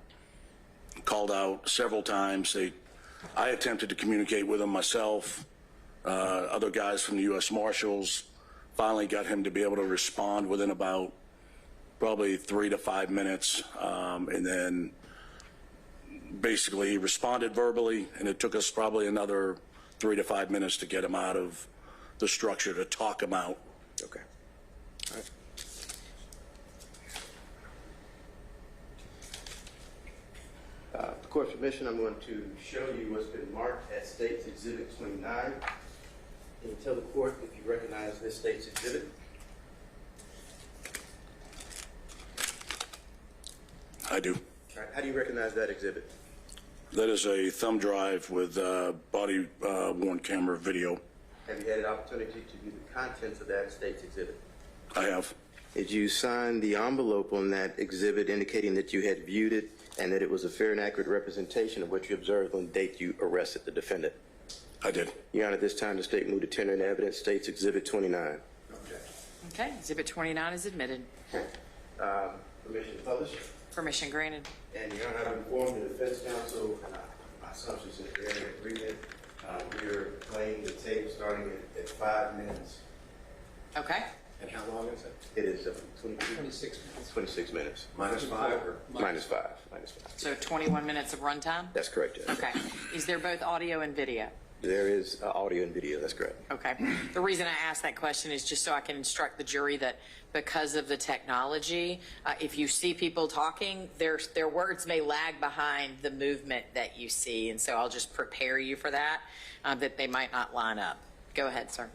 several times. I attempted to communicate with him myself. Other guys from the U.S. Marshals finally got him to be able to respond within about probably 3 to 5 minutes. And then basically he responded verbally, and it took us probably another 3 to 5 minutes to get him out of the structure, to talk him out. Okay. All right. With the court's permission, I'm going to show you what's been marked as State's Exhibit 29. Can you tell the court if you recognize this State's Exhibit? I do. All right. How do you recognize that exhibit? That is a thumb drive with body-worn camera video. Have you had an opportunity to view the contents of that State's Exhibit? I have. Did you sign the envelope on that exhibit indicating that you had viewed it and that it was a fair and accurate representation of what you observed on the date you arrested the defendant? I did. Your Honor, at this time, the State moved to tender in evidence State's Exhibit 29. Okay, Exhibit 29 is admitted. Permission to publish? Permission granted. And Your Honor, I've informed the defense counsel, my assumption is that they're in agreement. We're playing the tape starting at 5 minutes. Okay. And how long is it? It is 26 minutes. 26 minutes. Minus 5 or? Minus 5. Minus 5. So 21 minutes of runtime? That's correct, Judge. Okay. Is there both audio and video? There is audio and video. That's correct. Okay. The reason I asked that question is just so I can instruct the jury that because of the technology, if you see people talking, their words may lag behind the movement that you see. And so I'll just prepare you for that, that they might not line up. Go ahead, sir.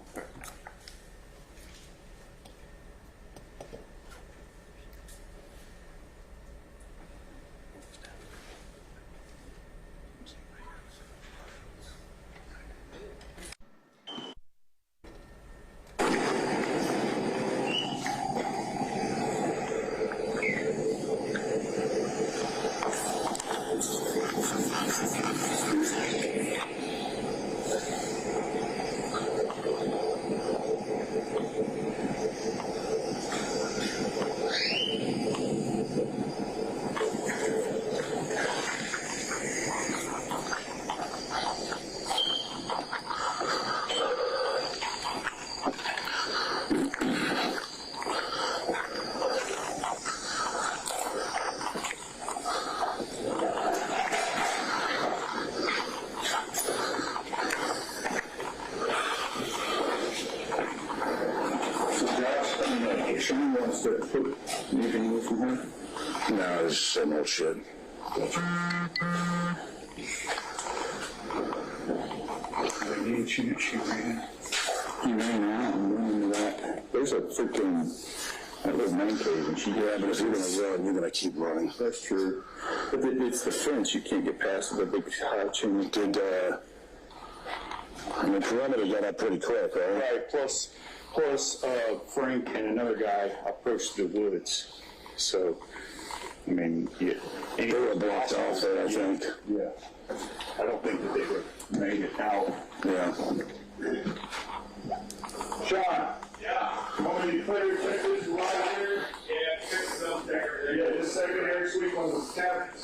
No, this is some old shit. She ran out and went into that. There's a freaking, that little man cave, and she grabbed it. If you're going to run, you're going to keep running. That's true. But it's the fence. You can't get past the big high chain. And the perimeter got up pretty quick, right? Right, plus Frank and another guy approached the woods. So, I mean, yeah. They were blocked off there, I think. Yeah. I don't think that they would have made it out. Yeah. Sean? Yeah. Want me to put your tickets right here? Yeah, fix them there. Yeah, just secondary sweep on the cabinets.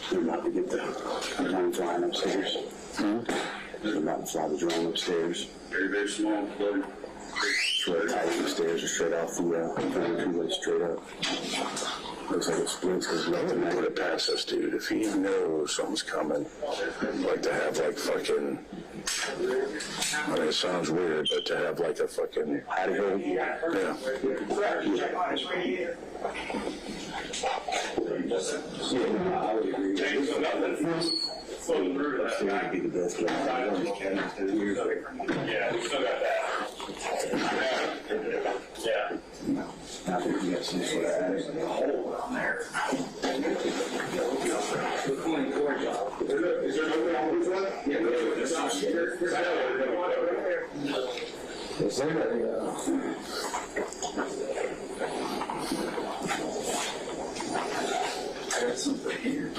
They're about to get the drone flying upstairs. They're about to fly the drone upstairs. Very small, buddy. Straight out the stairs or straight off the two-way straight up. Looks like it splits because left and right. Put it past this dude. If he knows something's coming, like to have like fucking, I mean, it sounds weird, but to have like a fucking hidey hole. Yeah. I would agree. That would be the best. Yeah, we still got that. Yeah. I think you got some sort of added hole down there. Is there nobody on this one? Yeah, it's not here. Is there I got something here.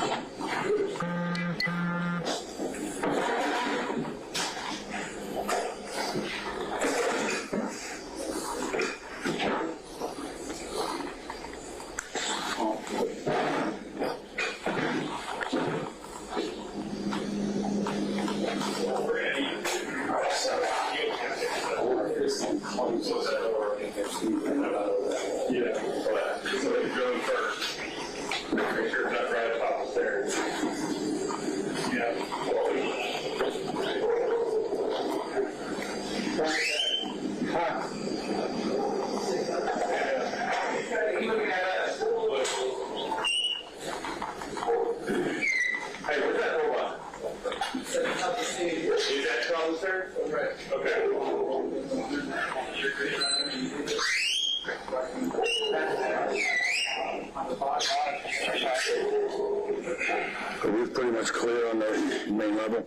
We're pretty much clear on the main level.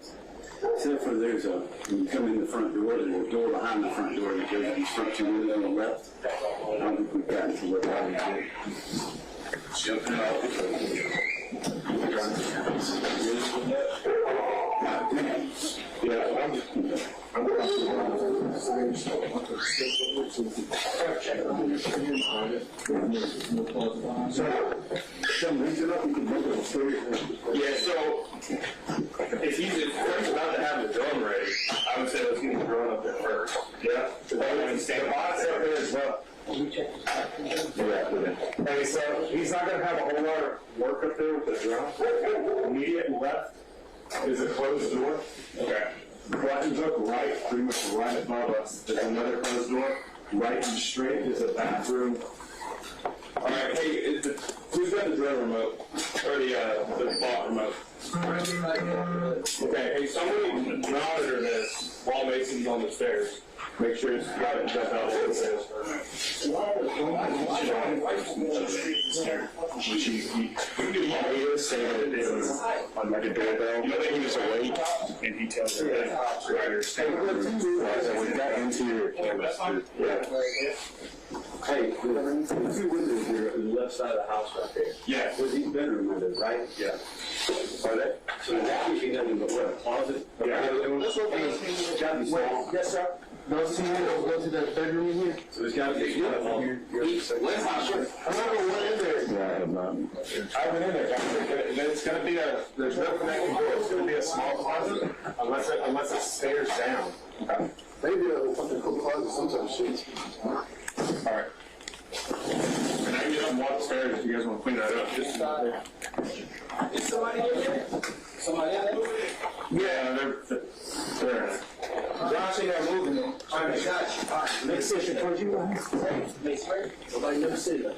Except for when you come in the front door, there's a door behind the front door that goes in front to window on the left. I don't think we've gotten to what that is. Jumping out. Yeah, so if he's about to have the drone ready, I would say let's get the drone up there first. Yeah? The bot's up there as well. Okay, so he's not going to have a whole lot of work up there with the drone. Immediate left is a closed door. Okay. Button hook right, pretty much right above us. There's another closed door. Right and straight is a bathroom. All right, hey, who's got the drone remote? Or the bot remote? Okay, hey, somebody monitor this while Mason's on the stairs. Make sure he's got it jump out of the stairs. Like a doorbell. You know, he was awake and he tells you that cops are your we got interior cameras. Yeah. Hey, the two windows here on the left side of the house right there. Yeah. There's each bedroom windows, right? Yeah. Are they? So that would be nothing but what, a closet? Yeah. It's got to be small. Yes, sir. Those two windows go to that bedroom in here? So it's got to be small. I'm not going to went in there. Yeah, I have not. I went in there, and then it's going to be there's no connecting door. It's going to be a small closet unless it stairs down. Okay. Maybe a fucking cool closet sometimes shit. All right. And I can get up and walk upstairs if you guys want to clean that up. Just Is somebody in there? Somebody in there? yeah, they're in it. Josh ain't got moving though. All right, got you. All right. Next session, towards you. Nobody never said that.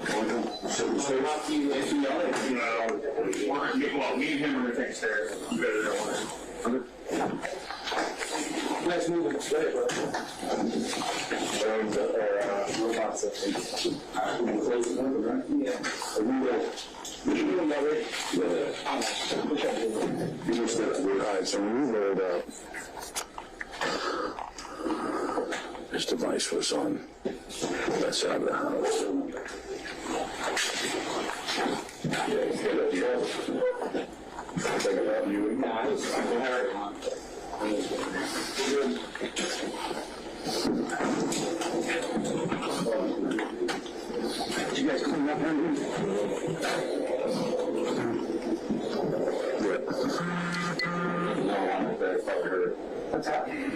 Well, me and him are going to take stairs. You better know one. Let's move it. Robot system. Close the number, right? Yeah. Alright, so when we rolled up, this device was on that side of the house. You guys clean up here? What's happening?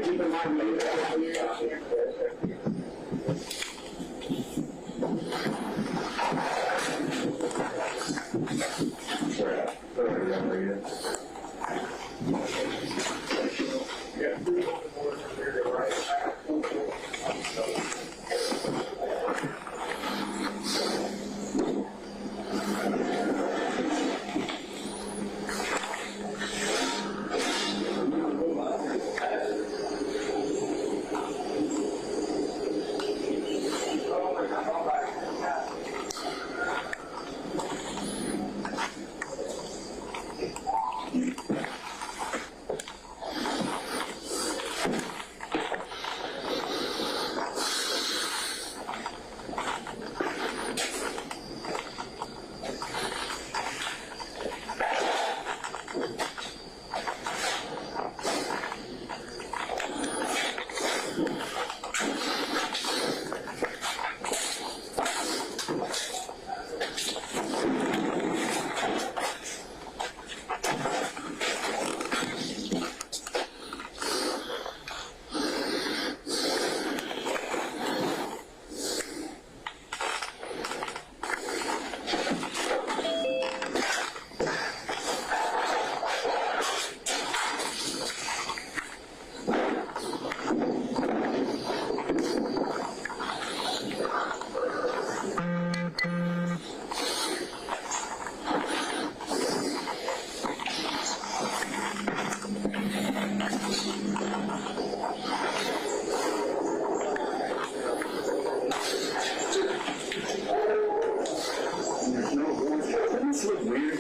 Keep in mind,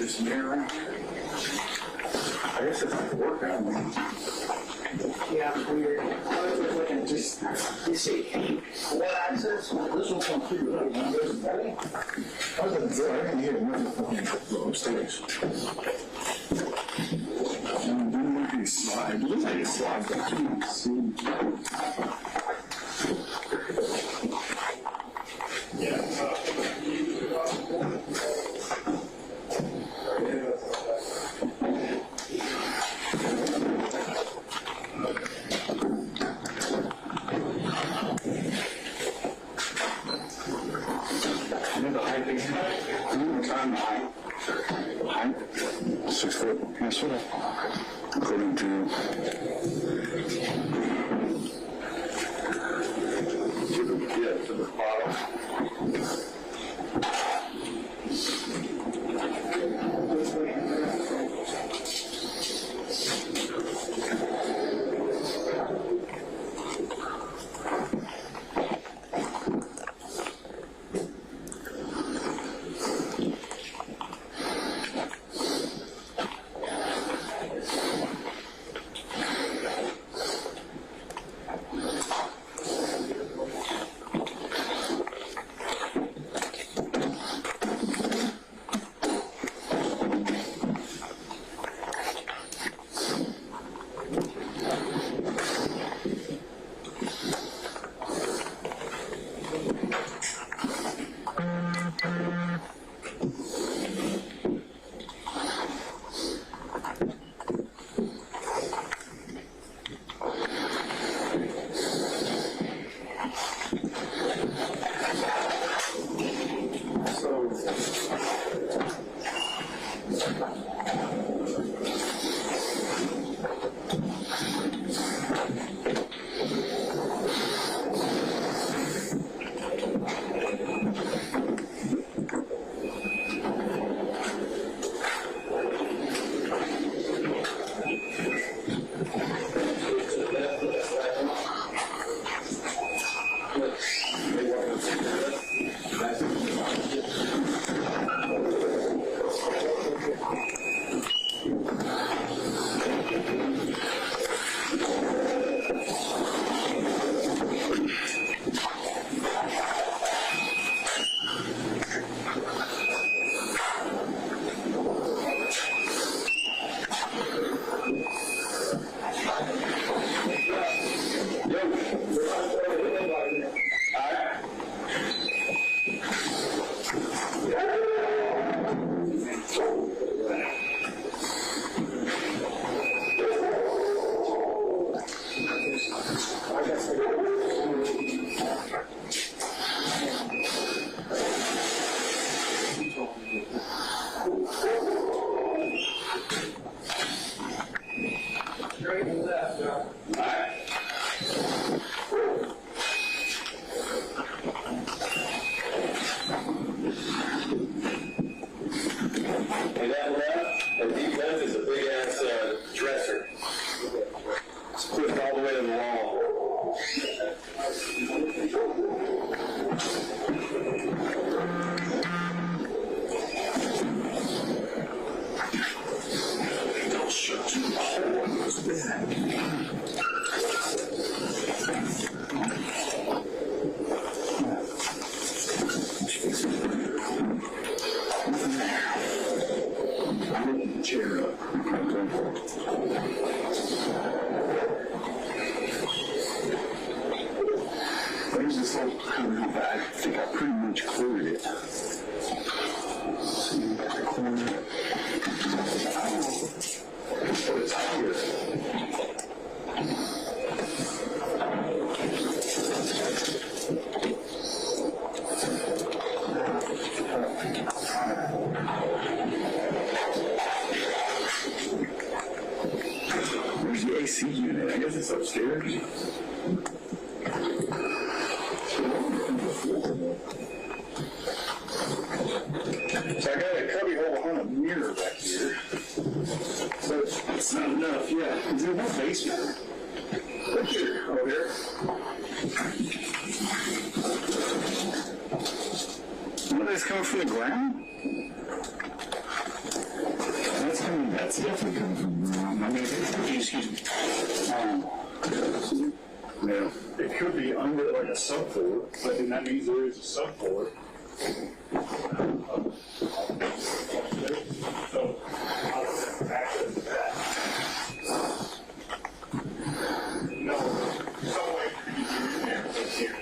this mirror. I guess it's like a workout. Yeah, weird. Just, you see, what access? This will come through. I didn't hear nothing upstairs. Didn't look at his slide. It looks like a slide, but I can't see. Height? 6 foot. Yes, sir. According to the bottom. to that left, and deep left is a big ass dresser. It's pushed all the way to the wall. Don't shut too hole in this bed. Chair up. There's this little corner, but I think I pretty much cleared it. See the corner. But it's here. Where's the AC unit? I guess it's upstairs. So I got a cubby hole behind a mirror back here. But it's not enough yet. Is there no basement? Right here. Over here. What is coming from the ground? That's definitely coming from the ground. I mean, excuse me. No. It could be under like a subfloor, but then that means there is a subfloor. So, access to that. No, some way you can do there. It's here.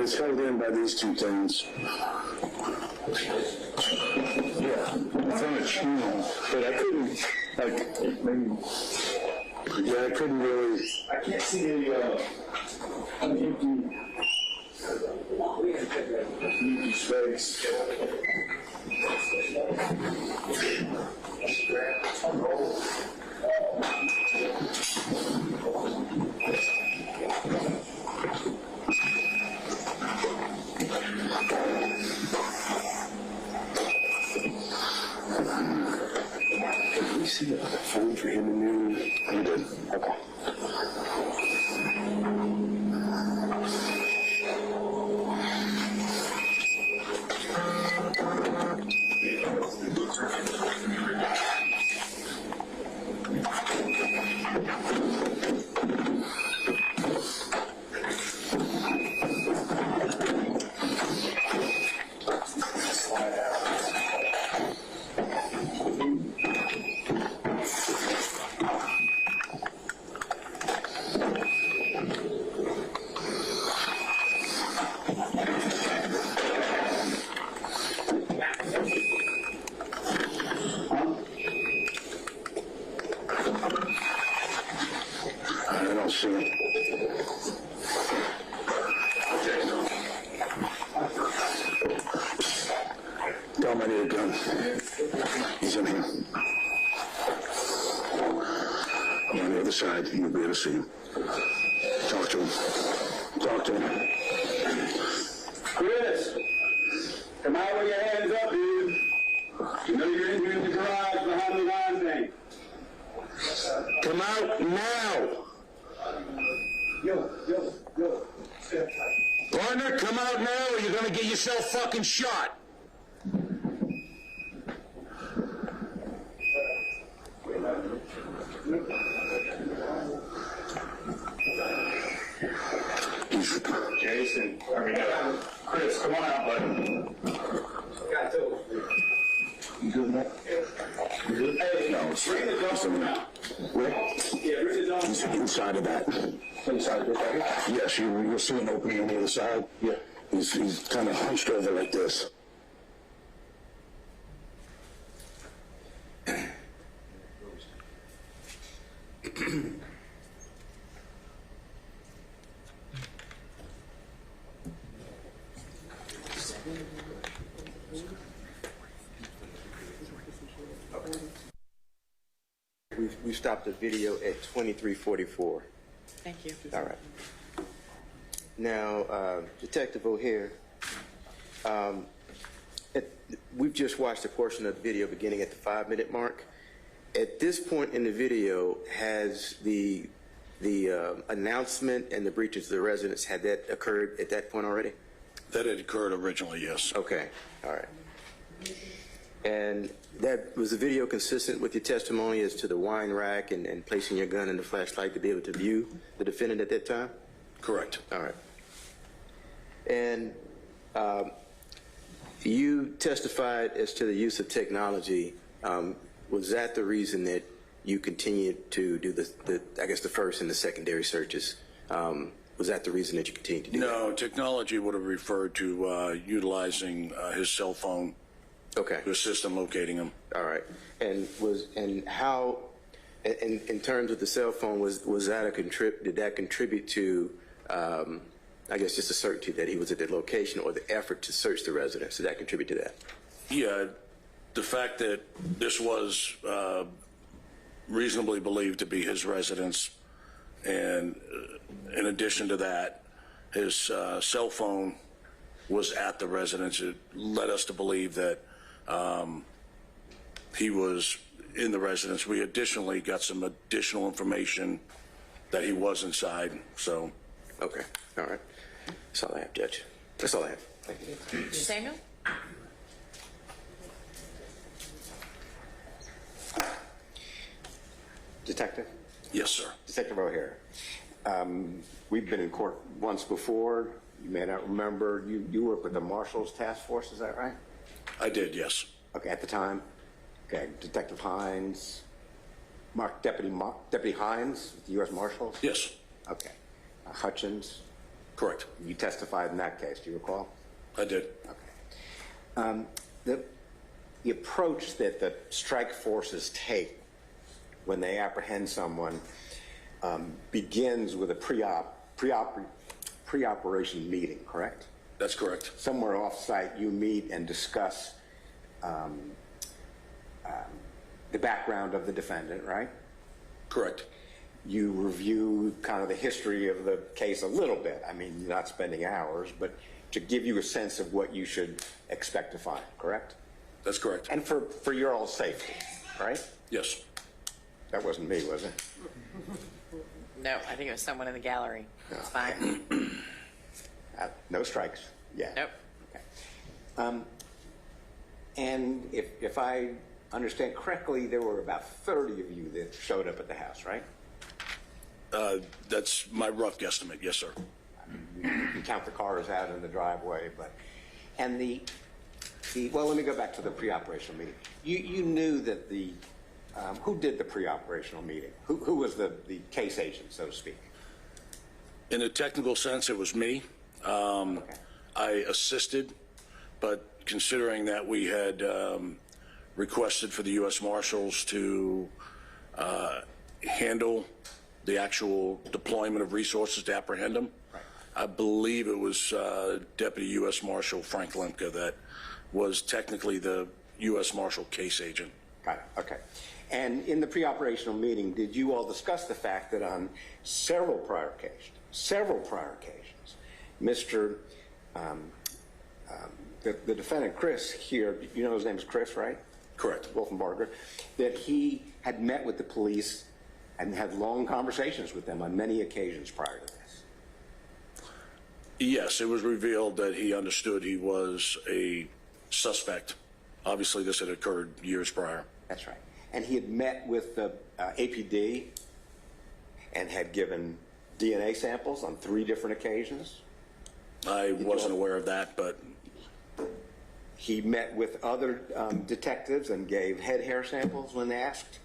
It's held in by these two things. Yeah, it's on a chain, but I couldn't, like, maybe, yeah, I couldn't really. I can't see an empty space. Did we see a phone for him and you? We did. Okay. inside, you'll be able to see him. Talk to him. Talk to him. Chris, come out with your hands up, dude. You know you're in here in the garage behind the line thing. Come out now. Yo. Partner, come out now or you're going to get yourself fucking shot. Jason, Chris, come on out, bud. You good, Matt? You good? Hey, no, bring the dog out. Where? Yeah, bring the dog. He's inside of that. Inside of that? Yes, you'll see an opening on the other side. Yeah. He's kind of hunched over like this. We stopped the video at 23:44. Thank you. All right. Now, Detective O'Hare, we've just watched a portion of the video beginning at the 5-minute mark. At this point in the video, has the announcement and the breaches to the residence, had that occurred at that point already? That had occurred originally, yes. Okay. All right. And that was the video consistent with your testimony as to the wine rack and placing your gun and the flashlight to be able to view the defendant at that time? Correct. All right. And you testified as to the use of technology. Was that the reason that you continued to do the first and the secondary searches? Was that the reason that you continued to do that? No, technology would have referred to utilizing his cell phone. Okay. To assist in locating him. All right. And how, in terms of the cell phone, was that did that contribute to, just the certainty that he was at the location or the effort to search the residence? Did that contribute to that? Yeah, the fact that this was reasonably believed to be his residence, and in addition to that, his cell phone was at the residence. It led us to believe that he was in the residence. We additionally got some additional information that he was inside, so. Okay, all right. That's all I have, Judge. That's all I have. Thank you. Samuel? Detective? Yes, sir. Detective O'Hare. We've been in court once before. You may not remember. You worked with the Marshals Task Force, is that right? I did, yes. Okay, at the time? Okay, Detective Hines, Deputy Hines, the U.S. Marshals? Yes. Okay. Hutchins? Correct. You testified in that case, do you recall? I did. Okay. The approach that the strike forces take when they apprehend someone begins with a pre-operation meeting, correct? That's correct. Somewhere off-site, you meet and discuss the background of the defendant, right? Correct. You review kind of the history of the case a little bit. I mean, you're not spending hours, but to give you a sense of what you should expect to find, correct? That's correct. And for your all safety, right? Yes. That wasn't me, was it? No, I think it was someone in the gallery. It's fine. No strikes. Yeah. Nope. Okay. And if I understand correctly, there were about 30 of you that showed up at the house, right? That's my rough guesstimate. Yes, sir. You count the cars out in the driveway, and well, let me go back to the pre-operational meeting. You knew that who did the pre-operational meeting? Who was the case agent, so to speak? In a technical sense, it was me. Okay. I assisted, but considering that we had requested for the U.S. Marshals to handle the actual deployment of resources to apprehend him, right. I believe it was Deputy U.S. Marshal Frank Lemke that was technically the U.S. Marshal case agent. Got it. Okay. And in the pre-operational meeting, did you all discuss the fact that on several prior occasions, Mr. The defendant, Chris, here, you know his name is Chris, right? Correct. Wolfenbarger, that he had met with the police and had long conversations with them on many occasions prior to this? Yes, it was revealed that he understood he was a suspect. Obviously, this had occurred years prior. That's right. And he had met with the APD and had given DNA samples on 3 different occasions? I wasn't aware of that, but... He met with other detectives and gave head hair samples when asked?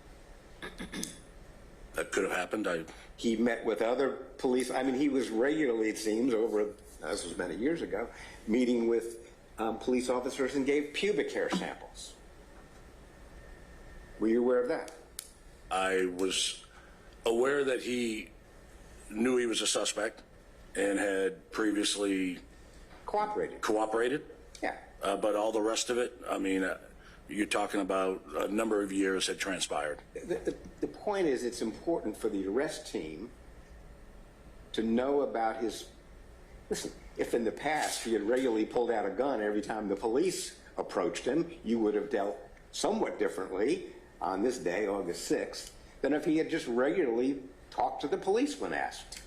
That could have happened. He met with other police. I mean, he was regularly, it seems, this was many years ago, meeting with police officers and gave pubic hair samples. Were you aware of that? I was aware that he knew he was a suspect and had previously cooperated. Yeah. But all the rest of it, I mean, you're talking about a number of years had transpired. The point is, it's important for the arrest team to know about his... Listen, if in the past he had regularly pulled out a gun every time the police approached him, you would have dealt somewhat differently on this day, August 6th, than if he had just regularly talked to the police when asked.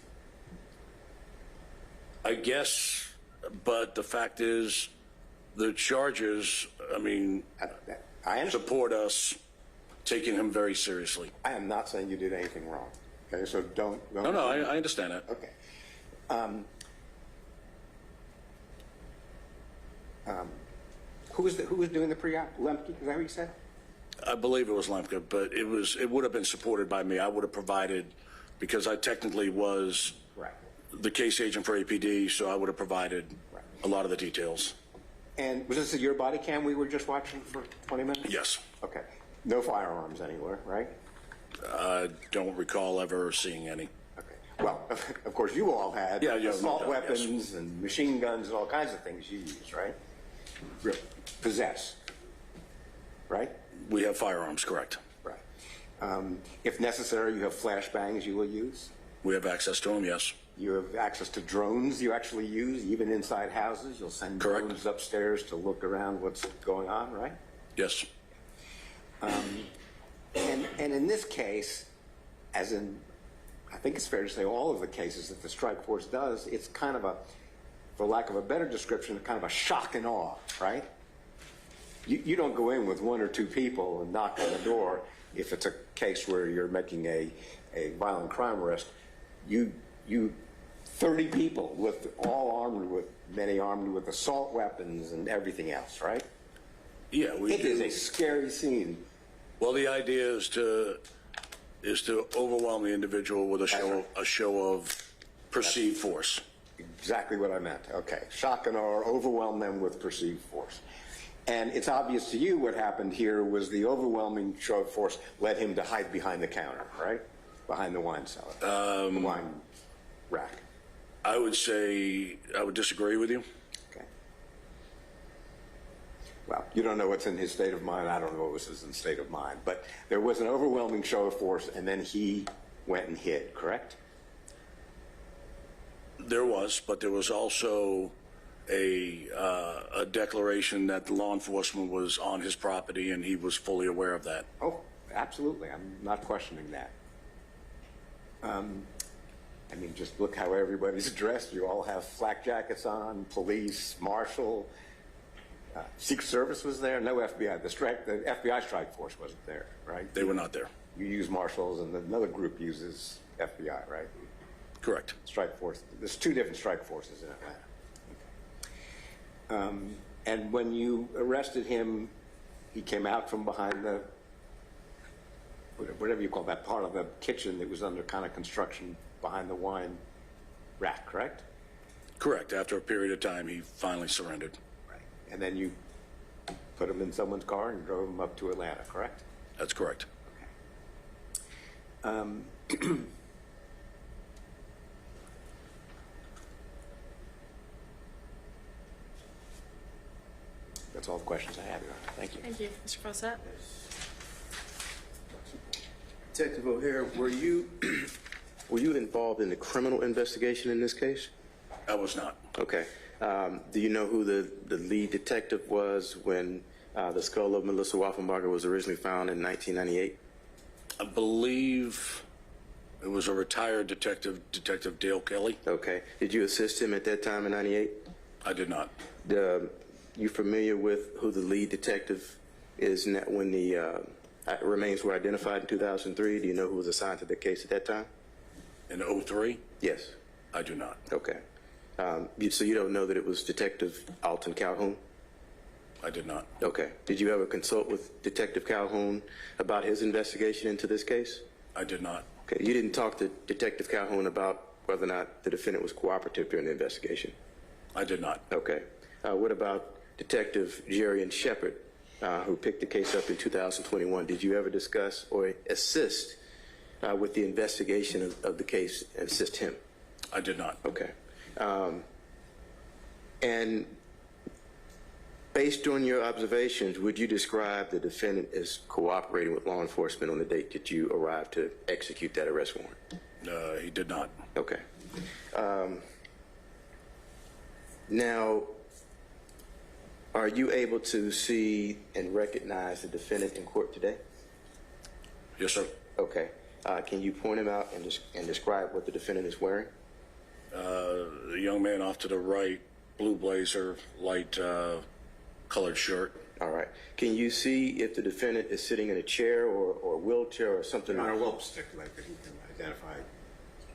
I guess, but the fact is, the charges, I mean, support us taking him very seriously. I am not saying you did anything wrong. Okay, so don't. No, I understand that. Okay. Who was doing the pre-op? Lemke? Is that what you said? I believe it was Lemke, but it would have been supported by me. I would have provided, because I technically was the case agent for APD, so I would have provided a lot of the details. And was this your body cam we were just watching for 20 minutes? Yes. Okay. No firearms anywhere, right? I don't recall ever seeing any. Okay. Well, of course, you all had assault weapons yes. and machine guns and all kinds of things you use, right? Possess, right? We have firearms, correct. Right. If necessary, you have flashbangs you will use? We have access to them, yes. You have access to drones you actually use, even inside houses? You'll send drones upstairs to look around what's going on, right? Yes. And in this case, as in, I think it's fair to say all of the cases that the strike force does, it's kind of a, for lack of a better description, kind of a shock and awe, right? You don't go in with 1 or 2 people and knock on the door if it's a case where you're making a violent crime arrest. You 30 people with many armed with assault weapons and everything else, right? Yeah, it is a scary scene. Well, the idea is to overwhelm the individual with a show of perceived force. Exactly what I meant. Okay, shock and awe, overwhelm them with perceived force. And it's obvious to you what happened here was the overwhelming show of force led him to hide behind the counter, right? Behind the wine cellar, the wine rack. I would say I would disagree with you. Okay. Well, you don't know what's in his state of mind. I don't know what was his state of mind. But there was an overwhelming show of force, and then he went and hid, correct? There was, but there was also a declaration that the law enforcement was on his property, and he was fully aware of that. Oh, absolutely. I'm not questioning that. I mean, just look how everybody's dressed. You all have flak jackets on, police, marshal. Secret Service was there. No FBI. The FBI strike force wasn't there, right? They were not there. You use marshals, and another group uses FBI, right? Correct. Strike force. There's 2 different strike forces in Atlanta. Okay. And when you arrested him, he came out from behind the, whatever you call that part of the kitchen that was under kind of construction behind the wine rack, correct? Correct. After a period of time, he finally surrendered. Right. And then you put him in someone's car and drove him up to Atlanta, correct? That's correct. Okay. That's all the questions I have, Your Honor. Thank you. Thank you. Mr. Fawcett? Detective O'Hare, were you involved in the criminal investigation in this case? I was not. Okay. Do you know who the lead detective was when the skull of Melissa Wolfenbarger was originally found in 1998? I believe it was a retired detective, Detective Dale Kelly. Okay. Did you assist him at that time in 98? I did not. You familiar with who the lead detective is when the remains were identified in 2003? Do you know who was assigned to the case at that time? In 03? Yes. I do not. Okay. So you don't know that it was Detective Alton Calhoun? I did not. Okay. Did you ever consult with Detective Calhoun about his investigation into this case? I did not. Okay. You didn't talk to Detective Calhoun about whether or not the defendant was cooperative during the investigation? I did not. Okay. What about Detective Jerry and Shepard, who picked the case up in 2021? Did you ever discuss or assist with the investigation of the case and assist him? I did not. Okay. And based on your observations, would you describe the defendant as cooperating with law enforcement on the date that you arrived to execute that arrest warrant? He did not. Okay. Now, are you able to see and recognize the defendant in court today? Yes, sir. Okay. Can you point him out and describe what the defendant is wearing? The young man off to the right, blue blazer, light colored shirt. All right. Can you see if the defendant is sitting in a chair or a wheelchair or something? Your Honor, we'll stipulate that he can identify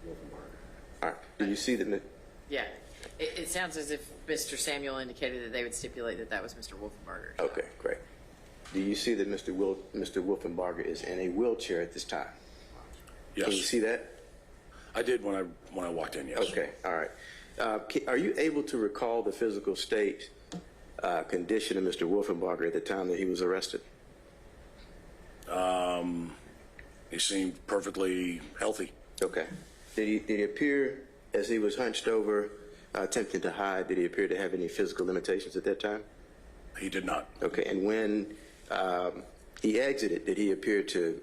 Wolfenbarger. All right. Do you see the... Yeah. It sounds as if Mr. Samuel indicated that they would stipulate that that was Mr. Wolfenbarger. Okay, great. Do you see that Mr. Wolfenbarger is in a wheelchair at this time? Yes. Can you see that? I did when I walked in, yes. Okay, all right. Are you able to recall the physical state condition of Mr. Wolfenbarger at the time that he was arrested? He seemed perfectly healthy. Okay. Did he appear, as he was hunched over, attempting to hide, did he appear to have any physical limitations at that time? He did not. Okay, and when he exited, did he appear to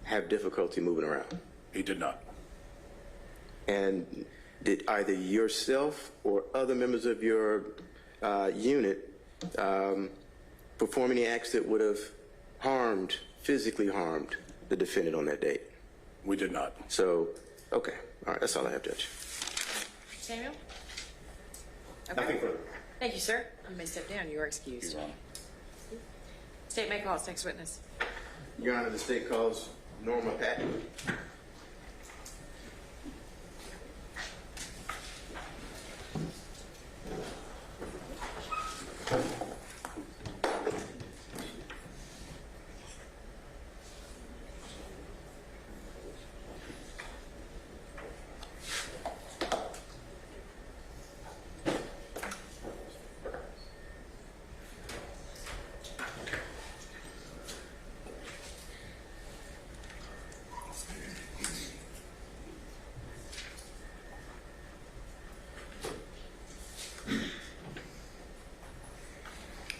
have difficulty moving around? He did not. And did either yourself or other members of your unit perform any acts that would have physically harmed the defendant on that date? We did not. So, okay. All right, that's all I have, Judge. Samuel? Okay. Nothing further. Thank you, sir. You may step down. You are excused. State may call its next witness. Your Honor, the state calls Norma Patton.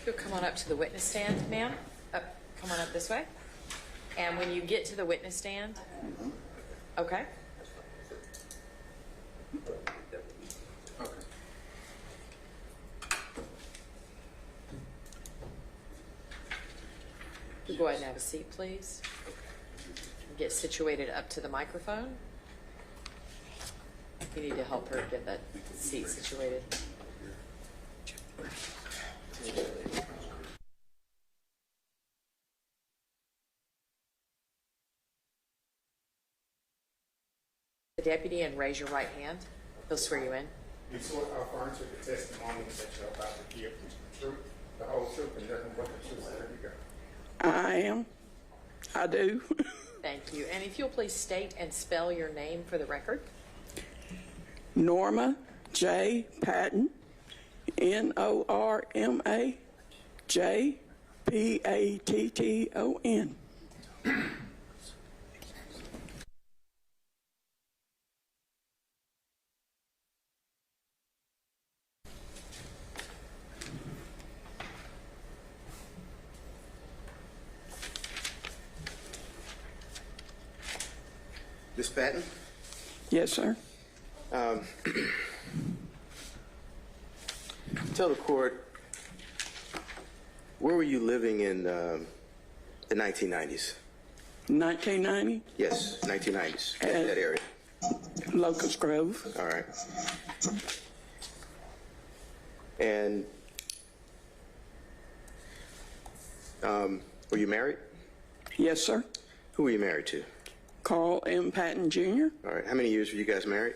You'll come on up to the witness stand, ma'am. Come on up this way. And when you get to the witness stand, okay. You go ahead and have a seat, please. Get situated up to the microphone. You need to help her get that seat situated. The deputy, and raise your right hand. He'll swear you in. You swear affirm to the testimony that you're about to give the truth, the whole truth, and nothing but the truth. So there you go. I am. I do. Thank you. And if you'll please state and spell your name for the record. Norma J. Patton, Norma J. Patton. Ms. Patton? Yes, sir. Tell the court, where were you living in the 1990s? 1990? Yes, 1990s, that area. Locust Grove. All right. And were you married? Yes, sir. Who were you married to? Carl M. Patton, Jr. All right. How many years were you guys married?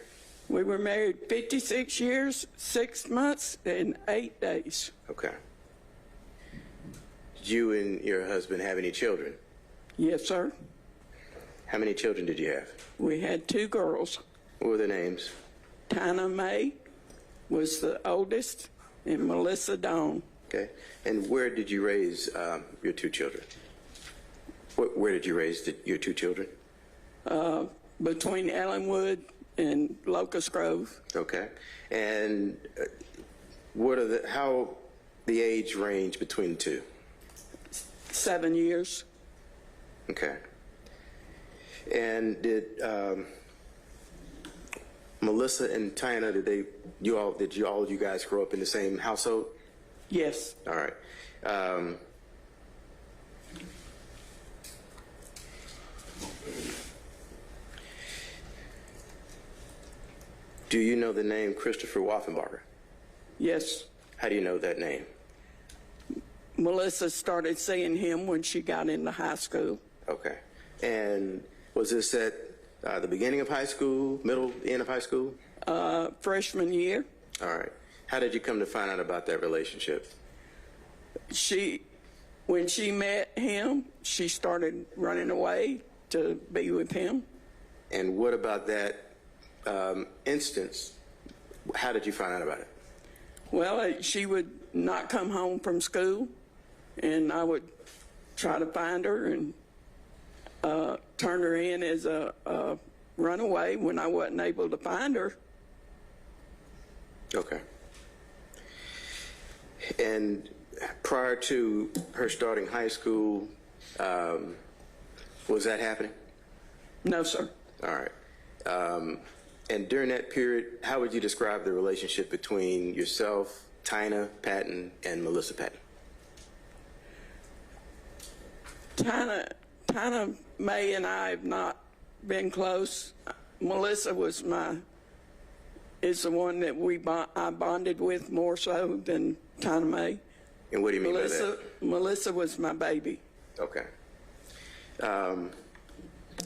We were married 56 years, 6 months, and 8 days. Okay. Did you and your husband have any children? Yes, sir. How many children did you have? We had 2 girls. What were their names? Tina Mae was the oldest, and Melissa Dawn. Okay. And where did you raise your 2 children? Where did you raise your 2 children? Between Ellenwood and Locust Grove. Okay. And how the age range between the 2? 7 years. Okay. And did Melissa and Tina, did you all of you guys grow up in the same household? Yes. All right. Do you know the name Christopher Wolfenbarger? Yes. How do you know that name? Melissa started seeing him when she got into high school. Okay. And was this at the beginning of high school, middle, end of high school? Freshman year. All right. How did you come to find out about that relationship? When she met him, she started running away to be with him. And what about that instance? How did you find out about it? Well, she would not come home from school, and I would try to find her and turn her in as a runaway when I wasn't able to find her. Okay. And prior to her starting high school, was that happening? No, sir. All right. And during that period, how would you describe the relationship between yourself, Tina Patton, and Melissa Patton? Tina Mae and I have not been close. Melissa is the one that I bonded with more so than Tina Mae. And what do you mean by that? Melissa was my baby. Okay.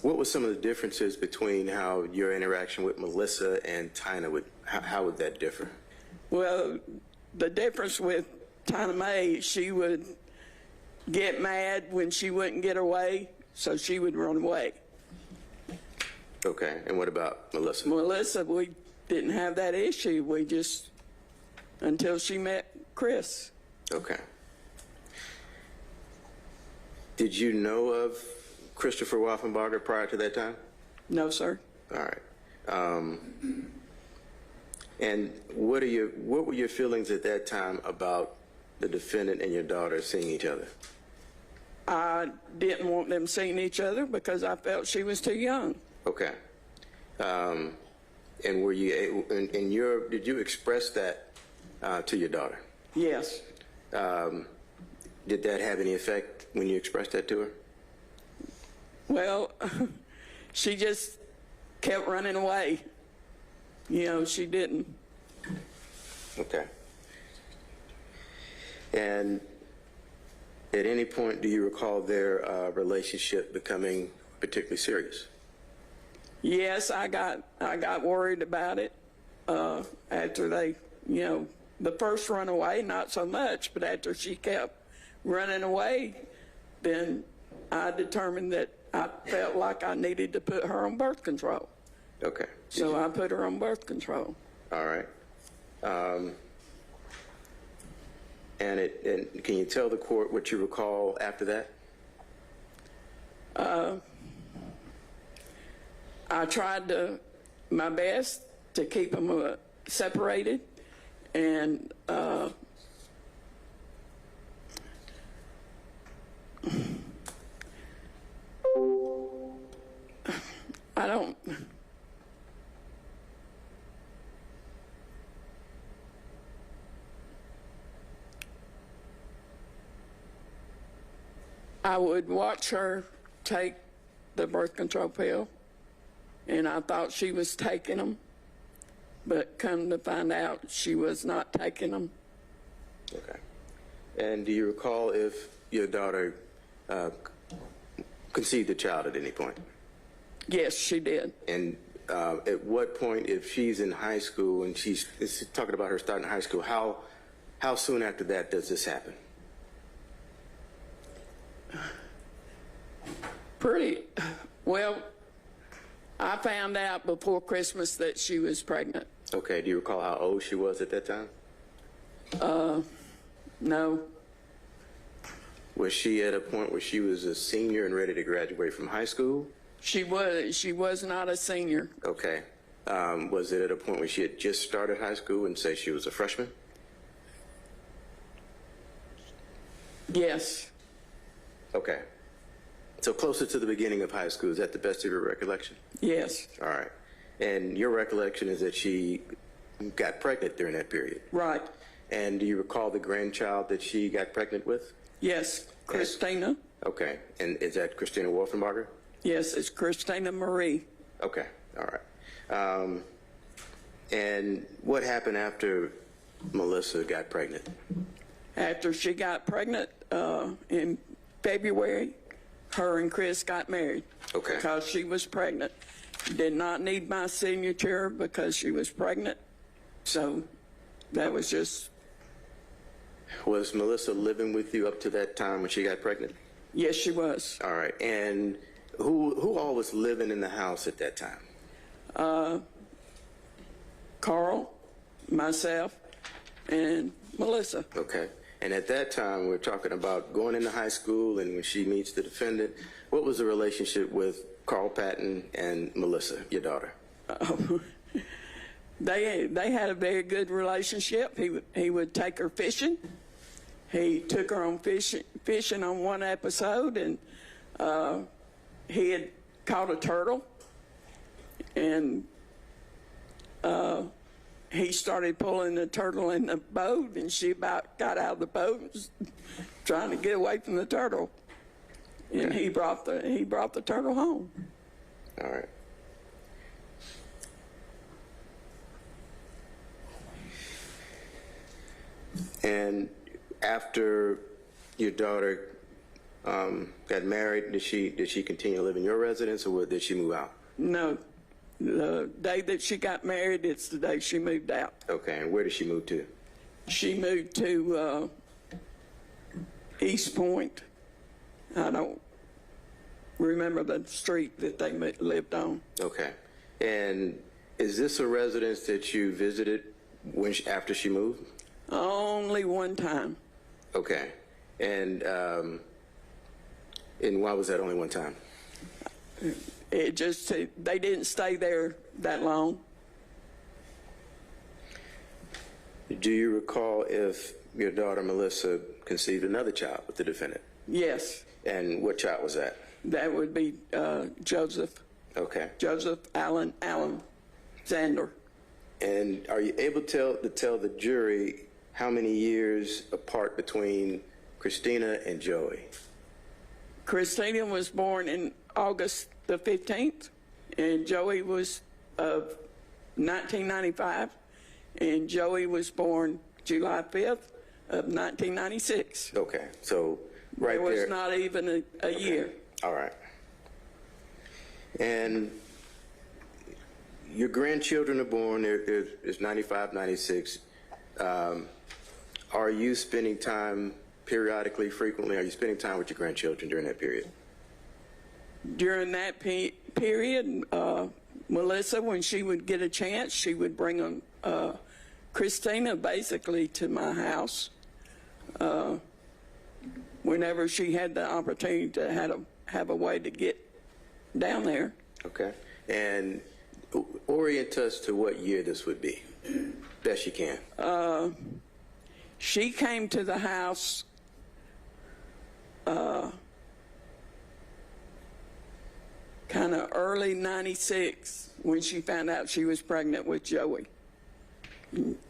What were some of the differences between how your interaction with Melissa and Tina how would that differ? Well, the difference with Tina Mae, she would get mad when she wouldn't get her way, so she would run away. Okay, and what about Melissa? Melissa, we didn't have that issue. We just, until she met Chris. Okay. Did you know of Christopher Wolfenbarger prior to that time? No, sir. All right. And what were your feelings at that time about the defendant and your daughter seeing each other? I didn't want them seeing each other because I felt she was too young. Okay. And were you did you express that to your daughter? Yes. Did that have any effect when you expressed that to her? Well, she just kept running away. You know, she didn't. Okay. And at any point, do you recall their relationship becoming particularly serious? Yes, I got worried about it after they, the first runaway, not so much, but after she kept running away, then I determined that I felt like I needed to put her on birth control. Okay. So I put her on birth control. All right. And can you tell the court what you recall after that? I tried my best to keep them separated, and I don't I would watch her take the birth control pill, and I thought she was taking them, but come to find out she was not taking them. Okay. And do you recall if your daughter conceived a child at any point? Yes, she did. And at what point, if she's in high school and she's talking about her starting high school, how soon after that does this happen? Pretty well. I found out before Christmas that she was pregnant. Okay. Do you recall how old she was at that time? No. Was she at a point where she was a senior and ready to graduate from high school? She was not a senior. Okay. Was it at a point where she had just started high school and say she was a freshman? Yes. Okay. So closer to the beginning of high school, is that the best of your recollection? Yes. All right. And your recollection is that she got pregnant during that period? Right. And do you recall the grandchild that she got pregnant with? Yes, Christina. Okay. And is that Christina Wolfenbarger? Yes, it's Christina Marie. Okay. All right. And what happened after Melissa got pregnant? After she got pregnant in February, her and Chris got married. Okay. Because she was pregnant. Did not need my signature because she was pregnant. So that was just... Was Melissa living with you up to that time when she got pregnant? Yes, she was. All right. And who all was living in the house at that time? Carl, myself, and Melissa. Okay. And at that time, we're talking about going into high school, and when she meets the defendant, what was the relationship with Carl Patton and Melissa, your daughter? They had a very good relationship. He would take her fishing. He took her on fishing on one episode, and he had caught a turtle, and he started pulling the turtle in the boat, and she about got out of the boat and was trying to get away from the turtle. And he brought the turtle home. All right. And after your daughter got married, did she continue to live in your residence, or did she move out? No. The day that she got married, it's the day she moved out. Okay, and where did she move to? She moved to East Point. I don't remember the street that they lived on. Okay. And is this a residence that you visited after she moved? Only one time. Okay. And why was that only one time? It just, they didn't stay there that long. Do you recall if your daughter Melissa conceived another child with the defendant? Yes. And what child was that? That would be Joseph. Okay. Joseph Allen Zander. And are you able to tell the jury how many years apart between Christina and Joey? Christina was born in August the 15th, and Joey was of 1995, and Joey was born July 5th of 1996. Okay, so right there. It was not even a year. All right. And your grandchildren are born, there's 95, 96. Are you spending time periodically, frequently? Are you spending time with your grandchildren during that period? During that period, Melissa, when she would get a chance, she would bring Christina basically to my house whenever she had the opportunity to have a way to get down there. Okay. And orient us to what year this would be, best you can. She came to the house kind of early 96 when she found out she was pregnant with Joey.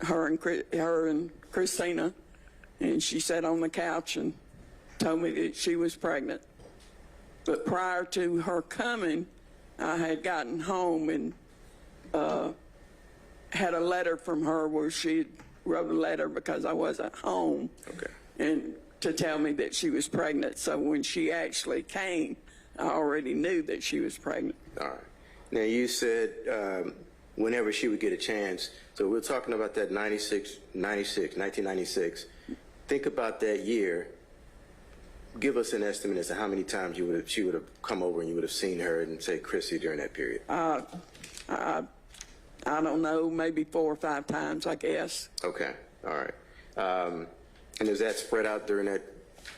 Her and Christina, and she sat on the couch and told me that she was pregnant. But prior to her coming, I had gotten home and had a letter from her where she wrote a letter because I wasn't home. Okay. And to tell me that she was pregnant. So when she actually came, I already knew that she was pregnant. All right. Now, you said whenever she would get a chance. So we're talking about that 1996. Think about that year. Give us an estimate as to how many times she would have come over and you would have seen her and say Chrissy during that period. I don't know, maybe 4 or 5 times, I guess. Okay. All right. And is that spread out during that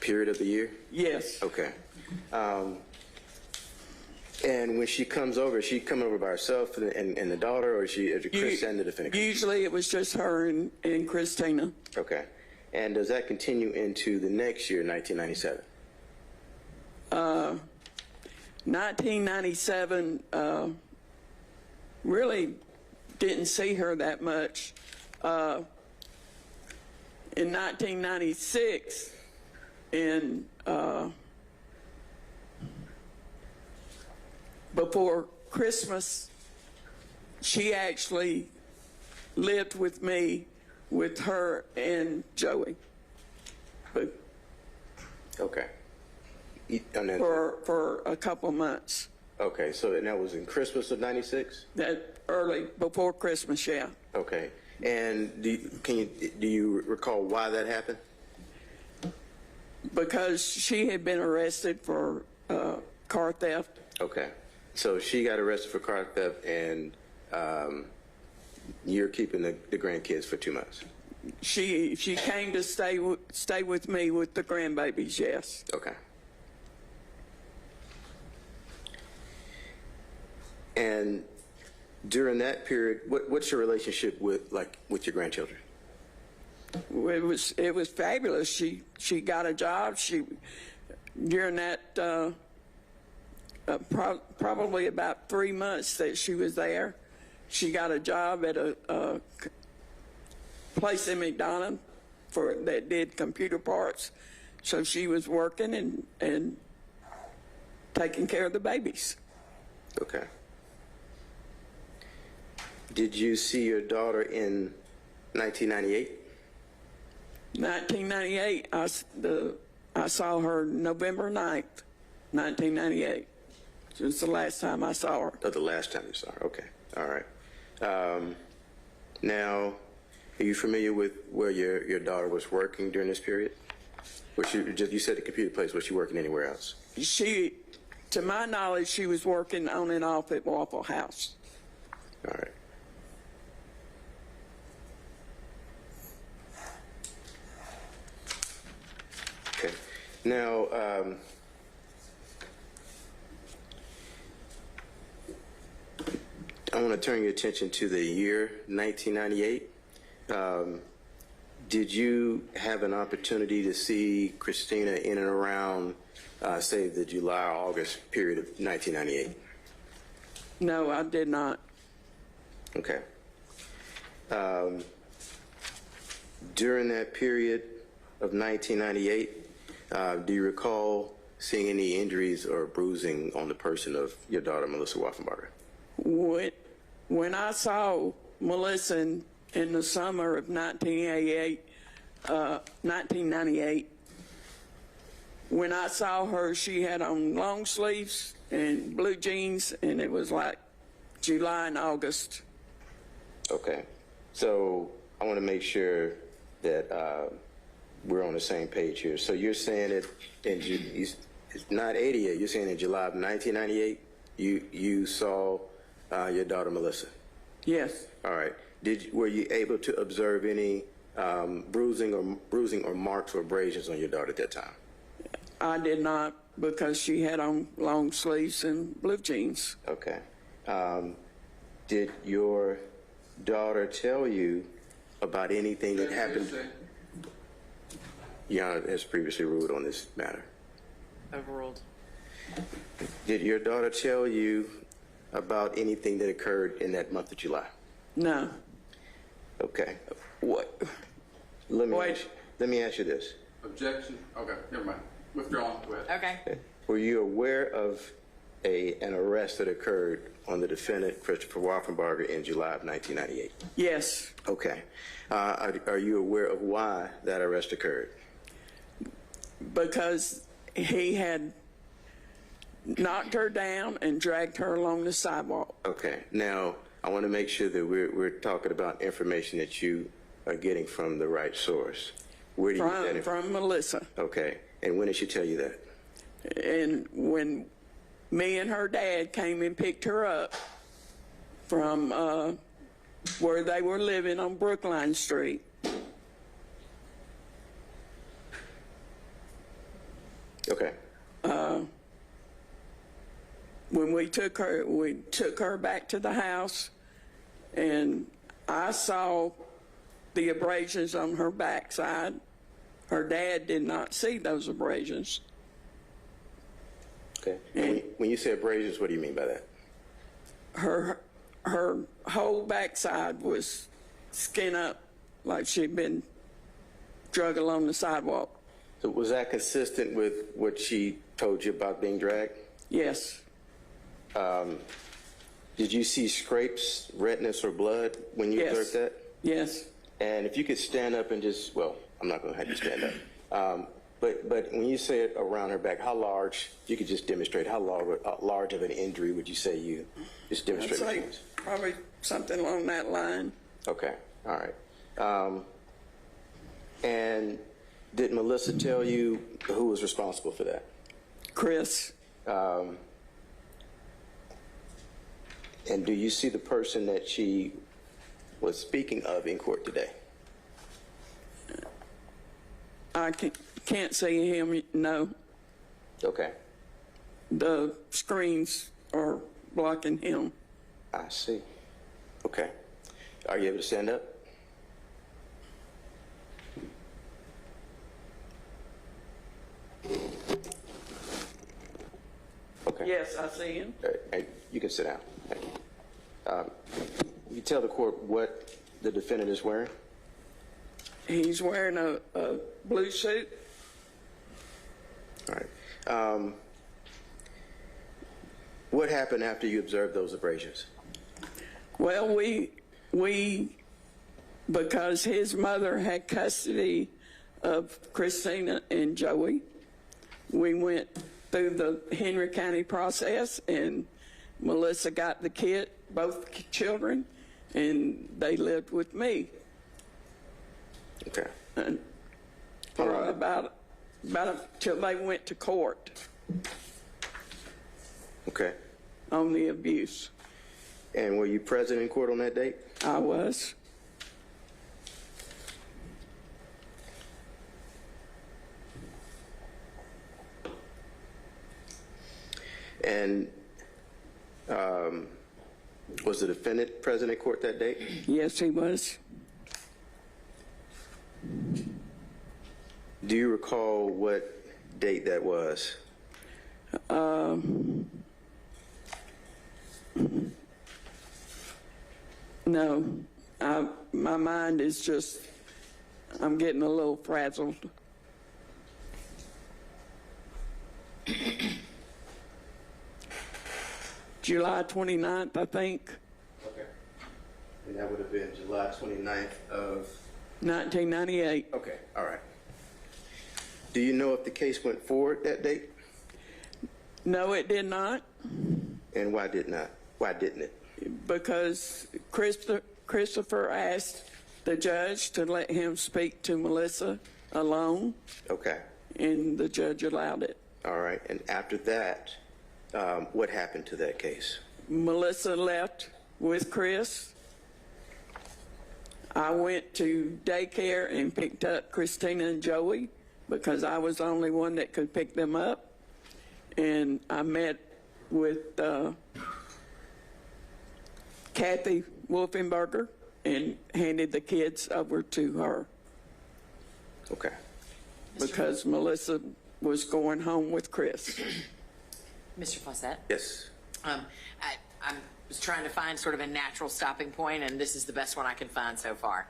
period of the year? Yes. Okay. And when she comes over, she come over by herself and the daughter, or is Chris and the defendant? Usually it was just her and Christina. Okay. And does that continue into the next year, 1997? 1997, really didn't see her that much. In 1996, before Christmas, she actually lived with me, with her and Joey. Okay. For a couple months. Okay, so that was in Christmas of 96? That early, before Christmas, yeah. Okay. And do you recall why that happened? Because she had been arrested for car theft. Okay. So she got arrested for car theft, and you're keeping the grandkids for 2 months? She came to stay with me with the grandbabies, yes. Okay. And during that period, what's your relationship with your grandchildren? It was fabulous. She got a job. During that probably about 3 months that she was there, she got a job at a place in McDonough that did computer parts. So she was working and taking care of the babies. Okay. Did you see your daughter in 1998? 1998, I saw her November 9th, 1998. It was the last time I saw her. Oh, the last time you saw her. Okay. All right. Now, are you familiar with where your daughter was working during this period? You said the computer place. Was she working anywhere else? To my knowledge, she was working on and off at Waffle House. All right. Okay. Now, I want to turn your attention to the year 1998. Did you have an opportunity to see Christina in and around, say, the July or August period of 1998? No, I did not. Okay. During that period of 1998, do you recall seeing any injuries or bruising on the person of your daughter, Melissa Wolfenbarger? When I saw Melissa in the summer of 1998, when I saw her, she had on long sleeves and blue jeans, and it was like July and August. Okay. So I want to make sure that we're on the same page here. So you're saying that it's not 88, you're saying in July of 1998, you saw your daughter Melissa? Yes. All right. Were you able to observe any bruising or marks or abrasions on your daughter at that time? I did not, because she had on long sleeves and blue jeans. Okay. Did your daughter tell you about anything that happened? Your Honor has previously ruled on this matter. Overruled. Did your daughter tell you about anything that occurred in that month of July? No. Okay. What? Let me ask you this. Objection. Okay, never mind. Withdrawn. Okay. Were you aware of an arrest that occurred on the defendant, Christopher Wolfenbarger, in July of 1998? Yes. Okay. Are you aware of why that arrest occurred? Because he had knocked her down and dragged her along the sidewalk. Okay. Now, I want to make sure that we're talking about information that you are getting from the right source. Where do you get that From Melissa. Okay. And when did she tell you that? And when me and her dad came and picked her up from where they were living on Brookline Street. Okay. When we took her back to the house, and I saw the abrasions on her backside. Her dad did not see those abrasions. Okay. And when you say abrasions, what do you mean by that? Her whole backside was skin up, like she'd been drug along the sidewalk. So was that consistent with what she told you about being dragged? Yes. Did you see scrapes, redness, or blood when you observed that? Yes. And if you could stand up and just, well, I'm not going to have you stand up. But when you say it around her back, how large, if you could just demonstrate, how large of an injury would you say you just demonstrated? I'd say probably something along that line. Okay. All right. And did Melissa tell you who was responsible for that? Chris. And do you see the person that she was speaking of in court today? I can't see him, no. Okay. The screens are blocking him. I see. Okay. Are you able to stand up? Okay. Yes, I see him. You can sit down. Thank you. You tell the court what the defendant is wearing? He's wearing a blue suit. All right. What happened after you observed those abrasions? Well, we because his mother had custody of Christina and Joey, we went through the Henry County process, and Melissa got the kid, both children, and they lived with me. Okay. And for about till they went to court. Okay. On the abuse. And were you present in court on that date? I was. And was the defendant present in court that date? Yes, he was. Do you recall what date that was? No, my mind is just, I'm getting a little frazzled. July 29th, I think. Okay. And that would have been July 29th of? 1998. Okay, all right. Do you know if the case went forward that date? No, it did not. And why did not? Why didn't it? Because Christopher asked the judge to let him speak to Melissa alone. Okay. And the judge allowed it. All right. And after that, what happened to that case? Melissa left with Chris. I went to daycare and picked up Christina and Joey because I was the only one that could pick them up. And I met with Kathy Wolfenbarger and handed the kids over to her. Okay. Because Melissa was going home with Chris. Mr. Fawcett? Yes. I was trying to find sort of a natural stopping point, and this is the best one I can find so far.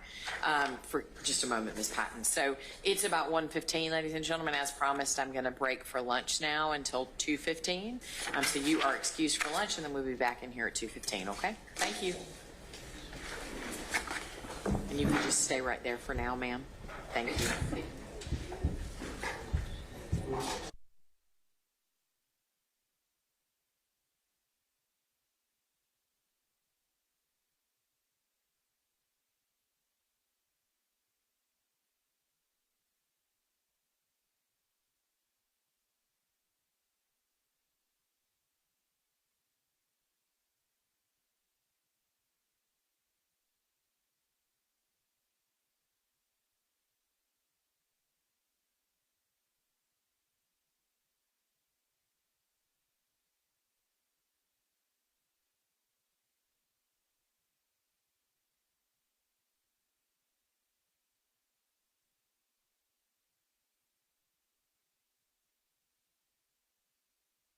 For just a moment, Ms. Patton. So it's about 1:15, ladies and gentlemen. As promised, I'm going to break for lunch now until 2:15. So you are excused for lunch, and then we'll be back in here at 2:15, okay? Thank you. And you can just stay right there for now, ma'am. Thank you.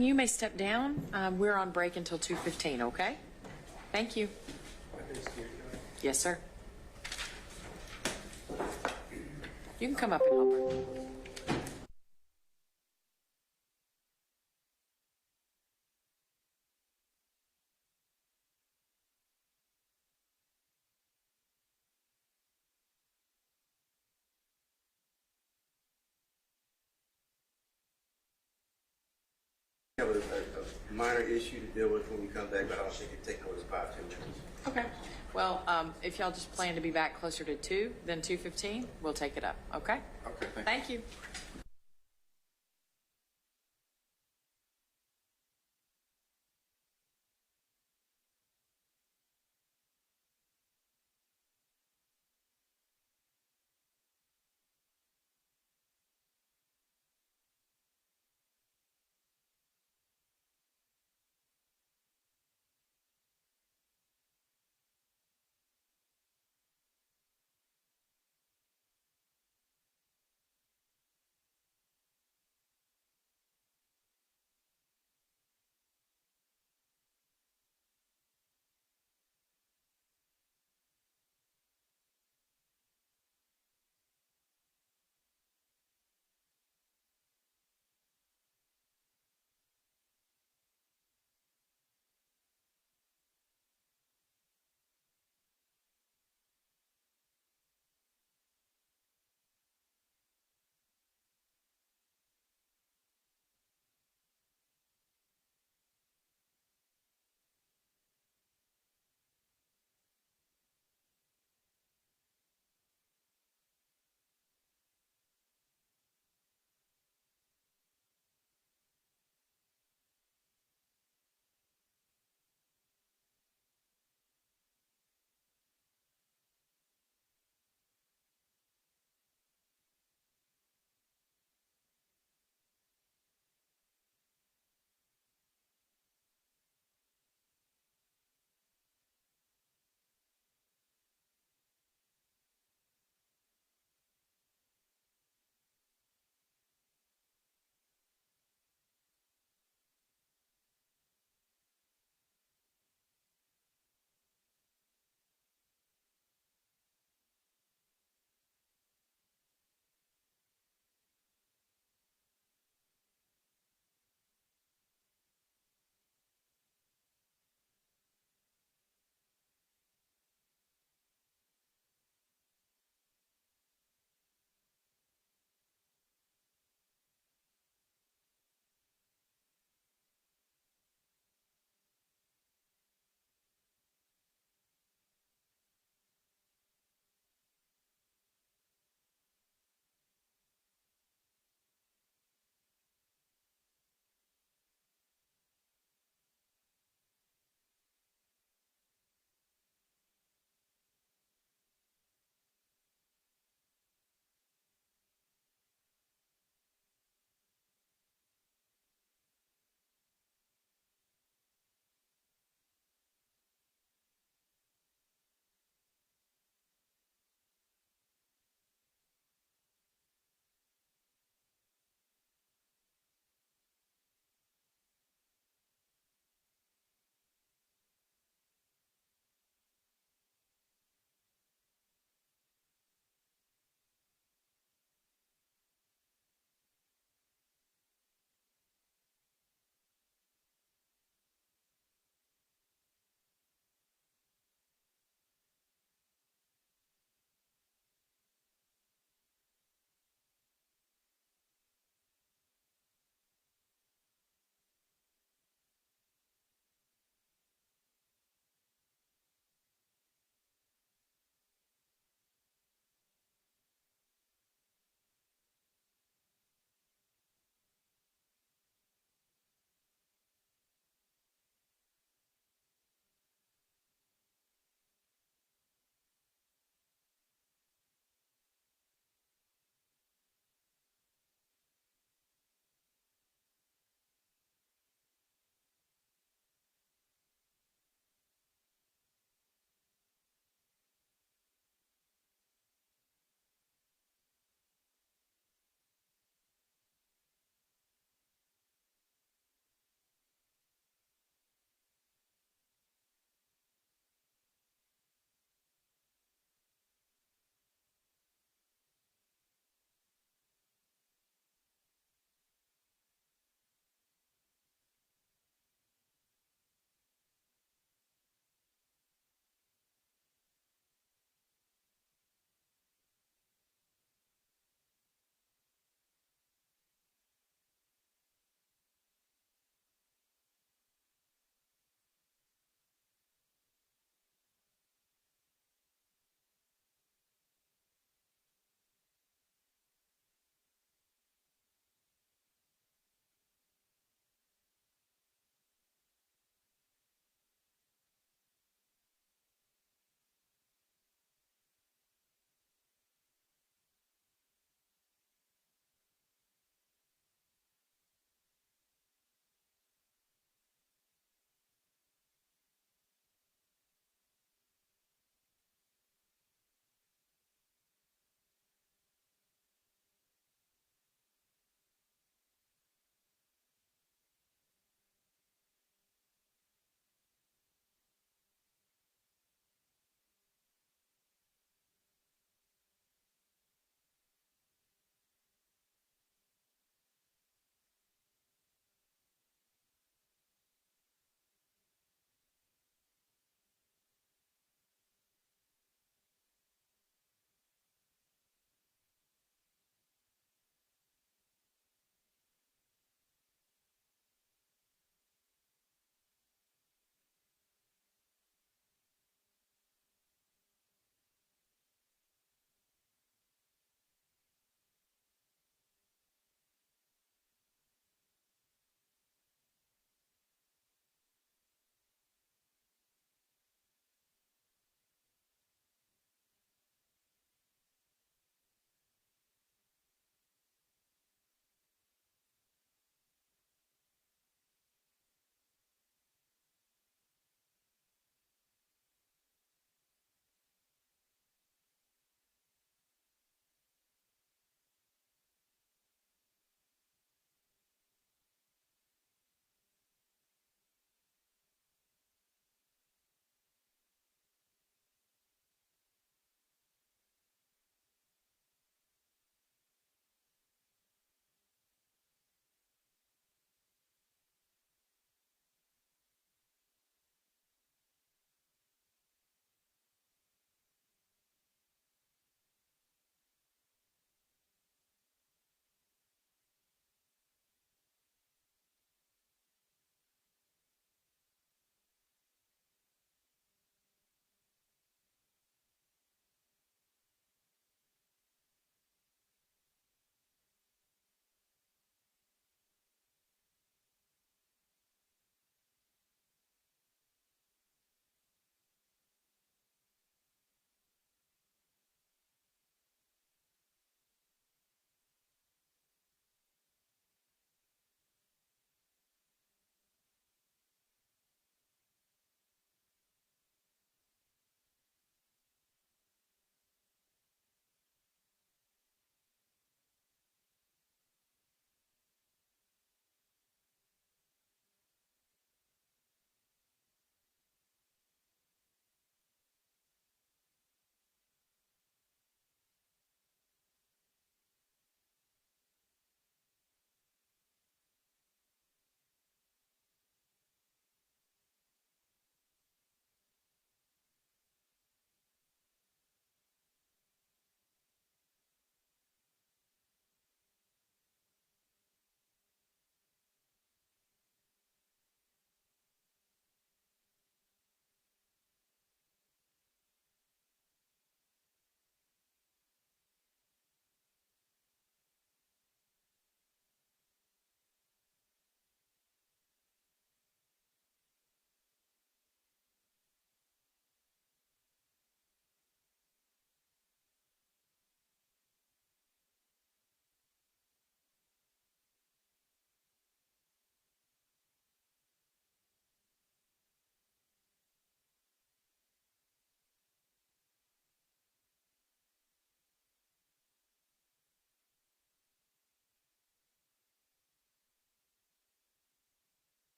You may step down. We're on break until 2:15, okay? Thank you. Yes, sir. You can come up and help her. We have a minor issue to deal with when we come back, but I don't think it'll take more than 5-10 minutes. Okay. Well, if y'all just plan to be back closer to 2 than 2:15, we'll take it up, okay? Okay, Thank you.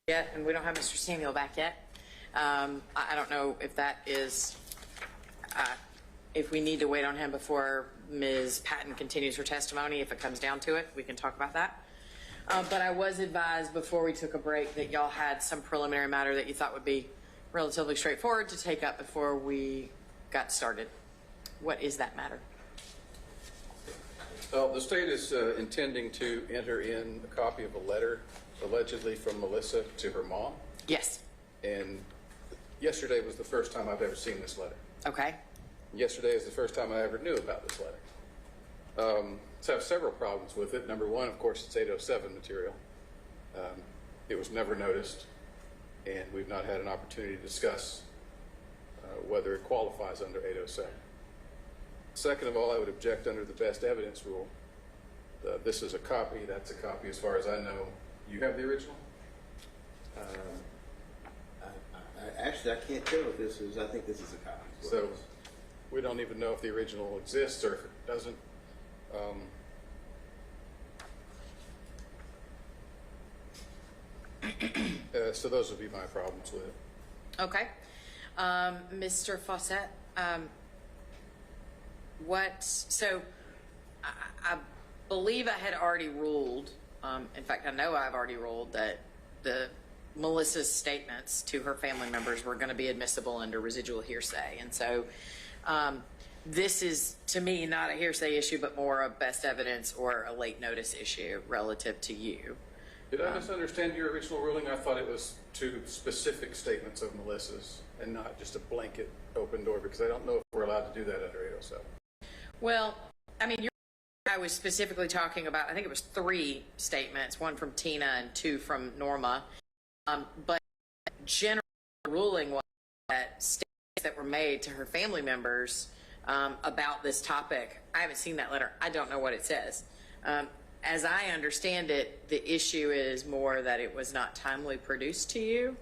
yet, and we don't have Mr. Samuel back yet. I don't know if that is, if we need to wait on him before Ms. Patton continues her testimony. If it comes down to it, we can talk about that. But I was advised before we took a break that y'all had some preliminary matter that you thought would be relatively straightforward to take up before we got started. What is that matter? The state is intending to enter in a copy of a letter allegedly from Melissa to her mom. Yes. And yesterday was the first time I've ever seen this letter. Okay. Yesterday is the first time I ever knew about this letter. So I have several problems with it. Number one, of course, it's 807 material. It was never noticed, and we've not had an opportunity to discuss whether it qualifies under 807. Second of all, I would object under the best evidence rule. This is a copy. That's a copy as far as I know. You have the original? Actually, I can't tell if this is, I think this is a copy. So we don't even know if the original exists or if it doesn't. So those would be my problems with it. Okay. Mr. Fawcett, so I believe I had already ruled, in fact, I know I've already ruled that Melissa's statements to her family members were going to be admissible under residual hearsay. And so this is, to me, not a hearsay issue, but more a best evidence or a late notice issue relative to you. Did I misunderstand your original ruling? I thought it was two specific statements of Melissa's and not just a blanket open door, because I don't know if we're allowed to do that under 807. Well, I mean, I was specifically talking about, I think it was 3 statements, 1 from Tina and 2 from Norma. But general ruling was that statements that were made to her family members about this topic, I haven't seen that letter. I don't know what it says. As I understand it, the issue is more that it was not timely produced to you.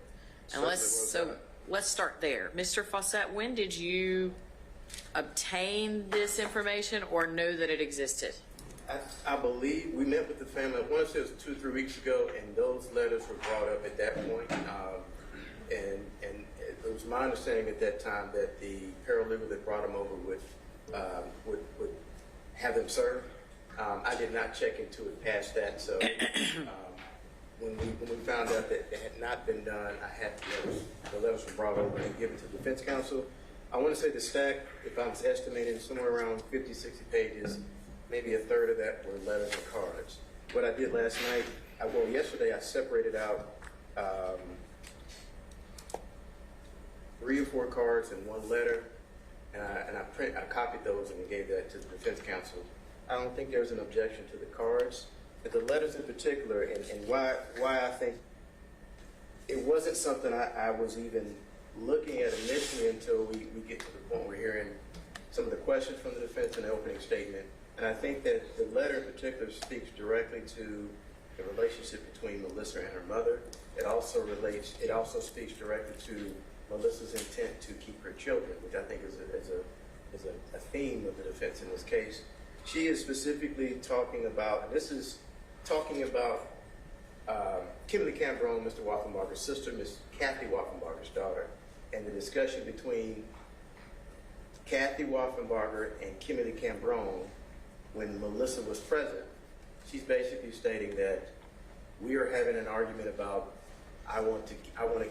And let's start there. Mr. Fawcett, when did you obtain this information or know that it existed? I believe we met with the family. I want to say it was 2 or 3 weeks ago, and those letters were brought up at that point. And it was my understanding at that time that the paralegal that brought them over would have them served. I did not check into it past that, so when we found out that it had not been done, I had the letters were brought over and given to the defense counsel. I want to say the stack, if I was estimating, somewhere around 50, 60 pages, maybe a third of that were letters and cards. What I did last night, yesterday I separated out 3 or 4 cards and 1 letter, and I copied those and gave that to the defense counsel. I don't think there's an objection to the cards, but the letters in particular, and why I think it wasn't something I was even looking at initially until we get to the point we're hearing some of the questions from the defense in the opening statement. And I think that the letter in particular speaks directly to the relationship between Melissa and her mother. It also speaks directly to Melissa's intent to keep her children, which I think is a theme of the defense in this case. She is specifically talking about, and this is talking about Kimberly Cambrone, Mr. Wolfenbarger's sister, Miss Kathy Wolfenbarger's daughter, and the discussion between Kathy Wolfenbarger and Kimberly Cambrone when Melissa was present. She's basically stating that we are having an argument about I want to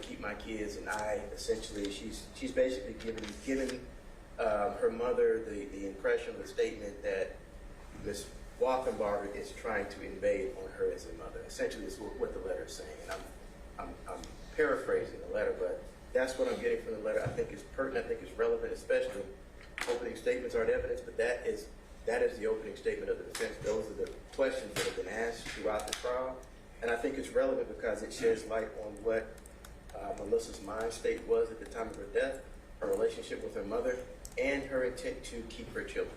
keep my kids, and she's basically giving her mother the impression of the statement that Ms. Wolfenbarger is trying to invade on her as a mother. Essentially, is what the letter is saying. And I'm paraphrasing the letter, but that's what I'm getting from the letter. I think it's pertinent. I think it's relevant, especially opening statements aren't evidence, but that is the opening statement of the defense. Those are the questions that have been asked throughout the trial, and I think it's relevant because it sheds light on what Melissa's mind state was at the time of her death, her relationship with her mother, and her intent to keep her children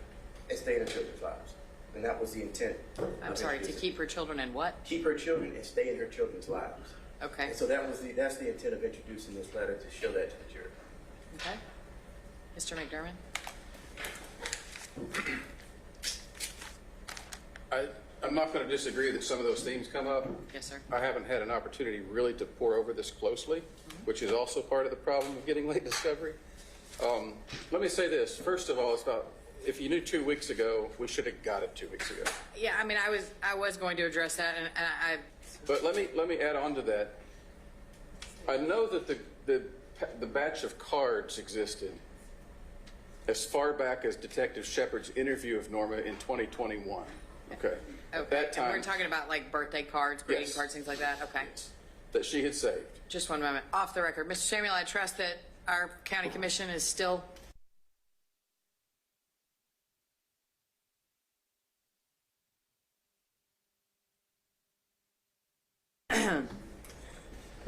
and stay in her children's lives. And that was the intent. I'm sorry, to keep her children and what? Keep her children and stay in her children's lives. Okay. And so that's the intent of introducing this letter, to show that to the jury. Okay. Mr. McDermott? I'm not going to disagree that some of those themes come up. Yes, sir. I haven't had an opportunity really to pore over this closely, which is also part of the problem of getting late discovery. Let me say this. First of all, it's about, if you knew 2 weeks ago, we should have got it 2 weeks ago. Yeah, I mean, I was going to address that, and I. But let me add on to that. I know that the batch of cards existed as far back as Detective Shepard's interview of Norma in 2021. Okay. At that time, and we're talking about like birthday cards, greeting cards, things like that. Okay. That she had saved. Just one moment. Off the record, Mr. Samuel, I trust that our county commission is still.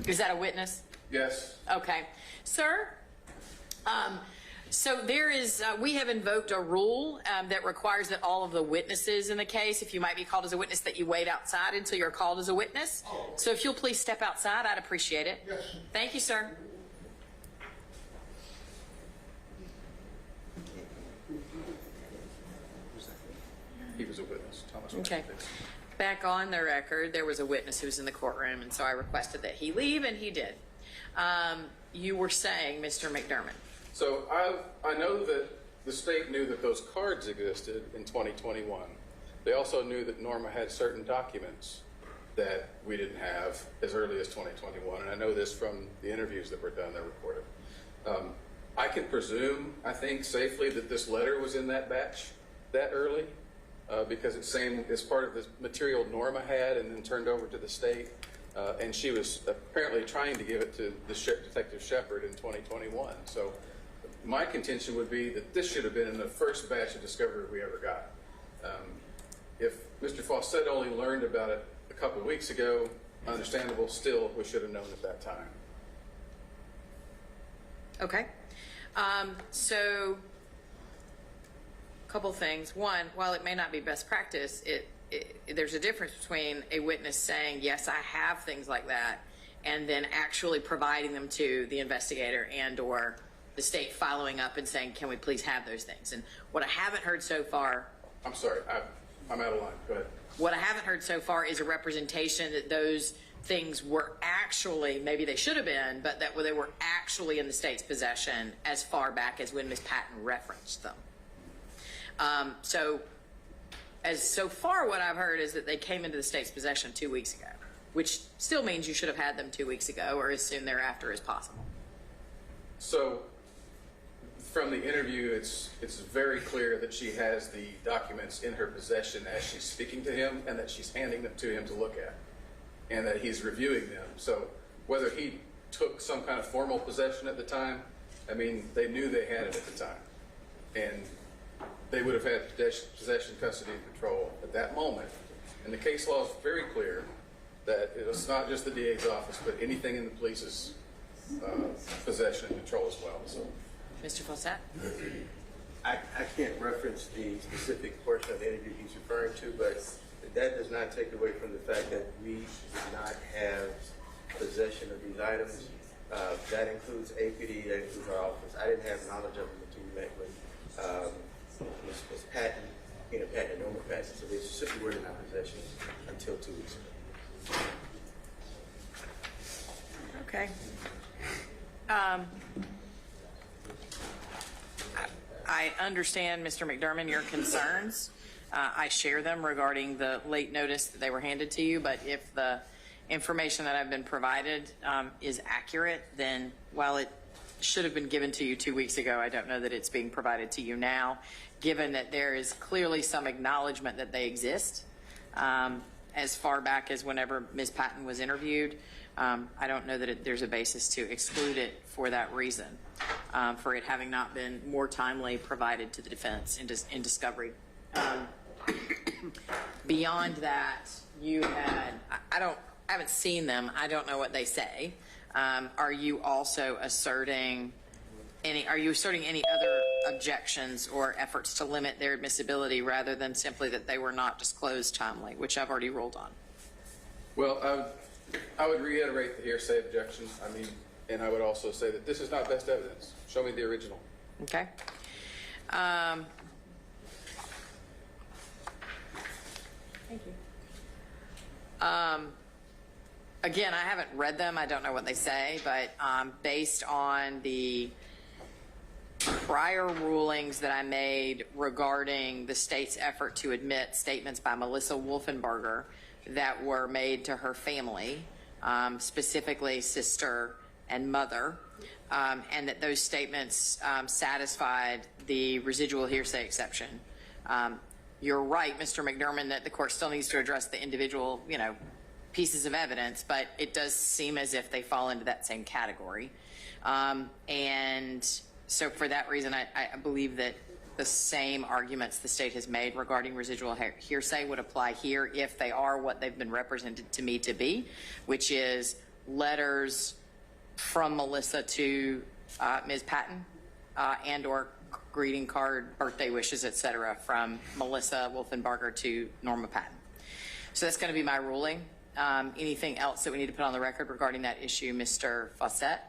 Is that a witness? Yes. Okay. Sir, so there is, we have invoked a rule that requires that all of the witnesses in the case, if you might be called as a witness, that you wait outside until you're called as a witness. So if you'll please step outside, I'd appreciate it. Yes. Thank you, sir. He was a witness. Thomas. Okay. Back on the record, there was a witness who was in the courtroom, and so I requested that he leave, and he did. You were saying, Mr. McDermott. So I know that the state knew that those cards existed in 2021. They also knew that Norma had certain documents that we didn't have as early as 2021, and I know this from the interviews that were done that recorded. I can presume, I think safely, that this letter was in that batch that early because it's saying it's part of the material Norma had and then turned over to the state. And she was apparently trying to give it to the Detective Shepard in 2021. So my contention would be that this should have been in the first batch of discovery we ever got. If Mr. Fawcett only learned about it a couple of weeks ago, understandable, still we should have known at that time. Okay. So a couple things. One, while it may not be best practice, there's a difference between a witness saying, yes, I have things like that, and then actually providing them to the investigator and or the state following up and saying, can we please have those things? And what I haven't heard so far... I'm sorry, I'm out of line. Go ahead. What I haven't heard so far is a representation that those things were actually, maybe they should have been, but that they were actually in the state's possession as far back as when Ms. Patton referenced them. So far what I've heard is that they came into the state's possession 2 weeks ago, which still means you should have had them 2 weeks ago or as soon thereafter as possible. So from the interview, it's very clear that she has the documents in her possession as she's speaking to him and that she's handing them to him to look at and that he's reviewing them. So whether he took some kind of formal possession at the time, I mean, they knew they had it at the time. And they would have had possession, custody, and control at that moment. And the case law is very clear that it's not just the DA's office, but anything in the police's possession and control as well. So, Mr. Fawcett? I can't reference the specific portion of the interview he's referring to, but that does not take away from the fact that we did not have possession of these items. That includes APD, that includes our office. I didn't have knowledge of them until we met with Ms. Patton, Patton and Norma Patton, so they simply weren't in our possession until 2 weeks ago. Okay. I understand, Mr. McDermott, your concerns. I share them regarding the late notice that they were handed to you, but if the information that I've been provided is accurate, then while it should have been given to you 2 weeks ago, I don't know that it's being provided to you now, given that there is clearly some acknowledgement that they exist as far back as whenever Ms. Patton was interviewed. I don't know that there's a basis to exclude it for that reason, for it having not been more timely provided to the defense in discovery. Beyond that, you had, I haven't seen them. I don't know what they say. Are you also asserting any other objections or efforts to limit their admissibility rather than simply that they were not disclosed timely, which I've already ruled on? well, I would reiterate the hearsay objection. I mean, and I would also say that this is not best evidence. Show me the original. Okay. Thank you. Again, I haven't read them. I don't know what they say, but based on the prior rulings that I made regarding the state's effort to admit statements by Melissa Wolfenbarger that were made to her family, specifically sister and mother, and that those statements satisfied the residual hearsay exception. You're right, Mr. McDermott, that the court still needs to address the individual, pieces of evidence, but it does seem as if they fall into that same category. And so for that reason, I believe that the same arguments the state has made regarding residual hearsay would apply here if they are what they've been represented to me to be, which is letters from Melissa to Ms. Patton and or greeting card, birthday wishes, etc., from Melissa Wolfenbarger to Norma Patton. So that's going to be my ruling. Anything else that we need to put on the record regarding that issue, Mr. Fawcett?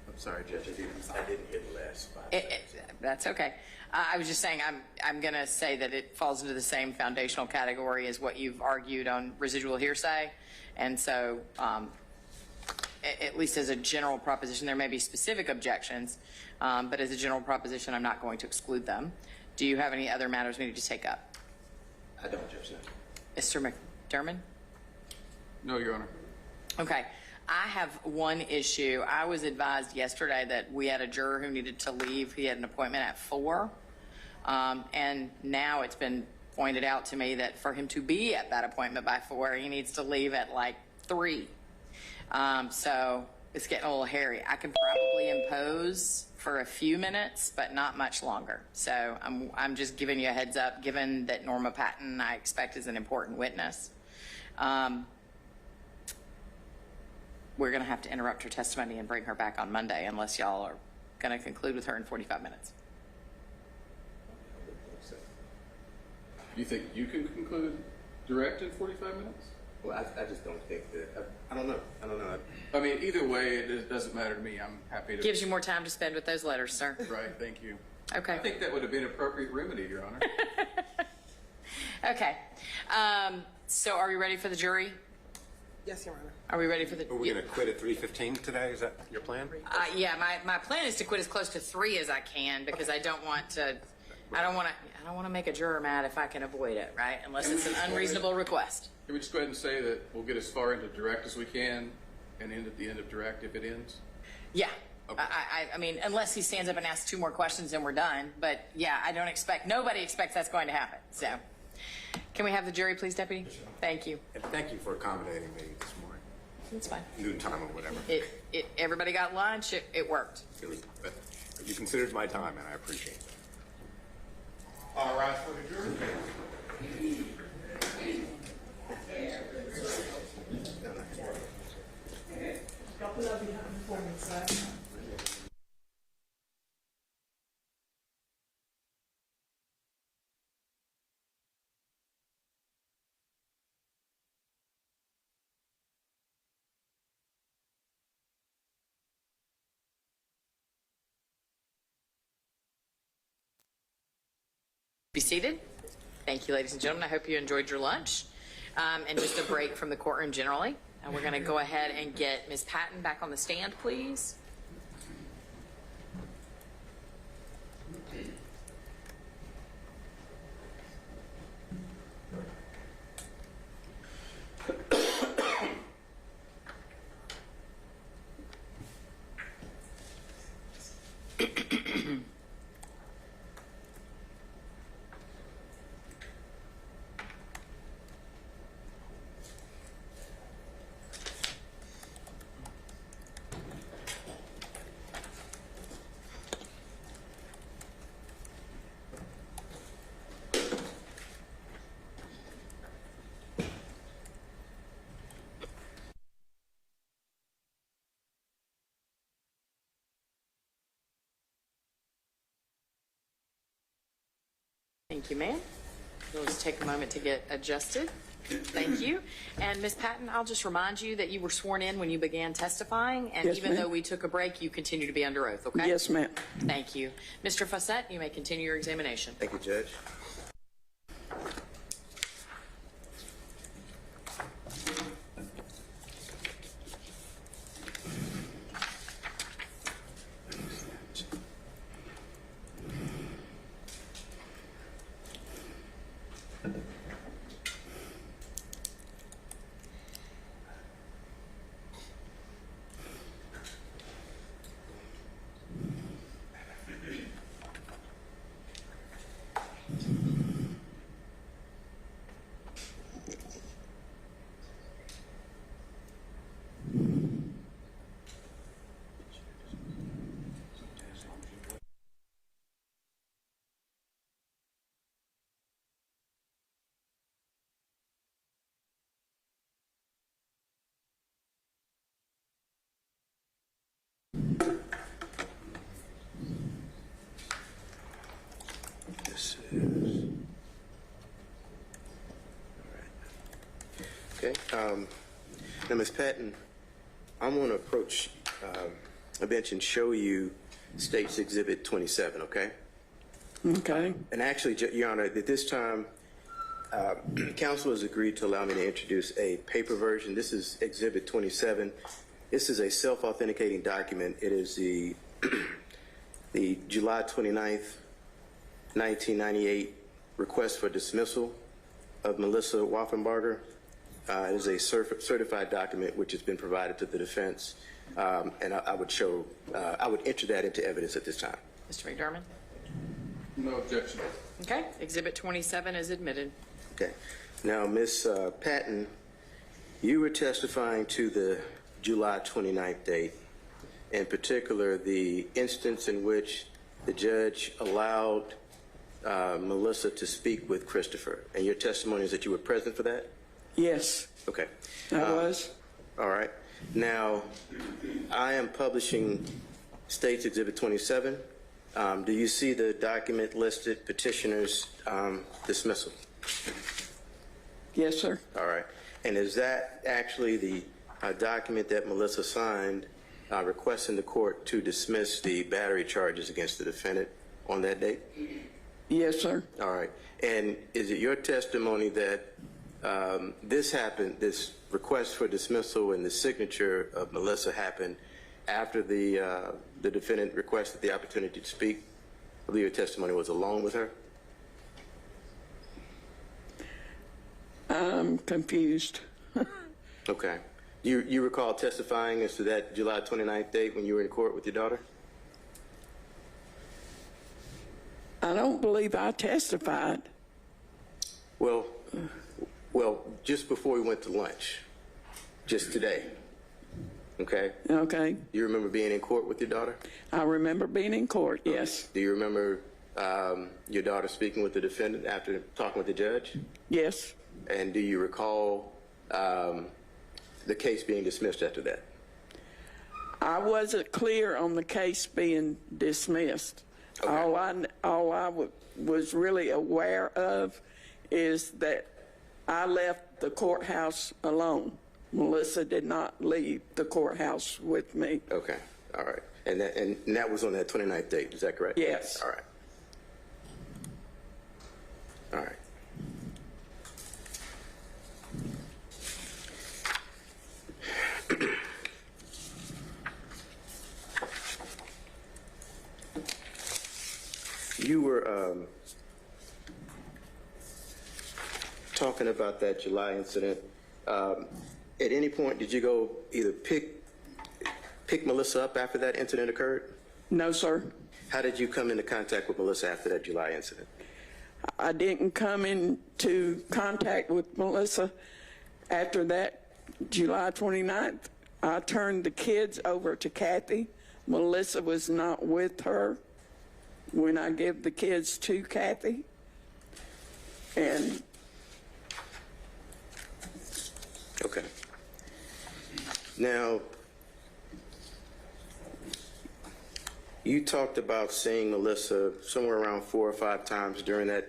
I'm sorry, Judge, I didn't hear the last 5 seconds. That's okay. I was just saying I'm going to say that it falls into the same foundational category as what you've argued on residual hearsay. And so at least as a general proposition, there may be specific objections, but as a general proposition, I'm not going to exclude them. Do you have any other matters we need to take up? I don't, Judge, no. Mr. McDermott? No, Your Honor. Okay. I have one issue. I was advised yesterday that we had a juror who needed to leave. He had an appointment at 4. And now it's been pointed out to me that for him to be at that appointment by 4, he needs to leave at like 3. So it's getting a little hairy. I can probably impose for a few minutes, but not much longer. So I'm just giving you a heads up, given that Norma Patton, I expect, is an important witness. We're going to have to interrupt her testimony and bring her back on Monday unless y'all are going to conclude with her in 45 minutes. You think you can conclude direct in 45 minutes? Well, I just don't think that. I don't know. I mean, either way, it doesn't matter to me. I'm happy to. Gives you more time to spend with those letters, sir. Right, thank you. Okay. I think that would have been an appropriate remedy, Your Honor. Okay. So are we ready for the jury? Yes, Your Honor. Are we ready for the... Are we going to quit at 3:15 today? Is that your plan? Yeah, my plan is to quit as close to 3 as I can because I don't want to... I don't want to make a juror mad if I can avoid it, right? Unless it's an unreasonable request. Can we just go ahead and say that we'll get as far into direct as we can and end at the end of direct if it ends? Yeah. Okay. I mean, unless he stands up and asks 2 more questions and we're done. But yeah, nobody expects that's going to happen. So can we have the jury, please, Deputy? Thank you. And thank you for accommodating me this morning. It's fine. Noon time or whatever. Everybody got lunch. It worked. You considered my time, and I appreciate it. All rise for the jury. Be seated. Thank you, ladies and gentlemen. I hope you enjoyed your lunch and just a break from the courtroom generally. And we're going to go ahead and get Ms. Patton back on the stand, please. Thank you, ma'am. We'll just take a moment to get adjusted. Thank you. And Ms. Patton, I'll just remind you that you were sworn in when you began testifying, and Yes, even ma'am. though we took a break, you continue to be under oath, okay? Yes, ma'am. Thank you. Mr. Fawcett, you may continue your examination. Thank you, Judge. This is, okay. Now, Ms. Patton, I'm going to approach a bench and show you State's Exhibit 27, okay? Okay. And actually, Your Honor, at this time, counsel has agreed to allow me to introduce a paper version. This is Exhibit 27. This is a self-authenticating document. It is the July 29th, 1998 request for dismissal of Melissa Wolfenbarger. It is a certified document which has been provided to the defense, and I would enter that into evidence at this time. Mr. McDermott? No objection. Okay, Exhibit 27 is admitted. Okay. Now, Ms. Patton, you were testifying to the July 29th date, in particular the instance in which the judge allowed Melissa to speak with Christopher. And your testimony is that you were present for that? Yes. Okay. I was. All right. Now, I am publishing State's Exhibit 27. Do you see the document listed, petitioner's dismissal? Yes, sir. All right. And is that actually the document that Melissa signed requesting the court to dismiss the battery charges against the defendant on that date? Yes, sir. All right. And is it your testimony that this happened, this request for dismissal and the signature of Melissa happened after the defendant requested the opportunity to speak? I believe your testimony was along with her? I'm confused. Okay. You recall testifying as to that July 29th date when you were in court with your daughter? I don't believe I testified. Well, just before we went to lunch, just today, okay? Okay. You remember being in court with your daughter? I remember being in court, yes. Do you remember your daughter speaking with the defendant after talking with the judge? Yes. And do you recall the case being dismissed after that? I wasn't clear on the case being dismissed. Okay. All I was really aware of is that I left the courthouse alone. Melissa did not leave the courthouse with me. Okay. All right. And that was on that 29th date, is that correct? Yes. All right. All right. You were talking about that July incident. At any point, did you go either pick Melissa up after that incident occurred? No, sir. How did you come into contact with Melissa after that July incident? I didn't come into contact with Melissa after that July 29th. I turned the kids over to Kathy. Melissa was not with her when I gave the kids to Kathy. And okay. Now, you talked about seeing Melissa somewhere around 4 or 5 times during the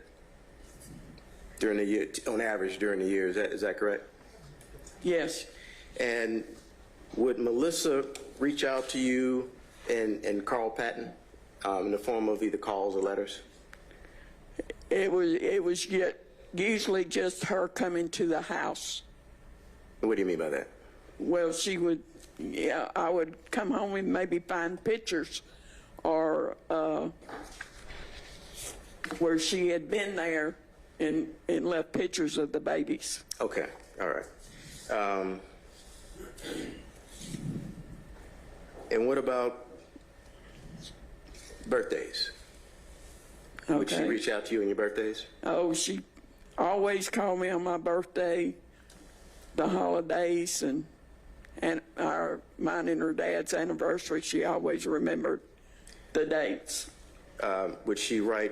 year, on average during the year. Is that correct? yes, And would Melissa reach out to you and call Patton in the form of either calls or letters? it was usually just her coming to the house. What do you mean by that? Well, she would, yeah, I would come home and maybe find pictures or where she had been there and left pictures of the babies. Okay, all right. And what about birthdays? Would she reach out to you on your birthdays? Oh, she always called me on my birthday, the holidays, and mine and her dad's anniversary. She always remembered the dates. Would she write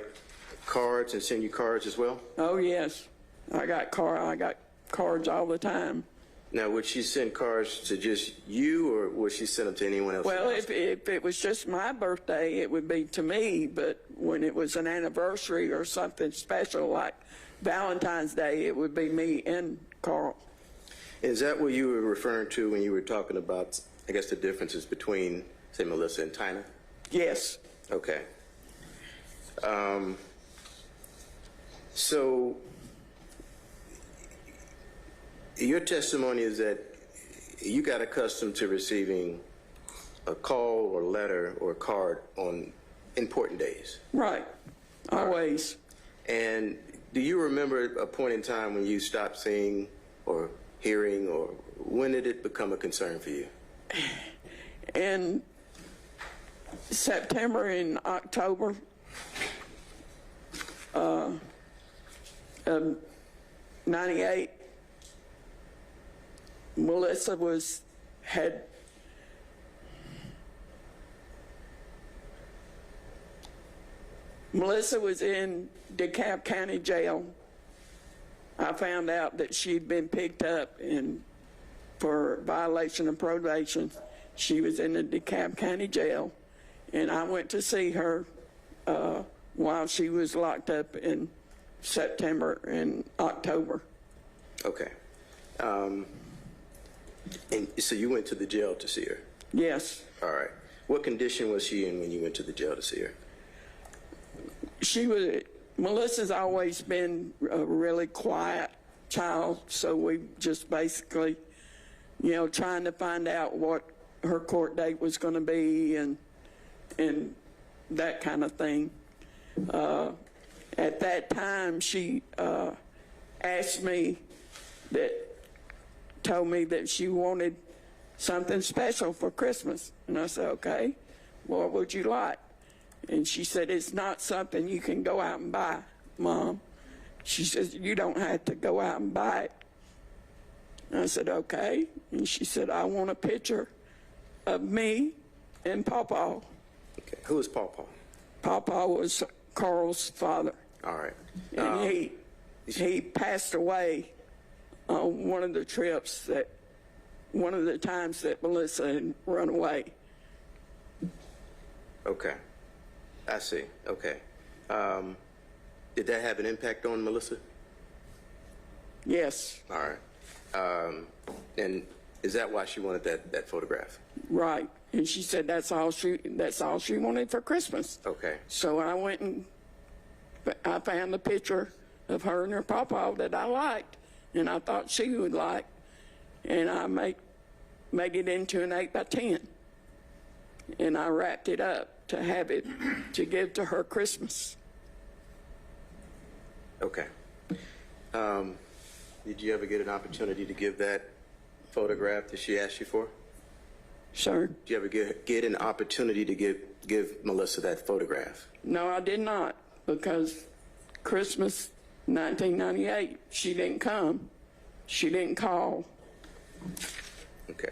cards and send you cards as well? Oh yes, I got cards all the time. Now, would she send cards to just you, or would she send them to anyone else? Well, if it was just my birthday, it would be to me. But when it was an anniversary or something special like Valentine's Day, it would be me and Carl. Is that what you were referring to when you were talking about, I guess, the differences between, say, Melissa and Tina? Yes. Okay. So your testimony is that you got accustomed to receiving a call or letter or card on important days. Right. Always. And do you remember a point in time when you stopped seeing or hearing, or when did it become a concern for you? In September and October of 98, Melissa was in DeKalb County Jail. I found out that she'd been picked up for violation of probation. She was in the DeKalb County Jail, and I went to see her while she was locked up in September and October. Okay. And so you went to the jail to see her? Yes. All right. What condition was she in when you went to the jail to see her? Melissa's always been a really quiet child, so we just basically, trying to find out what her court date was going to be and that kind of thing. At that time, she told me that she wanted something special for Christmas. And I said, okay, what would you like? And she said, it's not something you can go out and buy, Mom. She says, you don't have to go out and buy it. And I said, okay. And she said, I want a picture of me and Pawpaw. Okay. Who is Pawpaw? Pawpaw was Carl's father. All right. And he passed away on one of the times that Melissa had run away. Okay. I see. Okay. Did that have an impact on Melissa? Yes. All right. And is that why she wanted that photograph? Right. And she said that's all she wanted for Christmas. Okay. So I went and I found a picture of her and her pawpaw that I liked, and I thought she would like, and I made it into an 8x10, and I wrapped it up to have it to give to her Christmas. Okay. Did you ever get an opportunity to give that photograph that she asked you for? Sure. Did you ever get an opportunity to give Melissa that photograph? No, I did not, because Christmas 1998, she didn't come. She didn't call. Okay.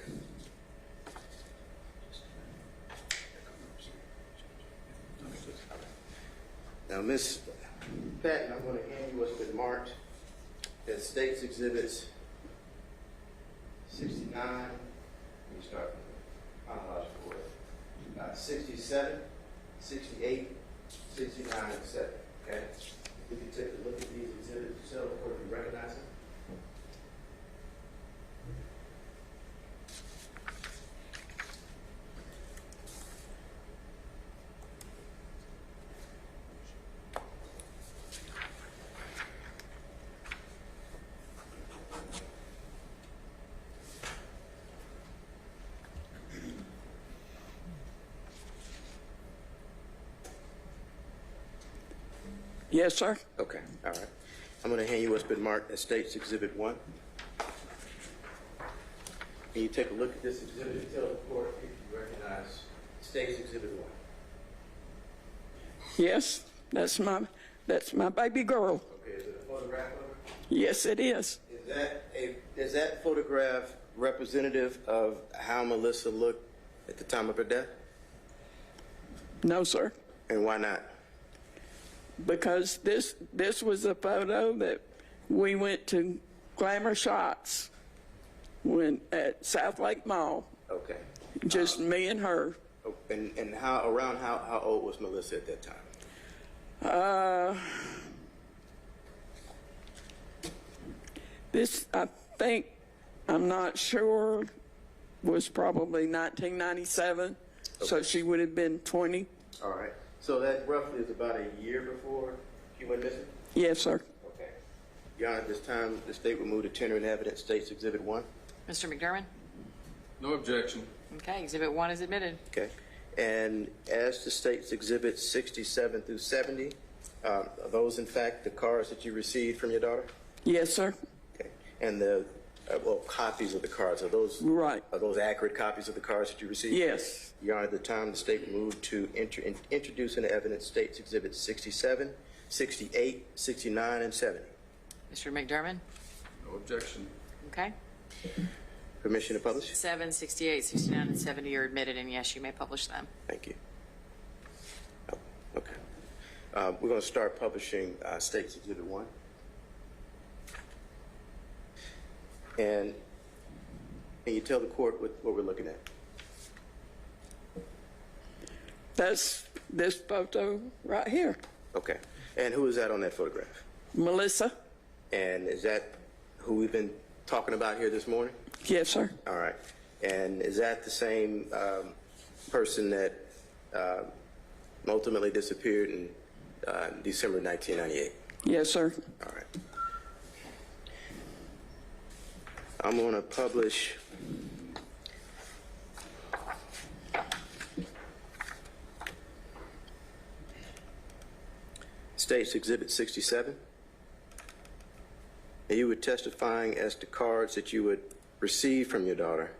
Now, Miss Patton, I'm going to hand you what's been marked as State's Exhibits 69. Let me start from the chronological order. 67, 68, 69, and 7. Okay? You can take a look at these exhibits yourself, or if you recognize them. Yes, sir. Okay, all right. I'm going to hand you what's been marked as State's Exhibit 1. Can you take a look at this exhibit and tell the court if you recognize State's Exhibit 1? Yes, that's my baby girl. Okay, is it a photograph of her? Yes, it is. Is that photograph representative of how Melissa looked at the time of her death? No, sir. And why not? Because this was a photo that we went to Glamour Shots at South Lake Mall. Okay. Just me and her. And how old was Melissa at that time? This, I think, I'm not sure, was probably 1997, so she would have been 20. All right. So that roughly is about a year before she went missing? Yes, sir. Okay. Your Honor, at this time, the state will move to tender in evidence State's Exhibit 1. Mr. McDermott? No objection. Okay, Exhibit 1 is admitted. Okay. And as to State's Exhibits 67 through 70, are those, in fact, the cards that you received from your daughter? Yes, sir. Okay. And the, copies of the cards, are those right? Are those accurate copies of the cards that you received? Yes. Your Honor, at the time, the state will move to introduce into evidence State's Exhibits 67, 68, 69, and 70. Mr. McDermott? No objection. Okay. Permission to publish? 7, 68, 69, and 70 are admitted, and yes, you may publish them. Thank you. Oh, okay. We're going to start publishing State's Exhibit 1. And can you tell the court what we're looking at? That's this photo right here. Okay. And who is that on that photograph? Melissa. And is that who we've been talking about here this morning? Yes, sir. All right. And is that the same person that ultimately disappeared in December 1998? Yes, sir. All right. I'm going to publish State's Exhibit 67. And you were testifying as to cards that you would receive from your daughter.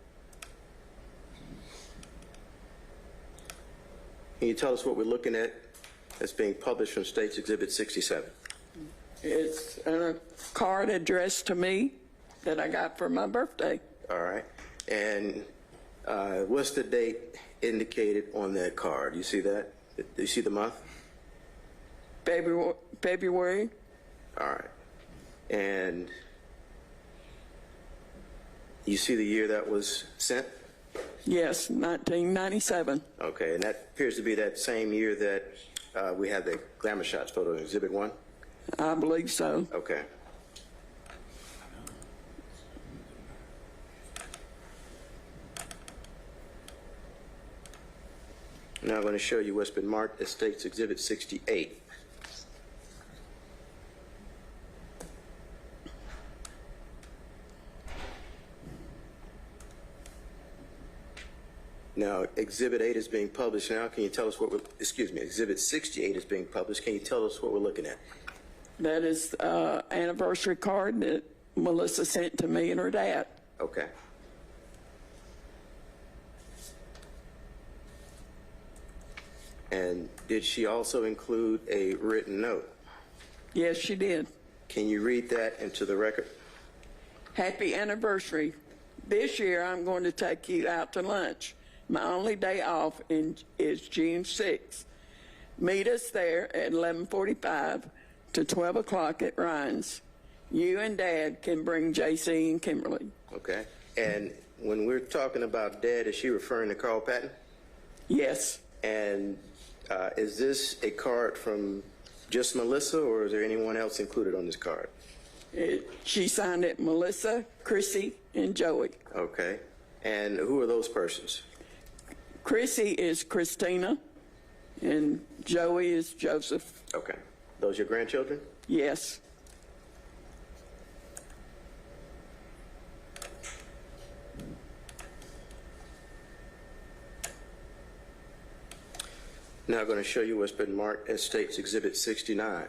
Can you tell us what we're looking at that's being published from State's Exhibit 67? It's a card addressed to me that I got for my birthday. All right. And what's the date indicated on that card? You see that? Do you see the month? February. All right. And you see the year that was sent? Yes, 1997. Okay, and that appears to be that same year that we had the Glamour Shots photo in Exhibit 1? I believe so. Okay. Now I'm going to show you what's been marked as State's Exhibit 68. Now, Exhibit 8 is being published now. Can you tell us what we're, Exhibit 68 is being published. Can you tell us what we're looking at? That is anniversary card that Melissa sent to me and her dad. Okay. And did she also include a written note? Yes, she did. Can you read that into the record? Happy anniversary. This year I'm going to take you out to lunch. My only day off is June 6th. Meet us there at 11:45 to 12 o'clock at Ryan's. You and Dad can bring JC and Kimberly. Okay. And when we're talking about Dad, is she referring to Carl Patton? Yes. And is this a card from just Melissa, or is there anyone else included on this card? She signed it Melissa, Chrissy, and Joey. Okay. And who are those persons? Chrissy is Christina, and Joey is Joseph. Okay. Those your grandchildren? Yes. Now I'm going to show you what's been marked as State's Exhibit 69.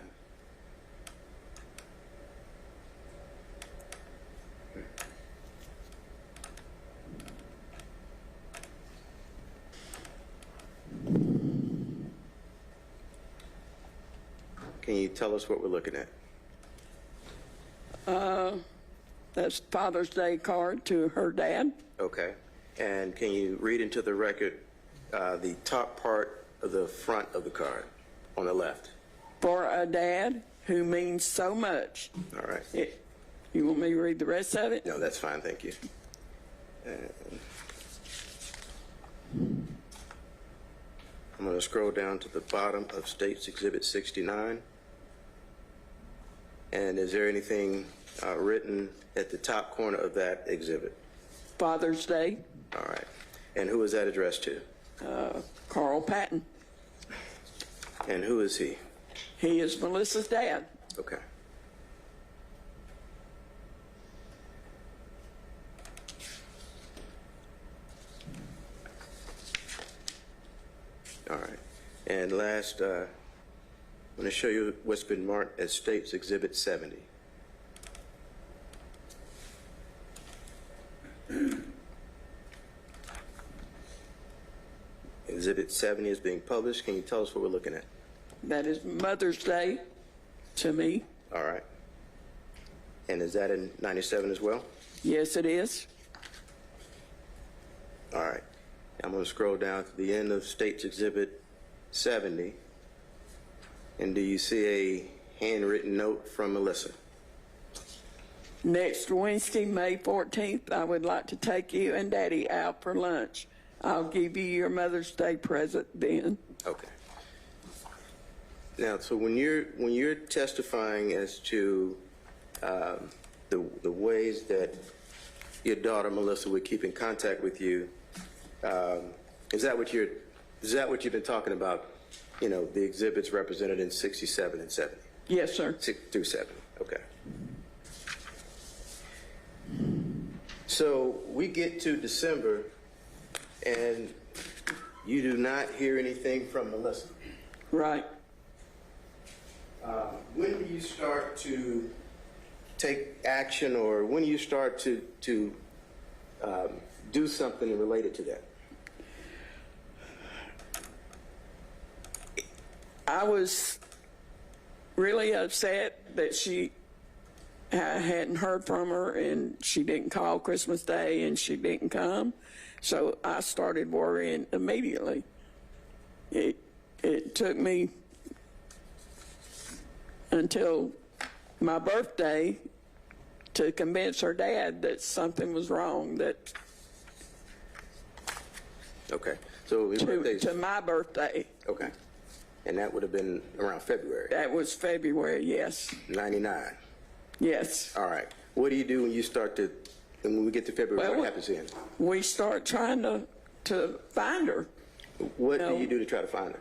Can you tell us what we're looking at? That's Father's Day card to her dad. Okay. And can you read into the record the top part of the front of the card on the left? For a dad who means so much. All right. You want me to read the rest of it? No, that's fine. Thank you. I'm going to scroll down to the bottom of State's Exhibit 69. And is there anything written at the top corner of that exhibit? Father's Day. All right. And who is that addressed to? Carl Patton. And who is he? He is Melissa's dad. Okay. All right. And last, I'm going to show you what's been marked as State's Exhibit 70. Exhibit 70 is being published. Can you tell us what we're looking at? That is Mother's Day to me. All right. And is that in 97 as well? Yes, it is. All right. I'm going to scroll down to the end of State's Exhibit 70. And do you see a handwritten note from Melissa? Next Wednesday, May 14th, I would like to take you and Daddy out for lunch. I'll give you your Mother's Day present then. Okay. Now, so when you're testifying as to the ways that your daughter Melissa would keep in contact with you, is that what you've been talking about? You know, the exhibits represented in 67 and 70. Yes, sir. 6 through 7. Okay. So we get to December, and you do not hear anything from Melissa. Right. When do you start to take action, or when do you start to do something related to that? I was really upset that I hadn't heard from her, and she didn't call Christmas Day, and she didn't come. So I started worrying immediately. It took me until my birthday to convince her dad that something was wrong. That Okay. So his birthday's to my birthday. Okay. And that would have been around February. That was February, yes. 99. Yes. All right. What do you do when you start to, and when we get to February, what happens then? We start trying to find her. What do you do to try to find her?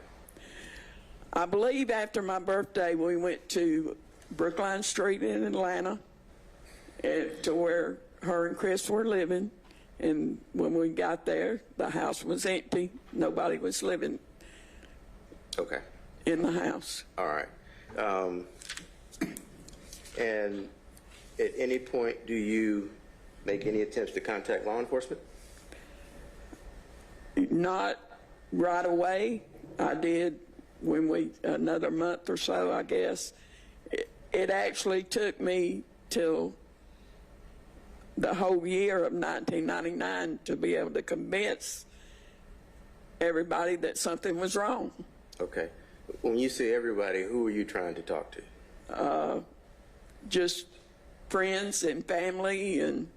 I believe after my birthday, we went to Brookline Street in Atlanta to where her and Chris were living. And when we got there, the house was empty. Nobody was living in the house. All right. And at any point, do you make any attempts to contact law enforcement? Not right away. I did when another month or so, I guess. It actually took me till the whole year of 1999 to be able to convince everybody that something was wrong. Okay. When you say everybody, who are you trying to talk to? Just friends and family and...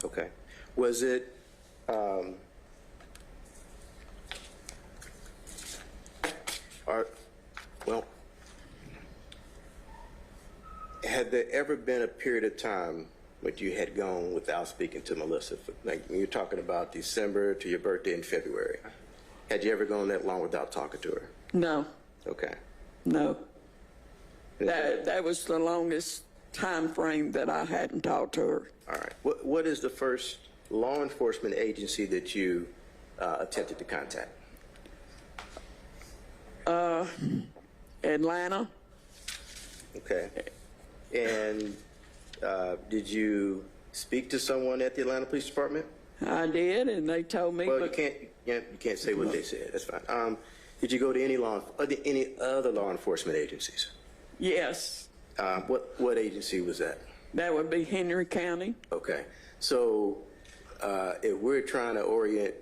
Okay. Was it, had there ever been a period of time when you had gone without speaking to Melissa? Like when you're talking about December to your birthday in February. Had you ever gone that long without talking to her? No. Okay. No. That was the longest time frame that I hadn't talked to her. All right. What is the first law enforcement agency that you attempted to contact? Atlanta. Okay. And did you speak to someone at the Atlanta Police Department? I did, and they told me. Well, you can't say what they said. That's fine. Did you go to any other law enforcement agencies? Yes, What agency was that? that would be Henry County. Okay. So if we're trying to orient,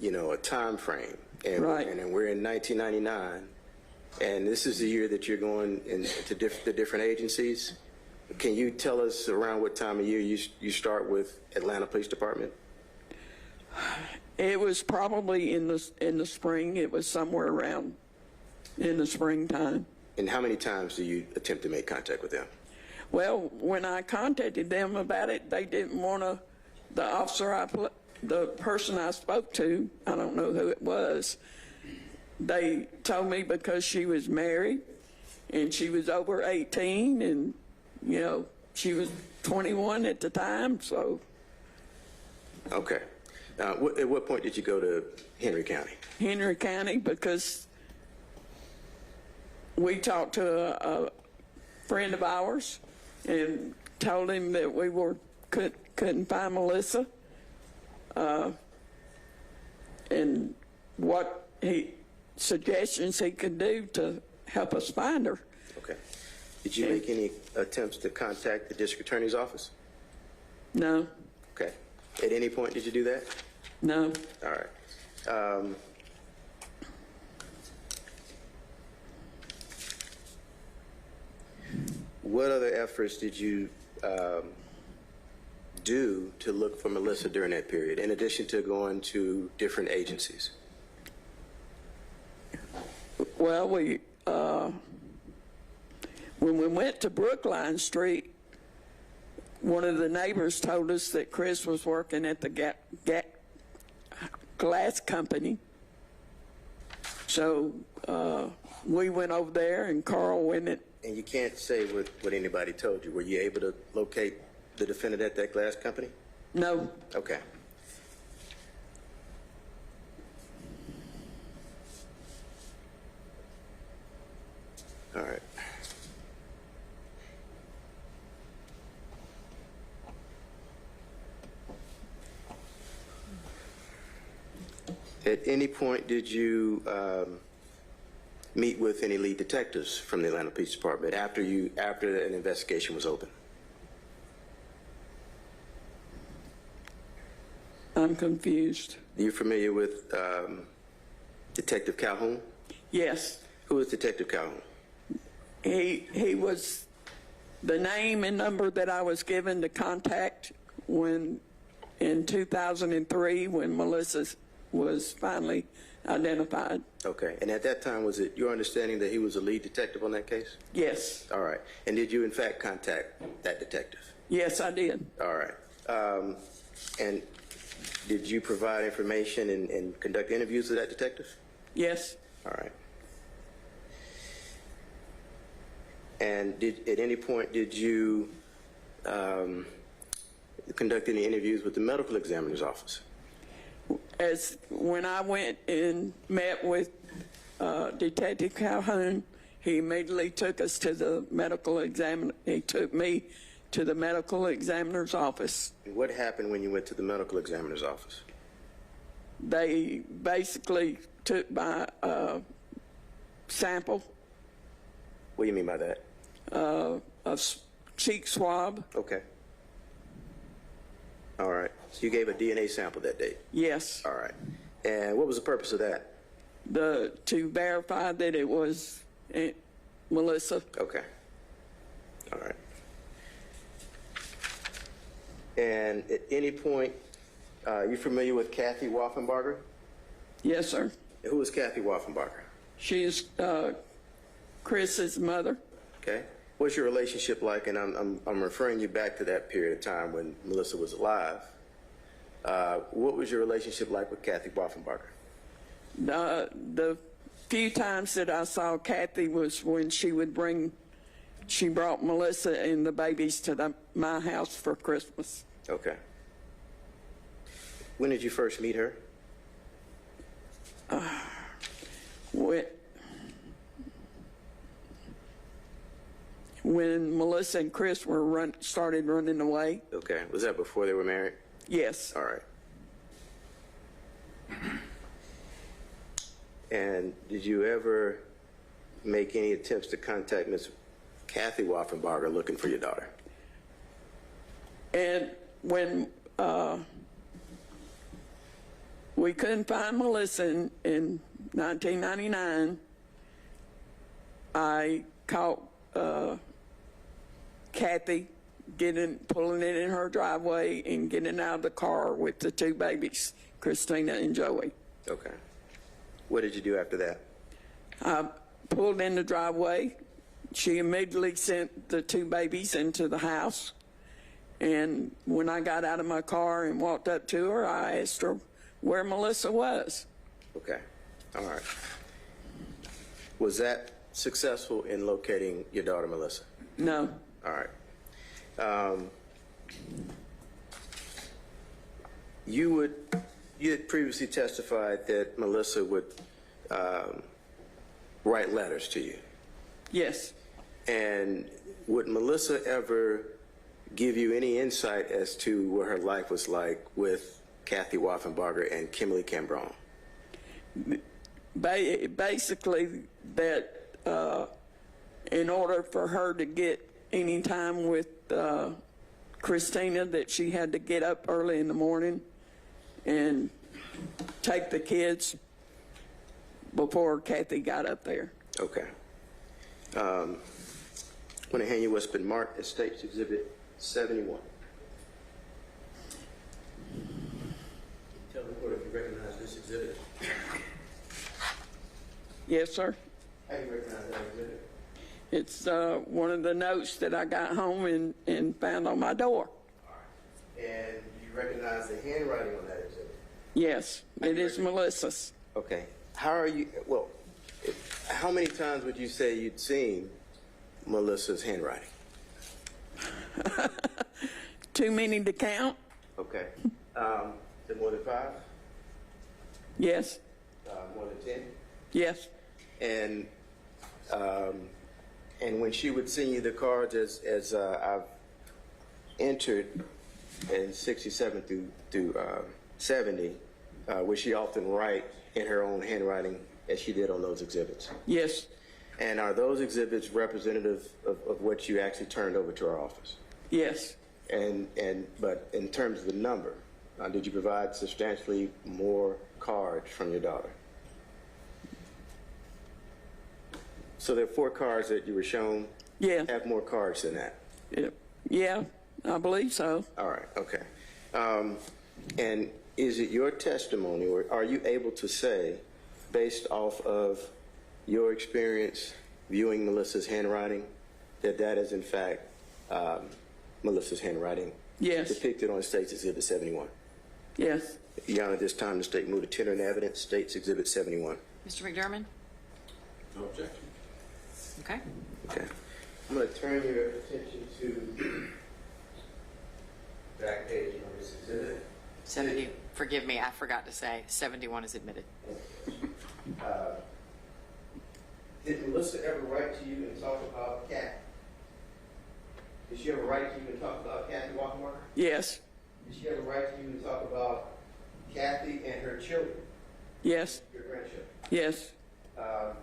a time frame, and, Right. and we're in 1999, and this is the year that you're going into the different agencies, can you tell us around what time of year you start with Atlanta Police Department? It was probably in the spring. It was somewhere around in the springtime. And how many times do you attempt to make contact with them? Well, when I contacted them about it, they didn't want to. The officer the person I spoke to, I don't know who it was. They told me because she was married and she was over 18, and she was 21 at the time. So. Okay. At what point did you go to Henry County? Henry County, because we talked to a friend of ours and told him that we couldn't find Melissa, and what suggestions he could do to help us find her. Okay. Did you make any attempts to contact the district attorney's office? No. Okay. At any point did you do that? No. All right. What other efforts did you do to look for Melissa during that period, in addition to going to different agencies? Well, when we went to Brookline Street, one of the neighbors told us that Chris was working at the glass company. So we went over there, and Carl went in. And you can't say what anybody told you. Were you able to locate the defendant at that glass company? No. Okay. All right. At any point did you meet with any lead detectives from the Atlanta Police Department after an investigation was open? I'm confused. Are you familiar with Detective Calhoun? Yes. Who is Detective Calhoun? He was the name and number that I was given to contact when in 2003 when Melissa was finally identified. Okay. And at that time, was it your understanding that he was a lead detective on that case? Yes. All right. And did you in fact contact that detective? Yes, I did. All right. And did you provide information and conduct interviews with that detective? Yes. All right. And at any point did you conduct any interviews with the medical examiner's office? When I went and met with Detective Calhoun, he immediately took us to the medical examiner. He took me to the medical examiner's office. And what happened when you went to the medical examiner's office? They basically took my sample. What do you mean by that? A cheek swab. Okay. All right. So you gave a DNA sample that day? Yes. All right. And what was the purpose of that? To verify that it was Melissa. Okay. All right. And at any point, you familiar with Kathy Wolfenbarger? Yes, sir. Who is Kathy Wolfenbarger? She is Chris's mother. Okay. What's your relationship like? And I'm referring you back to that period of time when Melissa was alive. What was your relationship like with Kathy Wolfenbarger? The few times that I saw Kathy was when she brought Melissa and the babies to my house for Christmas. Okay. When did you first meet her? When Melissa and Chris started running away. Okay. Was that before they were married? Yes. All right. And did you ever make any attempts to contact Miss Kathy Wolfenbarger looking for your daughter? And when we couldn't find Melissa in 1999, I caught Kathy pulling it in her driveway and getting out of the car with the two babies, Christina and Joey. Okay. What did you do after that? I pulled in the driveway. She immediately sent the two babies into the house. And when I got out of my car and walked up to her, I asked her where Melissa was. Okay. All right. Was that successful in locating your daughter, Melissa? No. All right. You had previously testified that Melissa would write letters to you. Yes. And would Melissa ever give you any insight as to what her life was like with Kathy Wolfenbarger and Kimberly Cambron? Basically, that in order for her to get any time with Christina, that she had to get up early in the morning and take the kids before Kathy got up there. Okay. I'm going to hand you what's been marked as State's Exhibit 71. Tell the court if you recognize this exhibit. Yes, sir. How do you recognize that exhibit? It's one of the notes that I got home and found on my door. All right. And you recognize the handwriting on that exhibit? Yes, it is Melissa's. Okay. How many times would you say you'd seen Melissa's handwriting? Too many to count. Okay. Is it more than 5? Yes. More than 10? Yes. And when she would send you the cards, as I've entered in 67 through 70, would she often write in her own handwriting as she did on those exhibits? Yes. And are those exhibits representative of what you actually turned over to our office? Yes. But in terms of the number, did you provide substantially more cards from your daughter? So there are 4 cards that you were shown? Yeah. Have more cards than that? Yeah, I believe so. All right, okay. And is it your testimony, or are you able to say, based off of your experience viewing Melissa's handwriting, that is in fact Melissa's handwriting? Yes. Depicted on State's Exhibit 71? Yes. Your Honor, this time the State moved to tender in evidence, State's Exhibit 71. Mr. McDermott? No objection. Okay. Okay. I'm going to turn your attention to the back page of this exhibit. 70, forgive me, I forgot to say, 71 is admitted. Did Melissa ever write to you and talk about Kathy? Did she ever write to you and talk about Kathy Wolfenbarger? Yes. Did she ever write to you and talk about Kathy and her children? Yes. Your grandchildren? Yes. On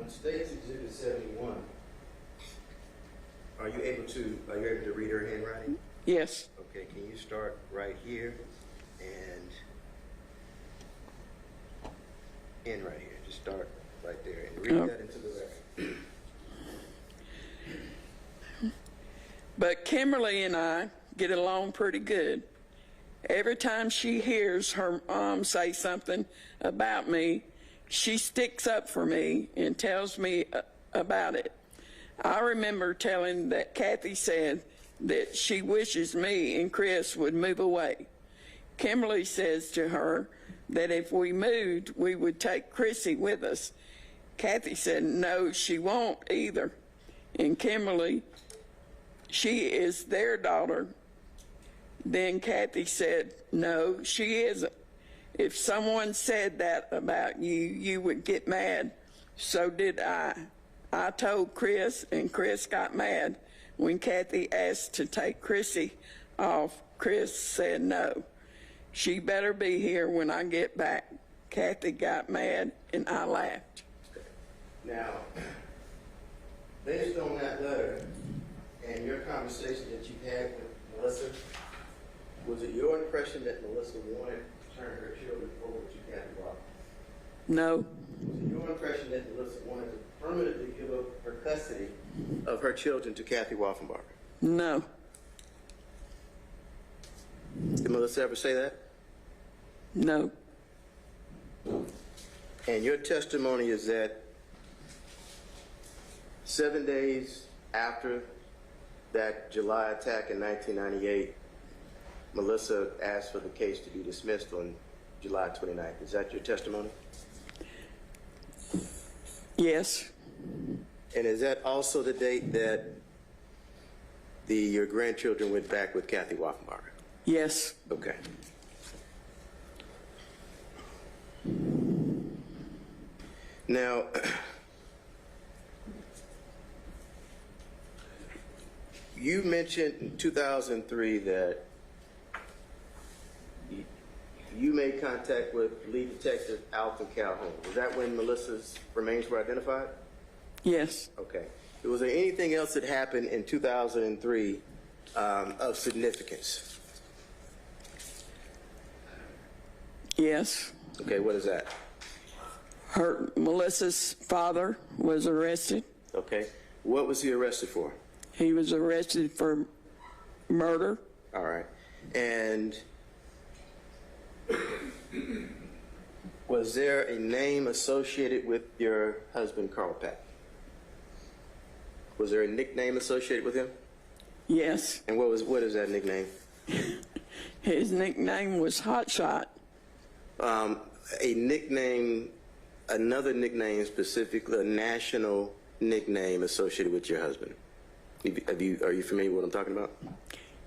State's Exhibit 71, are you able to read her handwriting? Yes. Okay, can you start right here and end right here? Just start right there and read that into the record. But Kimberly and I get along pretty good. Every time she hears her mom say something about me, she sticks up for me and tells me about it. I remember telling that Kathy said that she wishes me and Chris would move away. Kimberly says to her that if we moved, we would take Chrissy with us. Kathy said, no, she won't either. And Kimberly, she is their daughter. Then Kathy said, no, she isn't. If someone said that about you, you would get mad. So did I. I told Chris, and Chris got mad. When Kathy asked to take Chrissy off, Chris said no. she better be here when I get back. Kathy got mad and I laughed. Now, based on that letter and your conversation that you had with Melissa, was it your impression that Melissa wanted to turn her children over to Kathy Woffenbarger? No. Was it your impression that Melissa wanted to permanently give up her custody of her children to Kathy Woffenbarger? No. Did Melissa ever say that? No. And your testimony is that 7 days after that July attack in 1998, Melissa asked for the case to be dismissed on July 29th. Is that your testimony? Yes. And is that also the date that your grandchildren went back with Kathy Woffenbarger? Yes. Okay. Now, you mentioned in 2003 that you made contact with lead detective Alton Calhoun. Was that when Melissa's remains were identified? Yes. Okay. Was there anything else that happened in 2003 of significance? Yes. Okay, what is that? Melissa's father was arrested. Okay. What was he arrested for? He was arrested for murder. All right. And was there a name associated with your husband, Carl Patton? Was there a nickname associated with him? Yes. And what is that nickname? His nickname was Hot Shot. A nickname, another nickname specifically, a national nickname associated with your husband. Are you familiar with what I'm talking about?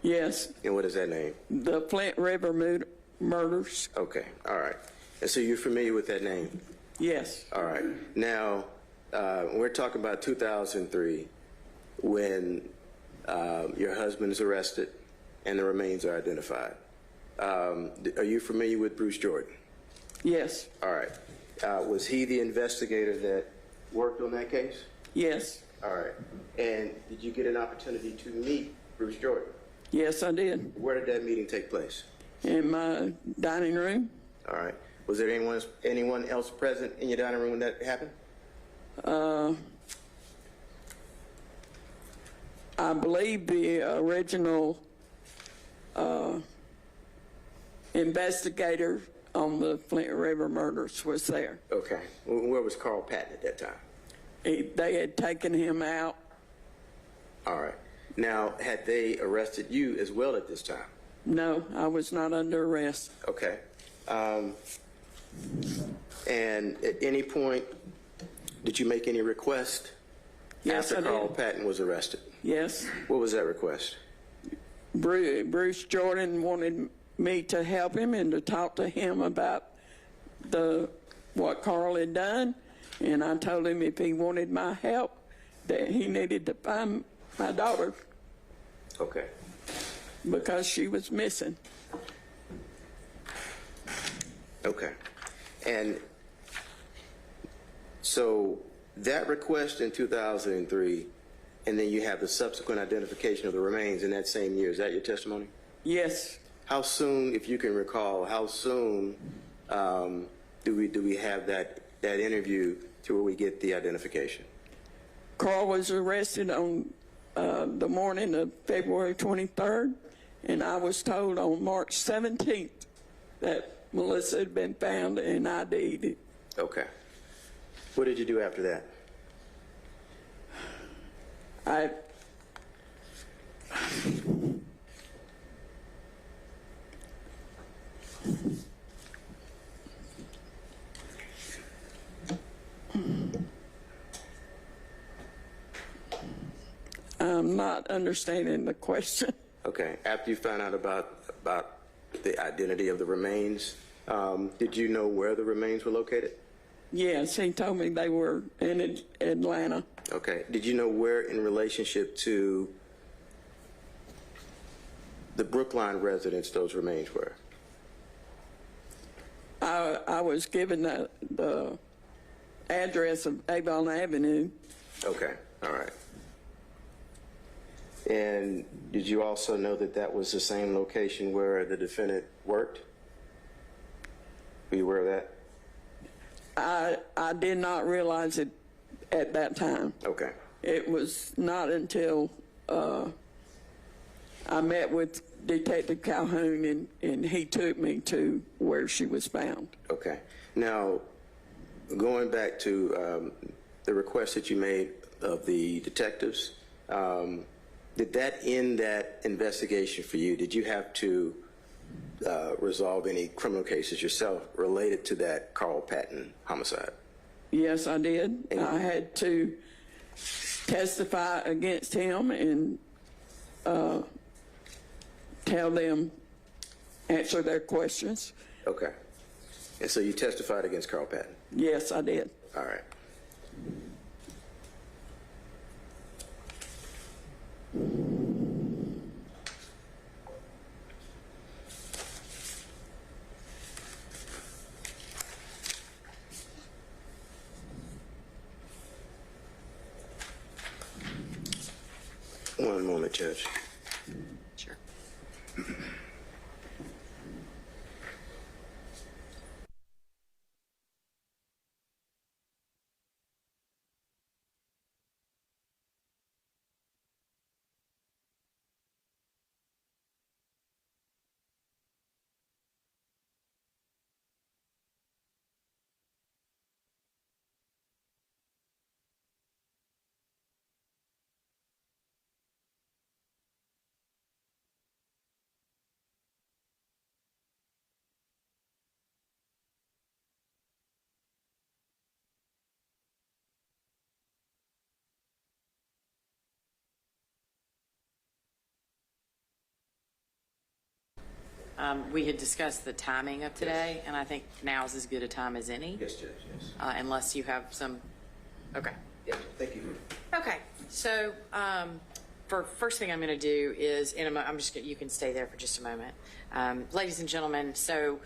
Yes. And what is that name? The Flint River murders. Okay, all right. And so you're familiar with that name? Yes. All right. Now, we're talking about 2003 when your husband is arrested and the remains are identified. Are you familiar with Bruce Jordan? Yes. All right. Was he the investigator that worked on that case? Yes. All right. And did you get an opportunity to meet Bruce Jordan? Yes, I did. Where did that meeting take place? In my dining room. All right. Was there anyone else present in your dining room when that happened? I believe the original investigator on the Flint River murders was there. Okay. Where was Carl Patton at that time? They had taken him out. All right. Now, had they arrested you as well at this time? No, I was not under arrest. Okay. And at any point, did you make any request Yes, after I Carl did. Patton was arrested? Yes. What was that request? Bruce Jordan wanted me to help him and to talk to him about what Carl had done, and I told him if he wanted my help, that he needed to find my daughter. Okay. Because she was missing. Okay. And so that request in 2003, and then you have the subsequent identification of the remains in that same year. Is that your testimony? Yes. How soon, if you can recall, how soon do we have that interview to where we get the identification? Carl was arrested on the morning of February 23rd, and I was told on March 17th that Melissa had been found and ID'd. Okay. What did you do after that? I'm not understanding the question. Okay. After you found out about the identity of the remains, did you know where the remains were located? Yes, he told me they were in Atlanta. Okay. Did you know where in relationship to the Brookline residence those remains were? I was given the address of Avon Avenue. Okay, all right. And did you also know that that was the same location where the defendant worked? Were you aware of that? I did not realize it at that time. Okay. It was not until I met with Detective Calhoun and he took me to where she was found. Okay. Now, going back to the request that you made of the detectives, did that end that investigation for you? Did you have to resolve any criminal cases yourself related to that Carl Patton homicide? Yes, I did. I had to testify against him and tell them, answer their questions. Okay. And so you testified against Carl Patton? Yes, I did. All right. One moment, Judge. Sure. We had discussed the timing of today, and I think now is as good a time as any. Yes, Judge, yes. Unless you have some, okay. Yeah, thank you. Okay, so for first thing I'm going to do is, I'm just you can stay there for just a moment. Ladies and gentlemen, so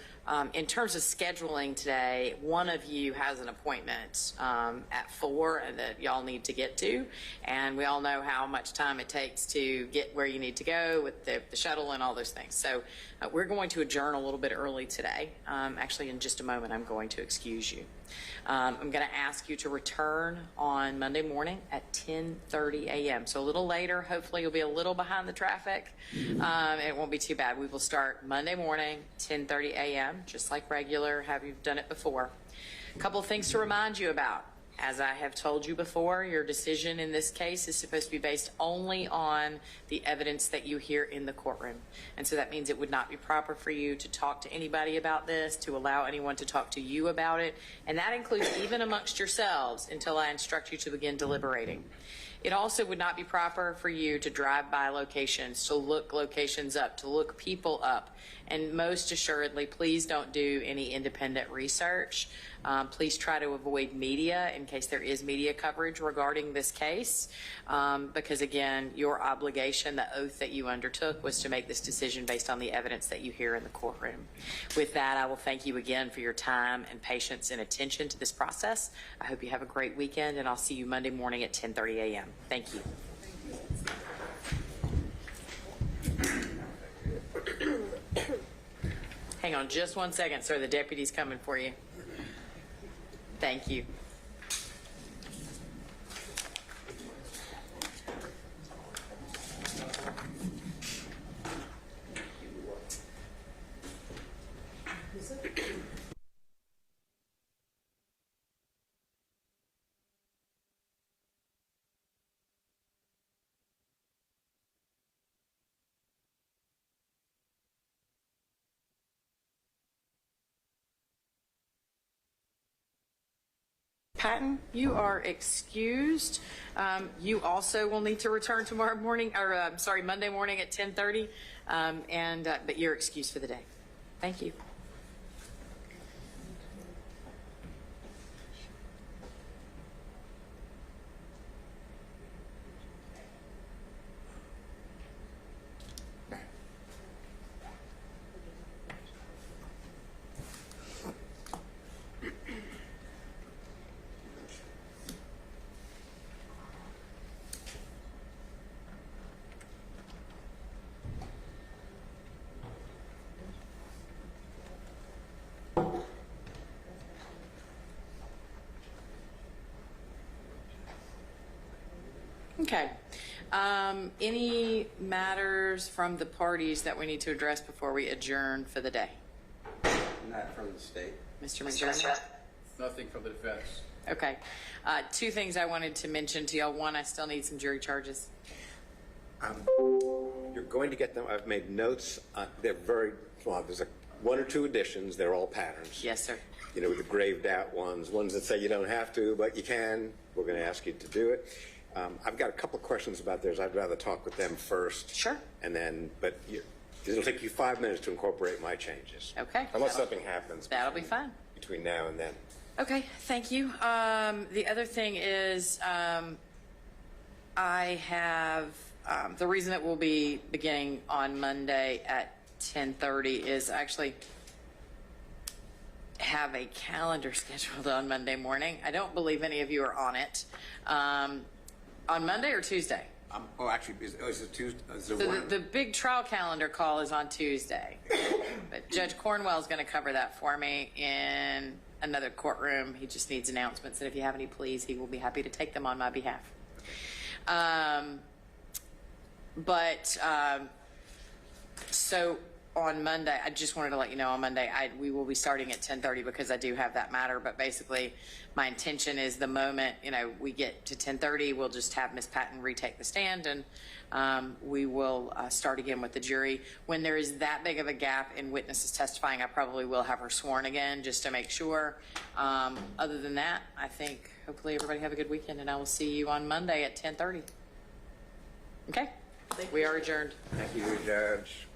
in terms of scheduling today, one of you has an appointment at 4 that y'all need to get to, and we all know how much time it takes to get where you need to go with the shuttle and all those things. So we're going to adjourn a little bit early today. Actually, in just a moment, I'm going to excuse you. I'm going to ask you to return on Monday morning at 10:30 a.m. So a little later. Hopefully you'll be a little behind the traffic. It won't be too bad. We will start Monday morning, 10:30 a.m., just like regular. Have you done it before? A couple of things to remind you about. As I have told you before, your decision in this case is supposed to be based only on the evidence that you hear in the courtroom. And so that means it would not be proper for you to talk to anybody about this, to allow anyone to talk to you about it. And that includes even amongst yourselves until I instruct you to begin deliberating. It also would not be proper for you to drive by locations, to look locations up, to look people up. And most assuredly, please don't do any independent research. Please try to avoid media in case there is media coverage regarding this case. Because again, your obligation, the oath that you undertook, was to make this decision based on the evidence that you hear in the courtroom. With that, I will thank you again for your time and patience and attention to this process. I hope you have a great weekend, and I'll see you Monday morning at 10:30 a.m. Thank you. Hang on just 1 second, sir. The deputy's coming for you. Thank you. Patton, you are excused. You also will need to return tomorrow morning, or Monday morning at 10:30, but you're excused for the day. Thank you. Okay. Any matters from the parties that we need to address before we adjourn for the day? Not from the state. Mr. McDermott? Nothing from the defense. Okay. Two things I wanted to mention to y'all. One, I still need some jury charges. You're going to get them. I've made notes. They're very, well, there's one or two additions. They're all patterns. Yes, sir. You know, with the graved out ones that say you don't have to, but you can. We're going to ask you to do it. I've got a couple of questions about theirs. I'd rather talk with them first. Sure. And then, but it'll take you 5 minutes to incorporate my changes. Okay. Unless something happens. That'll be fine. Between now and then. Okay, thank you. The other thing is I have, the reason that we'll be beginning on Monday at 10:30 is actually have a calendar scheduled on Monday morning. I don't believe any of you are on it. On Monday or Tuesday? Actually, is it Tuesday? So the big trial calendar call is on Tuesday. But Judge Cornwell is going to cover that for me in another courtroom. He just needs announcements, and if you have any pleas, he will be happy to take them on my behalf. So on Monday, I just wanted to let you know on Monday, we will be starting at 10:30 because I do have that matter. But basically, my intention is the moment, we get to 10:30, we'll just have Ms. Patton retake the stand, and we will start again with the jury. When there is that big of a gap in witnesses testifying, I probably will have her sworn again just to make sure. Other than that, I think hopefully everybody have a good weekend, and I will see you on Monday at 10:30. Okay? We are adjourned. Thank you, Judge.